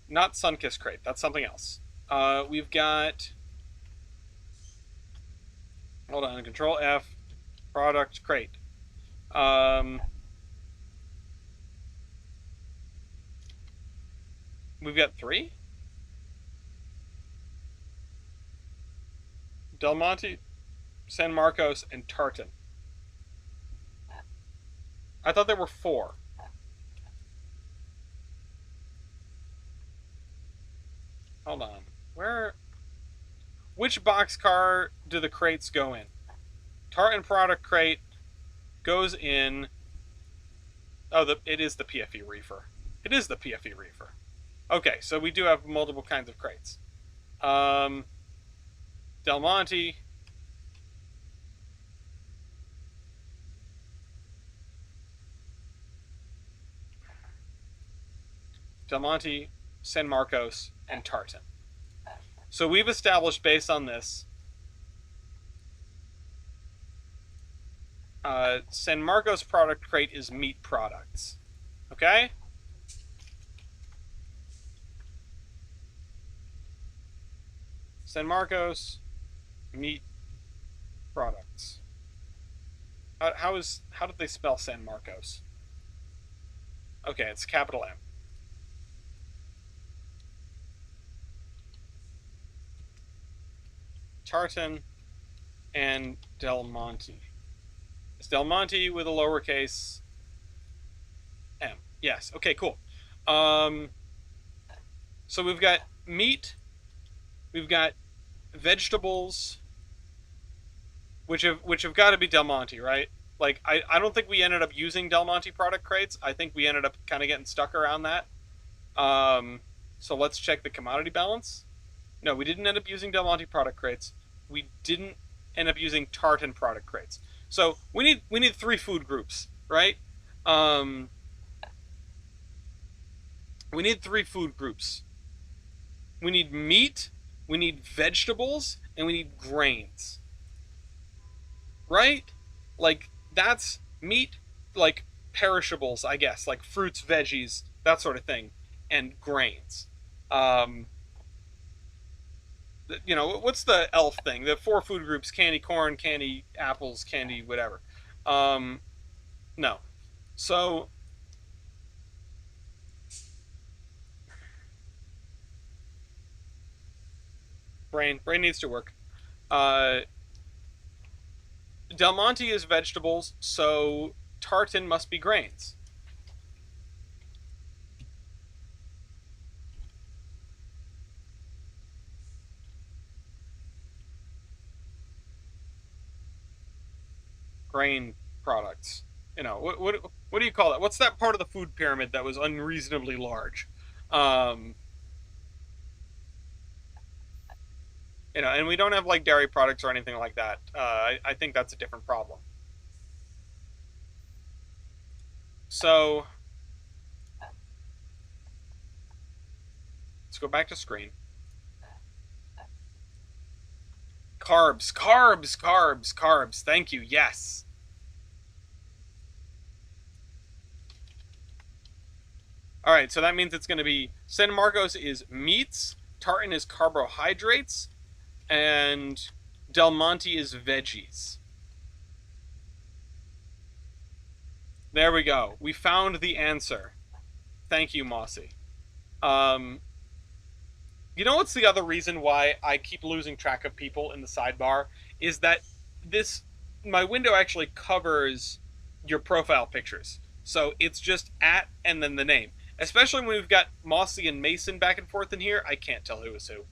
not Sunkissed crate. That's something else. We've got. Hold on. Control F. Product crate. We've got 3. Del Monte, San Marcos, and Tartan. I thought there were 4. Hold on. Which boxcar do the crates go in? Tartan product crate goes in. Oh, it is the PFE reefer. It is the PFE reefer. Okay, so we do have multiple kinds of crates. Del Monte. Del Monte, San Marcos, and Tartan. So we've established based on this, San Marcos product crate is meat products. Okay? San Marcos, meat products. How did they spell San Marcos? Okay, it's capital M. Tartan and Del Monte. It's Del Monte with a lowercase m. Yes. Okay. Cool. So we've got meat. We've got vegetables, which have got to be Del Monte, right? Like I don't think we ended up using Del Monte product crates. I think we ended up kind of getting stuck around that. So let's check the commodity balance. No, we didn't end up using Del Monte product crates. We didn't end up using Tartan product crates. So we need 3 food groups, right? We need 3 food groups. We need meat, we need vegetables, and we need grains. Right? Like that's meat, like perishables, I guess, like fruits, veggies, that sort of thing, and grains. You know, what's the elf thing? The 4 food groups: candy corn, candy apples, candy whatever. No. So brain needs to work. Del Monte is vegetables, so Tartan must be grains. grain products. What do you call that? What's that part of the food pyramid that was unreasonably large? Um, and we don't have like dairy products or anything like that. I think that's a different problem. So let's go back to screen. Carbs, carbs, carbs, carbs. Thank you. Yes. All right, so that means it's going to be San Marcos is meats, Tartan is carbohydrates, and Del Monte is veggies. There we go. We found the answer. Thank you, Mossy. You know what's the other reason why I keep losing track of people in the sidebar? Is that my window actually covers your profile pictures. So it's just at and then the name. Especially when we've got Mossy and Mason back and forth in here, I can't tell who is who.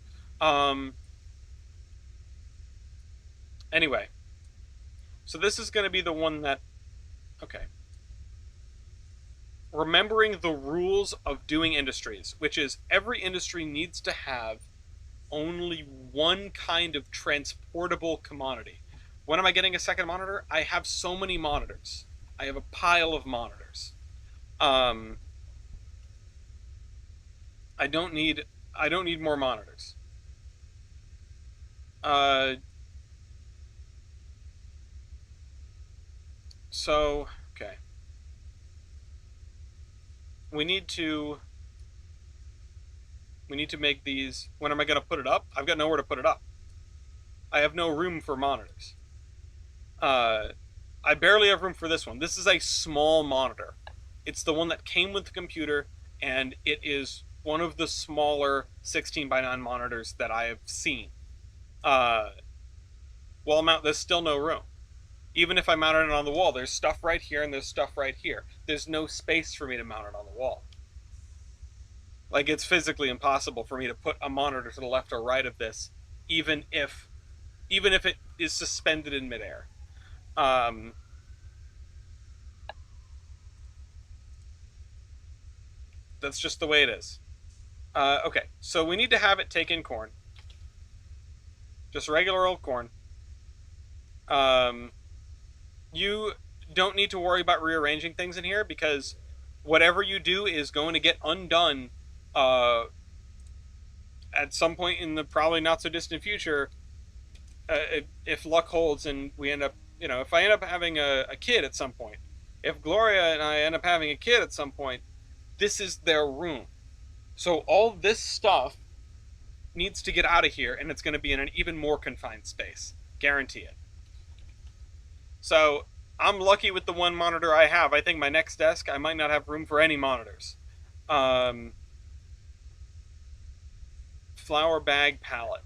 Anyway. So this is going to be the one that... Okay. Remembering the rules of doing industries, which is every industry needs to have only one kind of transportable commodity. When am I getting a second monitor? I have so many monitors. I have a pile of monitors. I don't need more monitors. So, okay. We need to make these. When am I going to put it up? I've got nowhere to put it up. I have no room for monitors. I barely have room for this one. This is a small monitor. It's the one that came with the computer, and it is one of the smaller 16:9 monitors that I have seen. Wall mount, there's still no room. Even if I mounted it on the wall, there's stuff right here and there's stuff right here. There's no space for me to mount it on the wall. Like, it's physically impossible for me to put a monitor to the left or right of this, even if it is suspended in midair. That's just the way it is. Okay, so we need to have it take in corn. Just regular old corn. You don't need to worry about rearranging things in here because whatever you do is going to get undone at some point in the probably not so distant future if luck holds and we end up, if I end up having a kid at some point, if Gloria and I end up having a kid at some point, this is their room. So all this stuff needs to get out of here and it's going to be in an even more confined space. Guarantee it. So I'm lucky with the one monitor I have. I think my next desk, I might not have room for any monitors. Flour bag pallet.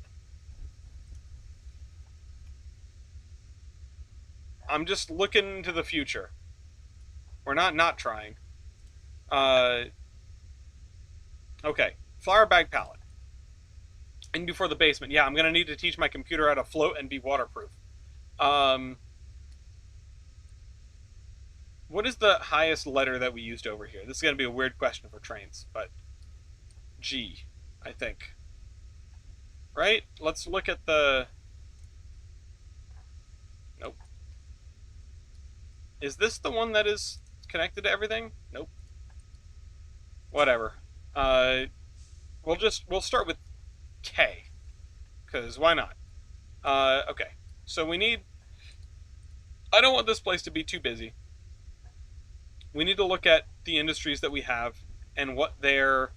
I'm just looking to the future. We're not trying. Okay, flour bag pallet. And before the basement, yeah, I'm going to need to teach my computer how to float and be waterproof. What is the highest letter that we used over here? This is going to be a weird question for Trainz, but G, I think. Right? Let's look at the... Nope. Is this the one that is connected to everything? Nope. Whatever. We'll start with K, because why not? Okay. So we need... I don't want this place to be too busy. We need to look at the industries that we have and what their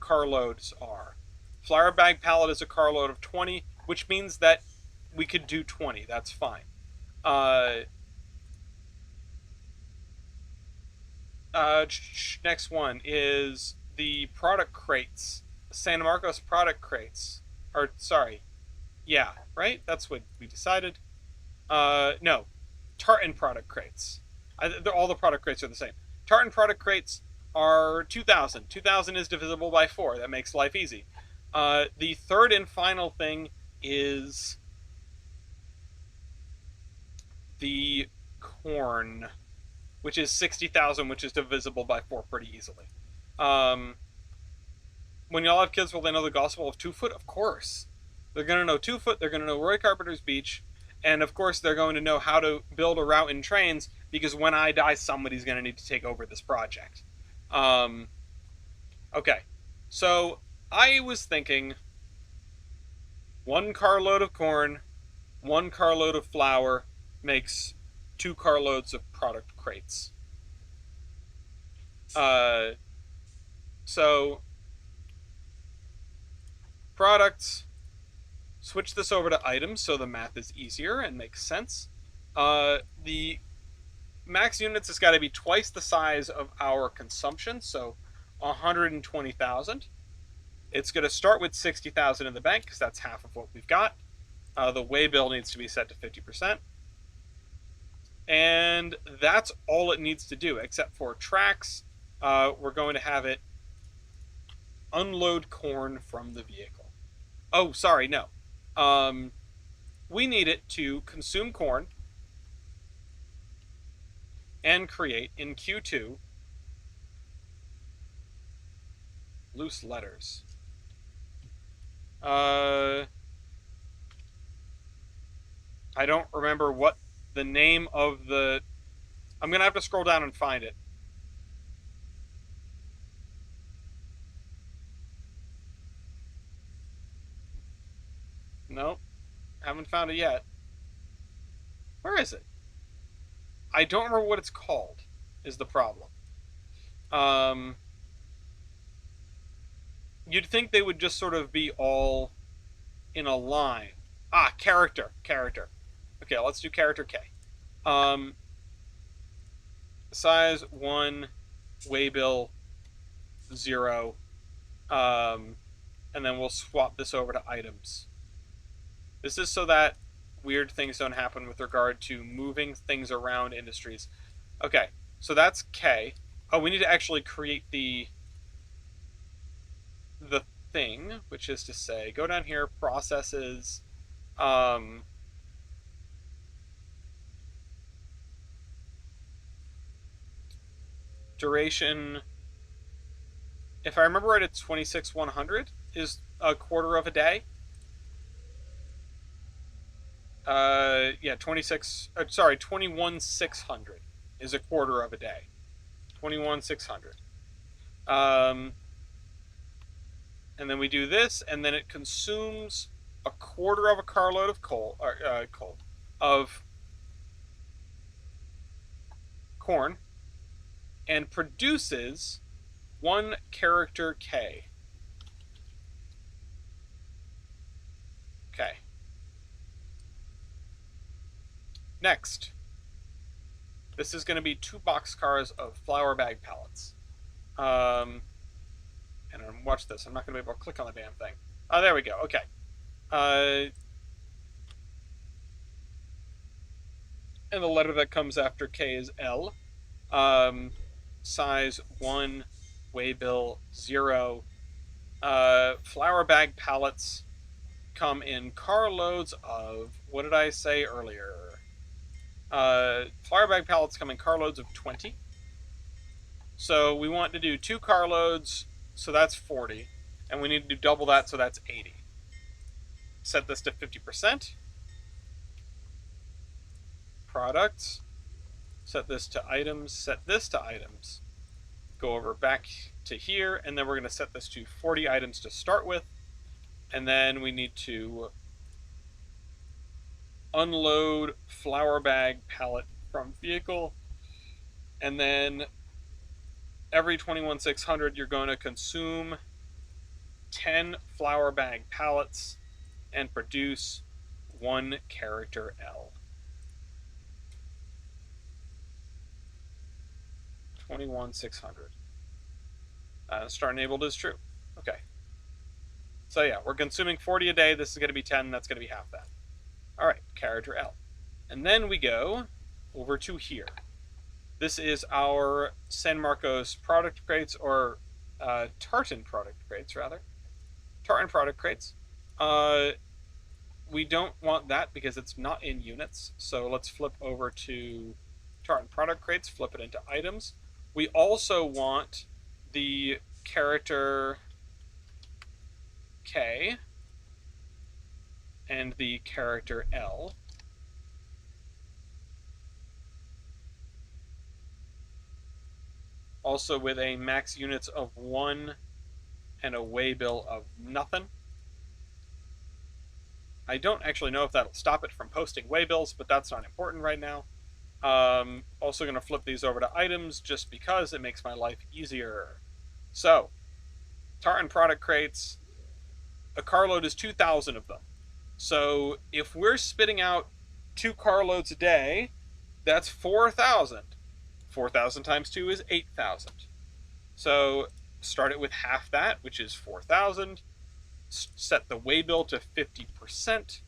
carloads are. Flour bag pallet is a carload of 20, which means that we could do 20. That's fine. Next one is the product crates. San Marcos product crates. Or, sorry. Yeah, right? That's what we decided. No. Tartan product crates. All the product crates are the same. Tartan product crates are 2,000. 2,000 is divisible by 4. That makes life easy. The third and final thing is the corn, which is 60,000, which is divisible by 4 pretty easily. When y'all have kids, will they know the gospel of 2-foot? Of course. They're going to know 2-foot, they're going to know Roy Carpenter's Beach, and of course they're going to know how to build a route in Trainz, because when I die, somebody's going to need to take over this project. Okay, so I was thinking 1 carload of corn, 1 carload of flour makes 2 carloads of product crates. So products, switch this over to items so the math is easier and makes sense. The max units has got to be twice the size of our consumption, so 120,000. It's going to start with 60,000 in the bank because that's half of what we've got. The way bill needs to be set to 50%. And that's all it needs to do, except for tracks. We're going to have it unload corn from the vehicle. Oh, sorry, no. We need it to consume corn and create in Q2 loose letters. I don't remember what the name of the... I'm going to have to scroll down and find it. Nope. Haven't found it yet. Where is it? I don't remember what it's called, is the problem. You'd think they would just sort of be all in a line. Ah, character. Okay, let's do character K. Size 1, waybill 0, and then we'll swap this over to items. This is so that weird things don't happen with regard to moving things around industries. Okay, so that's K. Oh, we need to actually create the thing, which is to say, go down here, processes, duration. If I remember right, it's 26,100 is a quarter of a day. Yeah, 21,600 is a quarter of a day. 21,600. And then we do this, and then it consumes a quarter of a carload of of corn, and produces 1 character K. Okay. Next, this is going to be 2 boxcars of flour bag pallets. And watch this. I'm not going to be able to click on the damn thing. Oh, there we go. Okay. And the letter that comes after K is L. Size 1, waybill 0. Flour bag pallets come in carloads of... What did I say earlier? Flour bag pallets come in carloads of 20. So we want to do 2 carloads, so that's 40. And we need to do double that, so that's 80. Set this to 50%. Products. Set this to items. Set this to items. Go over back to here, and then we're going to set this to 40 items to start with. And then we need to unload flour bag pallet from vehicle. And then every 21,600, you're going to consume 10 flour bag pallets and produce 1 character L. 21,600. Start enabled is true. Okay. So yeah, we're consuming 40 a day. This is going to be 10. That's going to be half that. All right, character L. And then we go over to here. This is our San Marcos product crates, or Tartan product crates, rather. Tartan product crates. we don't want that because it's not in units. So let's flip over to Tartan product crates, flip it into items. We also want the character K and the character L. Also with a max units of 1 and a waybill of nothing. I don't actually know if that'll stop it from posting waybills, but that's not important right now. Also going to flip these over to items just because it makes my life easier. So, Tartan product crates, a carload is 2,000 of them. So if we're spitting out 2 carloads a day, that's 4,000. 4,000 times 2 is 8,000. So start it with half that, which is 4,000. Set the waybill to 50%.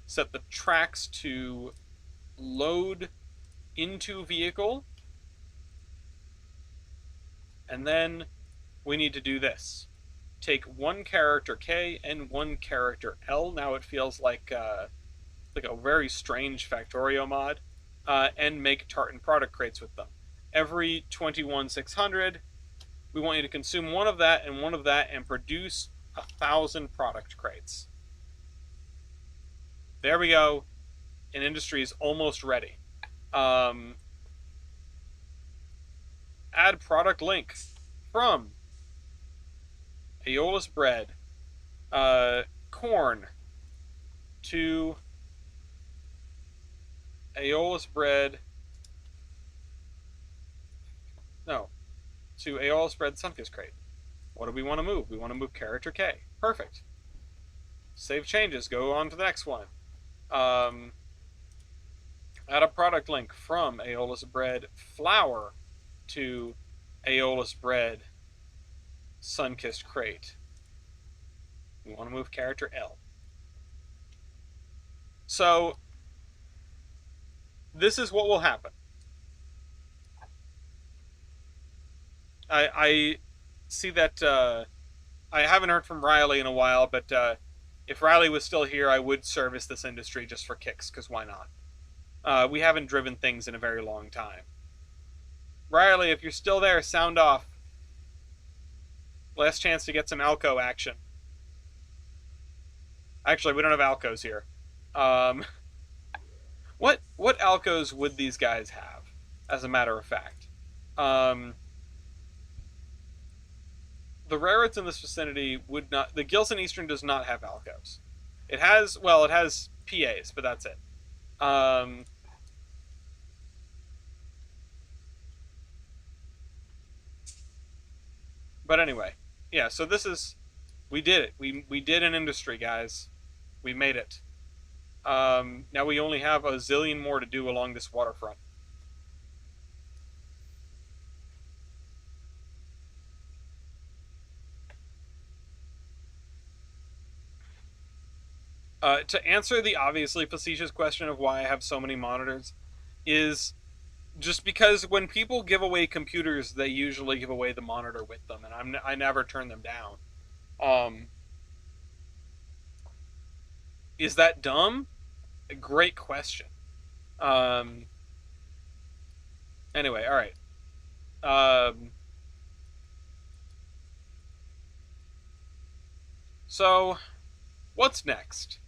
Set the tracks to load into vehicle. And then we need to do this. Take 1 character K and 1 character L. Now it feels like a very strange Factorio mod. And make Tartan product crates with them. Every 21,600, we want you to consume 1 of that and 1 of that and produce 1,000 product crates. There we go. And industry is almost ready. Add product link from Aeolus bread, corn to Aeolus bread. No, to Aeolus bread Sunkist crate. What do we want to move? We want to move character K. Perfect. Save changes. Go on to the next one. Add a product link from Aeolus bread flour to Aeolus bread Sunkist crate. We want to move character L. So this is what will happen. I see that I haven't heard from Riley in a while, but if Riley was still here, I would service this industry just for kicks, because why not? We haven't driven things in a very long time. Riley, if you're still there, sound off. Last chance to get some Alco action. Actually, we don't have Alcos here. What Alcos would these guys have, as a matter of fact? The railroads in this vicinity would not... The Gilson Eastern does not have Alcos. It has PAs, but that's it. But anyway, yeah, so this is... We did it. We did an industry, guys. We made it. Now we only have a zillion more to do along this waterfront. To answer the obviously facetious question of why I have so many monitors is just because when people give away computers, they usually give away the monitor with them, and I never turn them down. Is that dumb? A great question. Anyway, all right. So, what's next?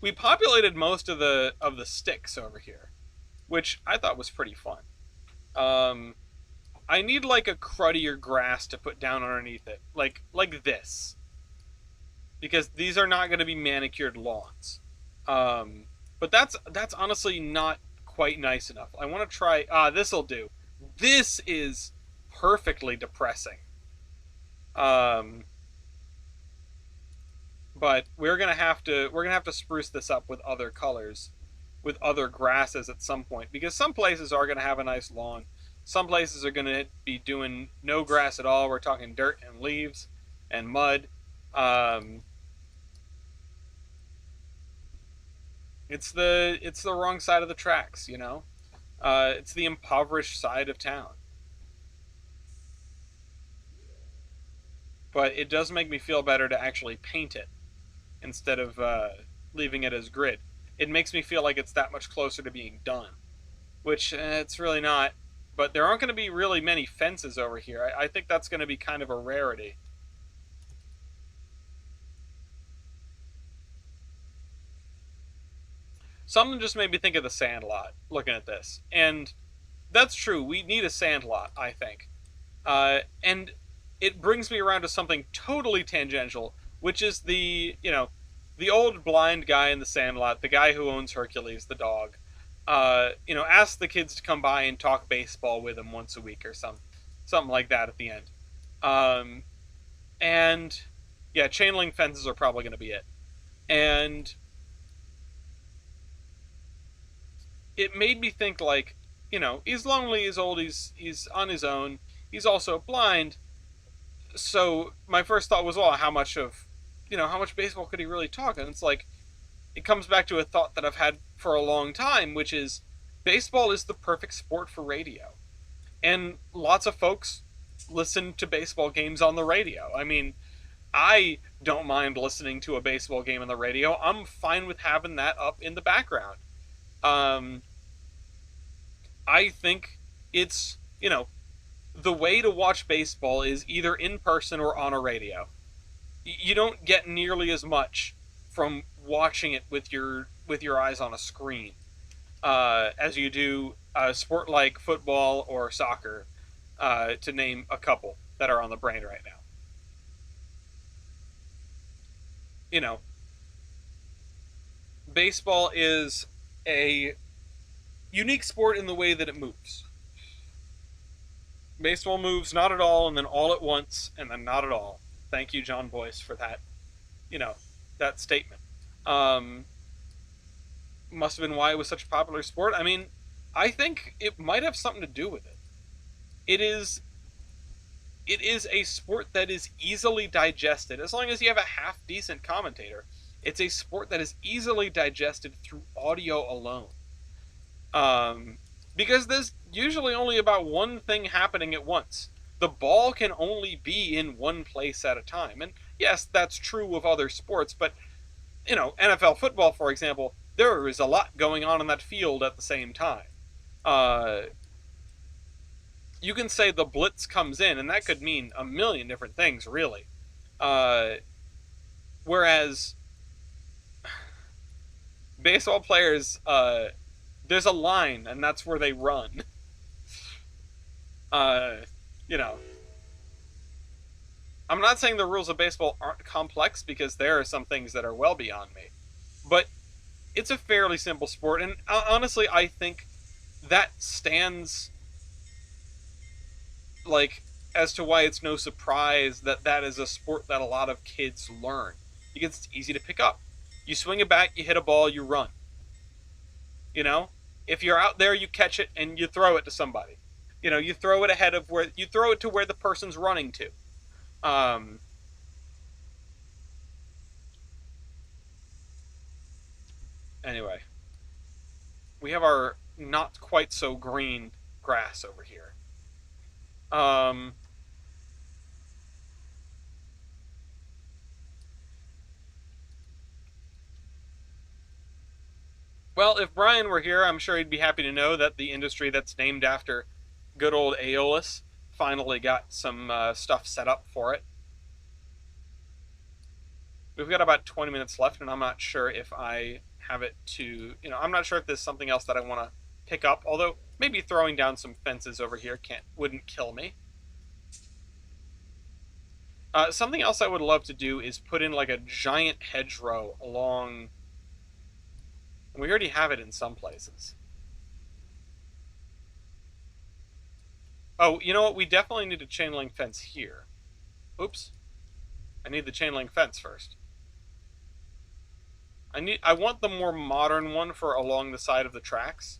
We populated most of the sticks over here, which I thought was pretty fun. I need like a cruddier grass to put down underneath it, like this, because these are not going to be manicured lawns. But that's honestly not quite nice enough. I want to try. This'll do. This is perfectly depressing. But we're gonna have to spruce this up with other colors, with other grasses at some point, because some places are gonna have a nice lawn, some places are gonna be doing no grass at all. We're talking dirt and leaves and mud. It's the wrong side of the tracks, you know. It's the impoverished side of town. But it does make me feel better to actually paint it instead of leaving it as grid. It makes me feel like it's that much closer to being done, which it's really not. But there aren't going to be really many fences over here. I think that's going to be kind of a rarity. Something just made me think of the Sandlot looking at this. And that's true. We need a Sandlot, I think. And it brings me around to something totally tangential, which is the old blind guy in the Sandlot, the guy who owns Hercules, the dog. Asks the kids to come by and talk baseball with him once a week or something like that at the end. Um, and yeah, chain link fences are probably going to be it. And it made me think like, he's lonely, he's old, he's on his own, he's also blind. So my first thought was, well, how much baseball could he really talk? And it's like, it comes back to a thought that I've had for a long time, which is baseball is the perfect sport for radio. And lots of folks listen to baseball games on the radio. I mean, I don't mind listening to a baseball game on the radio. I'm fine with having that up in the background. Um, I think it's, the way to watch baseball is either in person or on a radio. You don't get nearly as much from watching it with your eyes on a screen as you do a sport like football or soccer, to name a couple that are on the brain right now. You know, Baseball is a unique sport in the way that it moves. Baseball moves not at all, and then all at once, and then not at all. Thank you, John Boyce, for that. You know, that statement. Um, must have been why it was such a popular sport. I mean, I think it might have something to do with it. It is it is a sport that is easily digested as long as you have a half decent commentator. It's a sport that is easily digested through audio alone. Um, because there's usually only about one thing happening at once. The ball can only be in one place at a time. And yes, that's true of other sports, but NFL football, for example, there is a lot going on in that field at the same time. Uh, you can say the blitz comes in, and that could mean a million different things, really. Uh, whereas baseball players, there's a line, and that's where they run. Uh, you know, I'm not saying the rules of baseball aren't complex because there are some things that are well beyond me, but it's a fairly simple sport, and honestly, I think that stands like as to why it's no surprise that that is a sport that a lot of kids learn because it's easy to pick up. You swing a bat, you hit a ball, you run. You know, if you're out there, you catch it and you throw it to somebody. You throw it ahead of where you throw it to where the person's running to. Um, anyway, we have our not quite so green grass over here. Um, well, if Brian were here, I'm sure he'd be happy to know that the industry that's named after good old Aeolus finally got some stuff set up for it. We've got about 20 minutes left, and I'm not sure if I have it to, I'm not sure if there's something else that I want to pick up, although maybe throwing down some fences over here wouldn't kill me. Something else I would love to do is put in like a giant hedgerow along. We already have it in some places. Oh, you know what? We definitely need a chain link fence here. Oops. I need the chain link fence first. I want the more modern one for along the side of the tracks.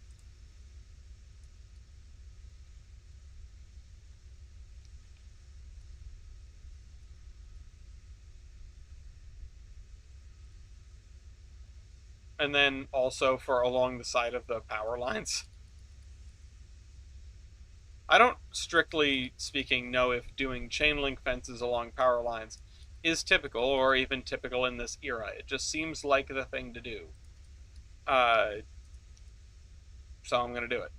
And then also for along the side of the power lines. I don't, strictly speaking, know if doing chain link fences along power lines is typical, or even typical in this era. It just seems like the thing to do. So I'm going to do it.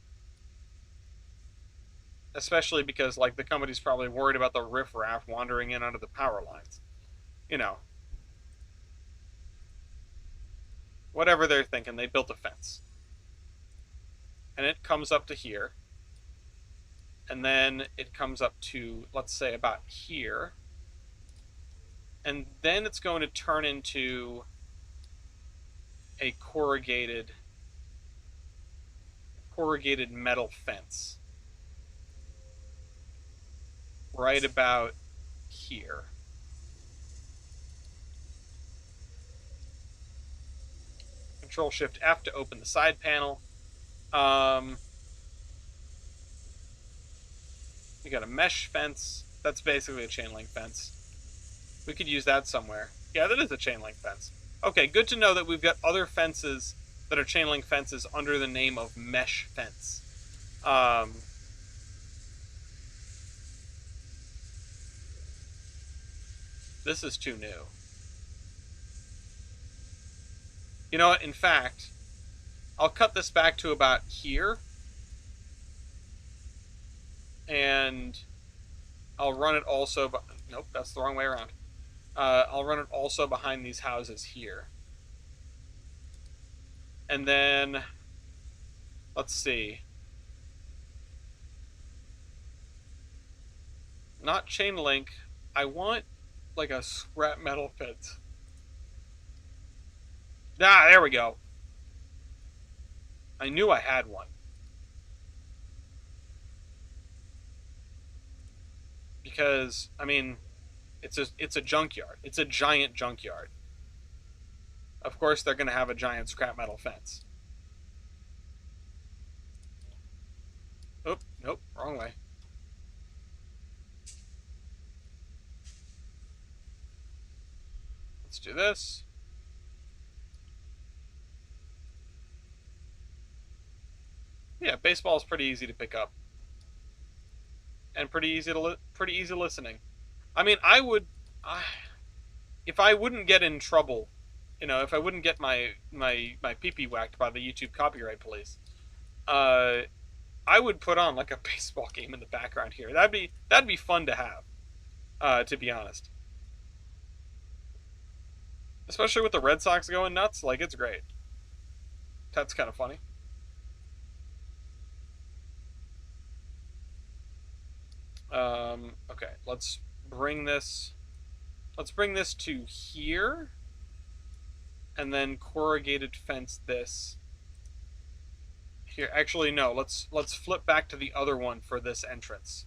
Especially because, like, the company's probably worried about the riffraff wandering in under the power lines. You know. Whatever they're thinking, they built a fence. And it comes up to here. And then it comes up to, let's say, about here. And then it's going to turn into a corrugated metal fence. Right about here. Control-Shift-F to open the side panel. We got a mesh fence. That's basically a chain link fence. We could use that somewhere. Yeah, that is a chain link fence. Okay, good to know that we've got other fences that are chain link fences under the name of mesh fence. This is too new. You know what? In fact, I'll cut this back to about here. And I'll run it also... Nope, that's the wrong way around. I'll run it also behind these houses here. And then... Let's see. Not chain link. I want, like, a scrap metal fence. Ah, there we go. I knew I had one. Because, I mean, it's a junkyard. It's a giant junkyard. Of course, they're going to have a giant scrap metal fence. Oop, nope, wrong way. Let's do this. Yeah, baseball is pretty easy to pick up. And pretty easy listening. I mean, if I wouldn't get in trouble, you know, if I wouldn't get my pee-pee whacked by the YouTube copyright police, I would put on like a baseball game in the background here. That'd be fun to have, to be honest. Especially with the Red Sox going nuts, like, it's great. That's kind of funny. Okay, let's bring this to here, and then corrugated fence this here. Actually, no, let's flip back to the other one for this entrance.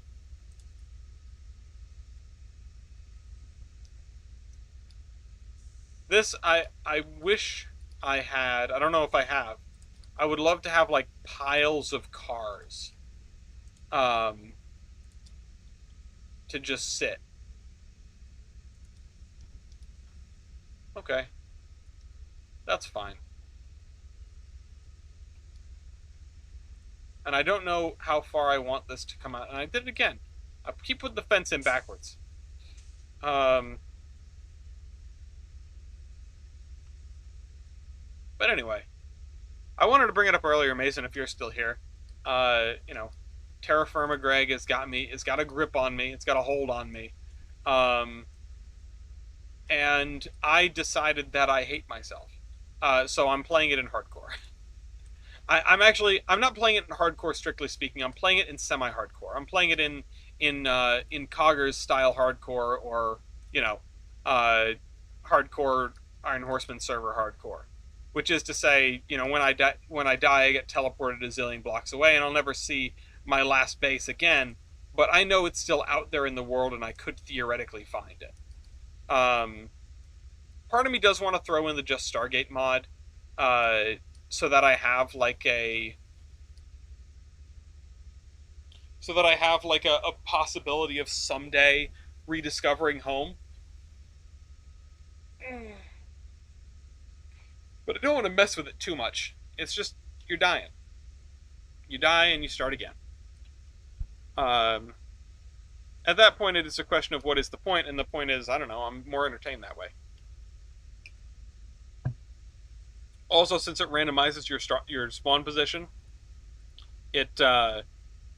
This, I wish I had, I don't know if I have, I would love to have, like, piles of cars. To just sit. Okay. That's fine. And I don't know how far I want this to come out. And I did it again. I keep putting the fence in backwards. But anyway. I wanted to bring it up earlier, Mason, if you're still here. You know, Terra Firma Greg has got me. It's got a grip on me. It's got a hold on me. And I decided that I hate myself. So I'm playing it in hardcore. I'm not playing it in hardcore strictly speaking. I'm playing it in semi-hardcore. I'm playing it in Cogger's style hardcore, or, you know, hardcore Iron Horseman server hardcore. Which is to say, you know, when I die, I get teleported a zillion blocks away, and I'll never see my last base again, but I know it's still out there in the world, and I could theoretically find it. Part of me does want to throw in the Just Stargate mod, so that I have like a possibility of someday rediscovering home. But I don't want to mess with it too much. It's just, you're dying. You die and you start again. And At that point, it is a question of what is the point, and the point is, I don't know, I'm more entertained that way. Also, since it randomizes your spawn position, it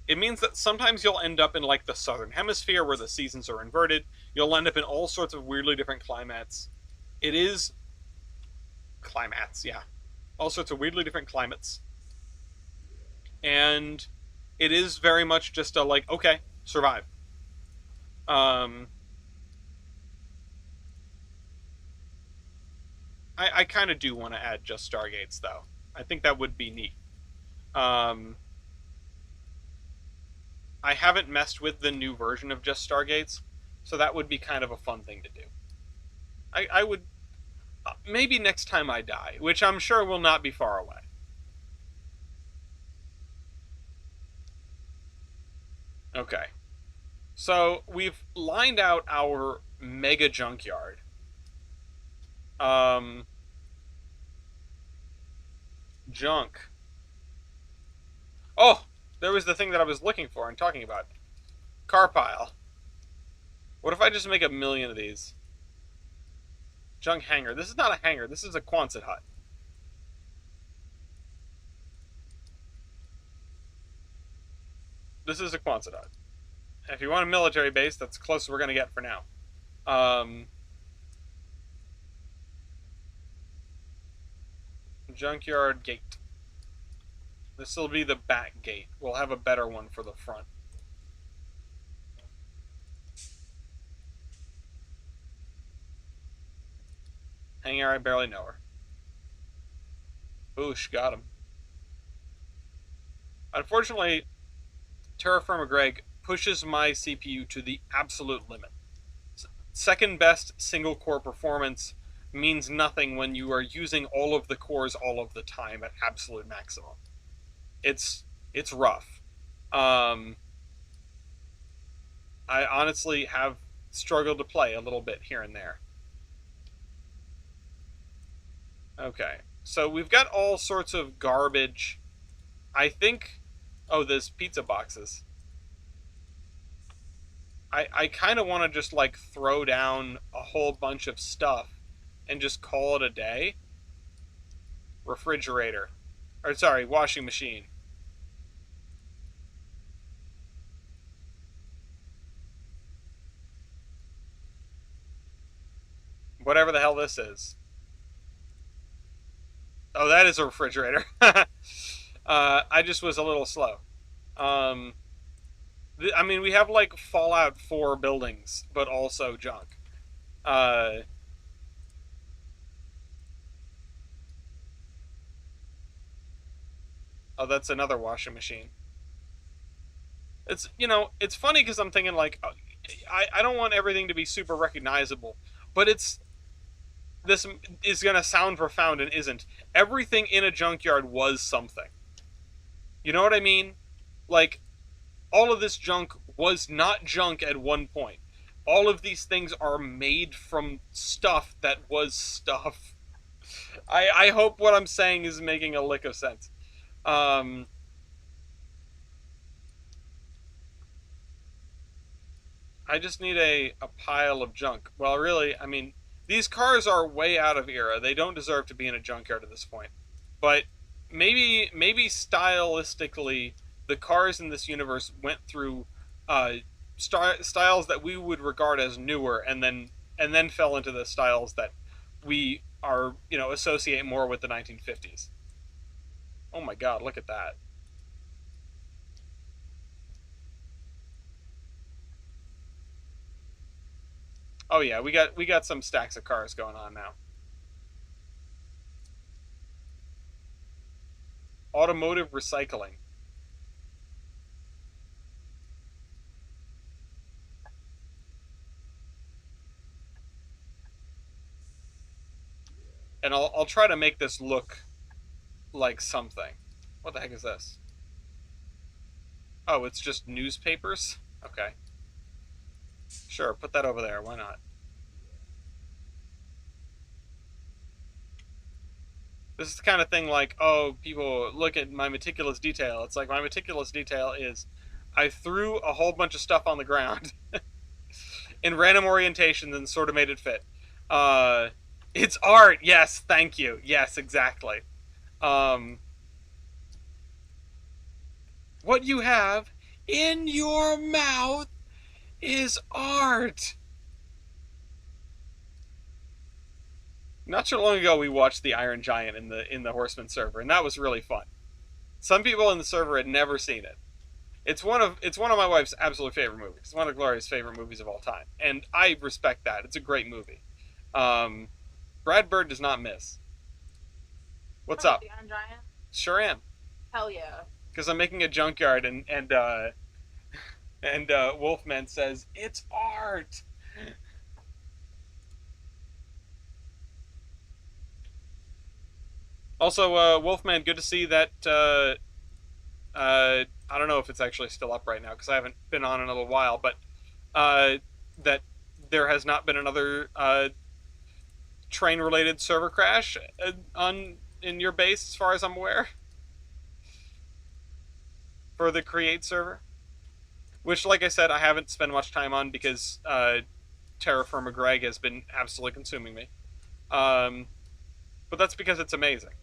it means that sometimes you'll end up in like the southern hemisphere where the seasons are inverted. You'll end up in all sorts of weirdly different climates. It is climates, yeah, all sorts of weirdly different climates, and it is very much just a like, okay, survive. Um, I kind of do want to add just Stargates though. I think that would be neat. Um, I haven't messed with the new version of just Stargates, so that would be kind of a fun thing to do. I would maybe next time I die, which I'm sure will not be far away. Okay, so we've lined out our mega junkyard. Um, Junk. Oh, there was the thing that I was looking for and talking about. Car pile. What if I just make a million of these? Junk hangar. This is not a hangar. This is a Quonset hut. This is a Quonset hut. If you want a military base, that's the closest we're going to get for now. Junkyard gate. This will be the back gate. We'll have a better one for the front. Hangar, I barely know her. Boosh, got him. Unfortunately, Terra Firma Greg pushes my CPU to the absolute limit. Second best single core performance means nothing when you are using all of the cores all of the time at absolute maximum. It's rough. I honestly have struggled to play a little bit here and there. Okay, so we've got all sorts of garbage. I think... Oh, there's pizza boxes. I kind of want to just, like, throw down a whole bunch of stuff and just call it a day. Refrigerator. Or, sorry, washing machine. Whatever the hell this is. Oh, that is a refrigerator. I just was a little slow. I mean, we have like Fallout 4 buildings, but also junk. Oh, that's another washing machine. It's, you know, it's funny because I'm thinking like, I don't want everything to be super recognizable, but this is going to sound profound and isn't. Everything in a junkyard was something. You know what I mean? Like, all of this junk was not junk at one point. All of these things are made from stuff that was stuff. I hope what I'm saying is making a lick of sense. I just need a pile of junk. Well, really, I mean, these cars are way out of era. They don't deserve to be in a junkyard at this point. But maybe stylistically, the cars in this universe went through styles that we would regard as newer, and then fell into the styles that we are, you know, associate more with the 1950s. Oh my God, look at that. Oh yeah, we got some stacks of cars going on now. Automotive recycling. And I'll try to make this look like something. What the heck is this? Oh, it's just newspapers? Okay. Sure, put that over there. Why not? This is the kind of thing like, oh, people look at my meticulous detail. It's like my meticulous detail is I threw a whole bunch of stuff on the ground in random orientations and sort of made it fit. It's art. Yes, thank you. Yes, exactly. Um, what you have in your mouth is art. Not so long ago, we watched the Iron Giant in the Horseman server, and that was really fun. Some people in the server had never seen it. It's one of my wife's absolute favorite movies. It's one of Gloria's favorite movies of all time, and I respect that. It's a great movie. Um, Brad Bird does not miss. What's up? The Iron Giant? Sure am. Hell yeah. Because I'm making a junkyard, and Wolfman says it's art. Also, Wolfman, good to see that. I don't know if it's actually still up right now because I haven't been on in a little while, but that there has not been another train-related server crash on in your base, as far as I'm aware, for the Create server. Which, like I said, I haven't spent much time on because Terra Firma Greg has been absolutely consuming me. But that's because it's amazing.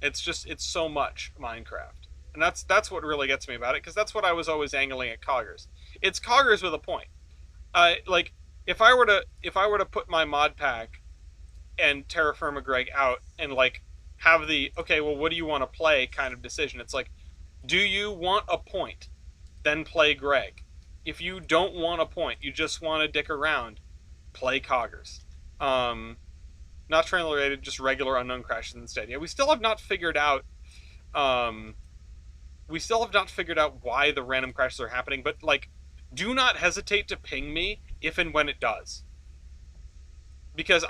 It's so much Minecraft, and that's what really gets me about it, because that's what I was always angling at Coggers. It's Coggers with a point. Like if I were to put my mod pack and Terra Firma Greg out and like have the okay, well, what do you want to play kind of decision? It's like, do you want a point? Then play Greg. If you don't want a point, you just want to dick around, play Coggers. Not train related, just regular unknown crashes instead. Yeah, we still have not figured out. We still have not figured out why the random crashes are happening. But like, do not hesitate to ping me if and when it does. Because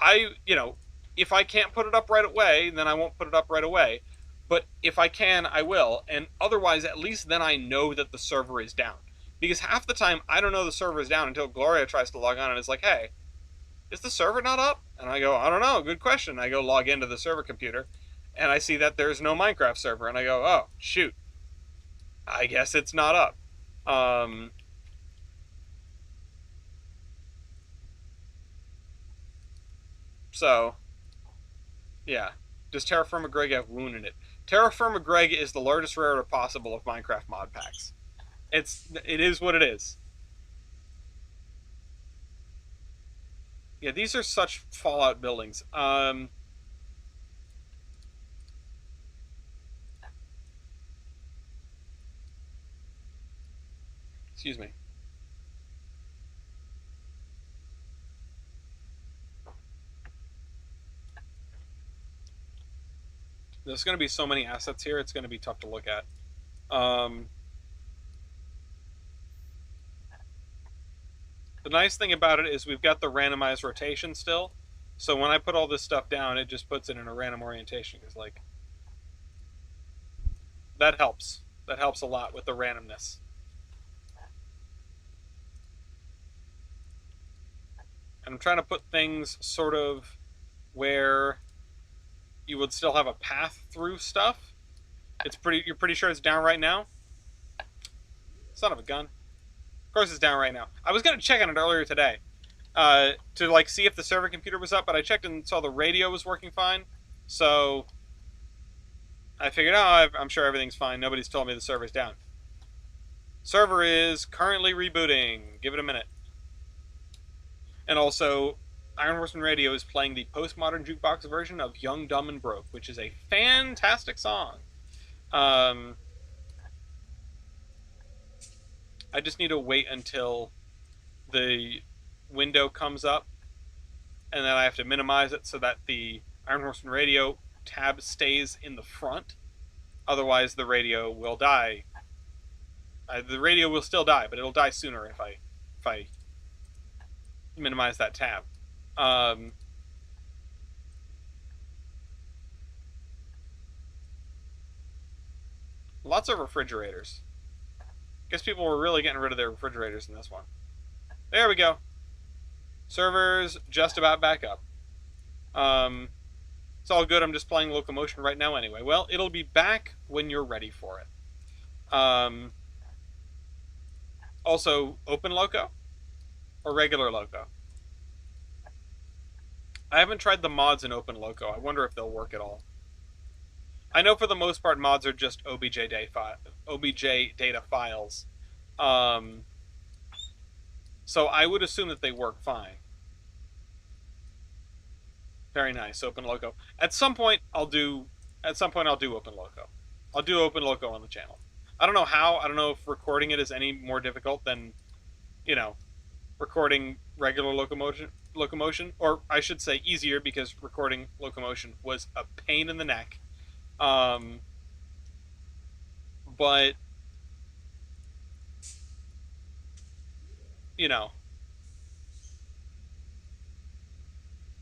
if I can't put it up right away, then I won't put it up right away. But if I can, I will. And otherwise, at least then I know that the server is down. Because half the time, I don't know the server is down until Gloria tries to log on and is like, hey, is the server not up? And I go, I don't know, good question. I go log into the server computer, and I see that there's no Minecraft server, and I go, oh, shoot. I guess it's not up. So, yeah. Does Terra Firma Greg have Wound in it? Terra Firma Greg is the largest rarity possible of Minecraft mod packs. It is what it is. Yeah, these are such Fallout buildings. Excuse me. There's going to be so many assets here, it's going to be tough to look at. The nice thing about it is we've got the randomized rotation still. So when I put all this stuff down, it just puts it in a random orientation. Because, like, that helps. That helps a lot with the randomness. And I'm trying to put things sort of where you would still have a path through stuff. You're pretty sure it's down right now? Son of a gun. Of course it's down right now. I was going to check on it earlier today to like see if the server computer was up, but I checked and saw the radio was working fine. So I figured, oh, I'm sure everything's fine. Nobody's told me the server's down. Server is currently rebooting. Give it a minute. And also, Iron Horseman Radio is playing the postmodern jukebox version of Young, Dumb, and Broke, which is a fantastic song. I just need to wait until the window comes up, and then I have to minimize it so that the Iron Horseman Radio tab stays in the front. Otherwise, the radio will die. The radio will still die, but it'll die sooner if I minimize that tab. Lots of refrigerators. Guess people were really getting rid of their refrigerators in this one. There we go. Servers just about back up. It's all good. I'm just playing locomotion right now anyway. Well, it'll be back when you're ready for it. Also, open loco or regular loco? I haven't tried the mods in open loco. I wonder if they'll work at all. I know for the most part mods are just OBJ data files. So I would assume that they work fine. Very nice, open loco. At some point I'll do open loco. I'll do open loco on the channel. I don't know how. I don't know if recording it is any more difficult than, recording regular locomotion, or I should say easier, because recording locomotion was a pain in the neck. But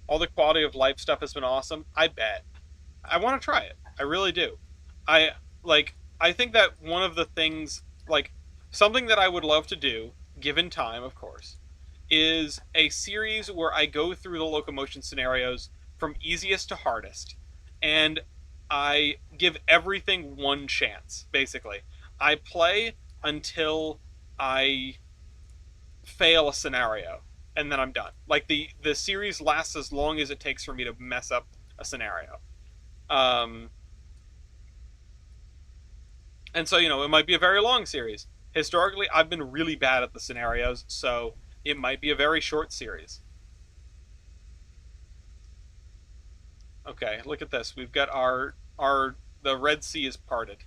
all the quality of life stuff has been awesome. I bet. I want to try it. I really do. I I think that one of the things, something that I would love to do, given time, of course, is a series where I go through the locomotion scenarios from easiest to hardest, and I give everything one chance, basically. I play until I fail a scenario, and then I'm done. Like, the series lasts as long as it takes for me to mess up a scenario. And so, it might be a very long series. Historically, I've been really bad at the scenarios, so it might be a very short series. Okay, look at this. We've got the Red Sea is parted.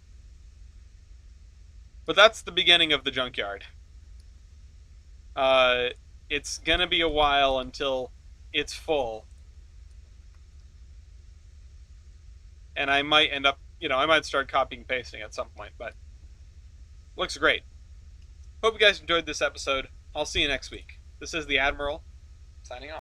But that's the beginning of the junkyard. It's gonna be a while until it's full. And I might end up, I might start copying and pasting at some point, but looks great. Hope you guys enjoyed this episode. I'll see you next week. This is the Admiral, signing off.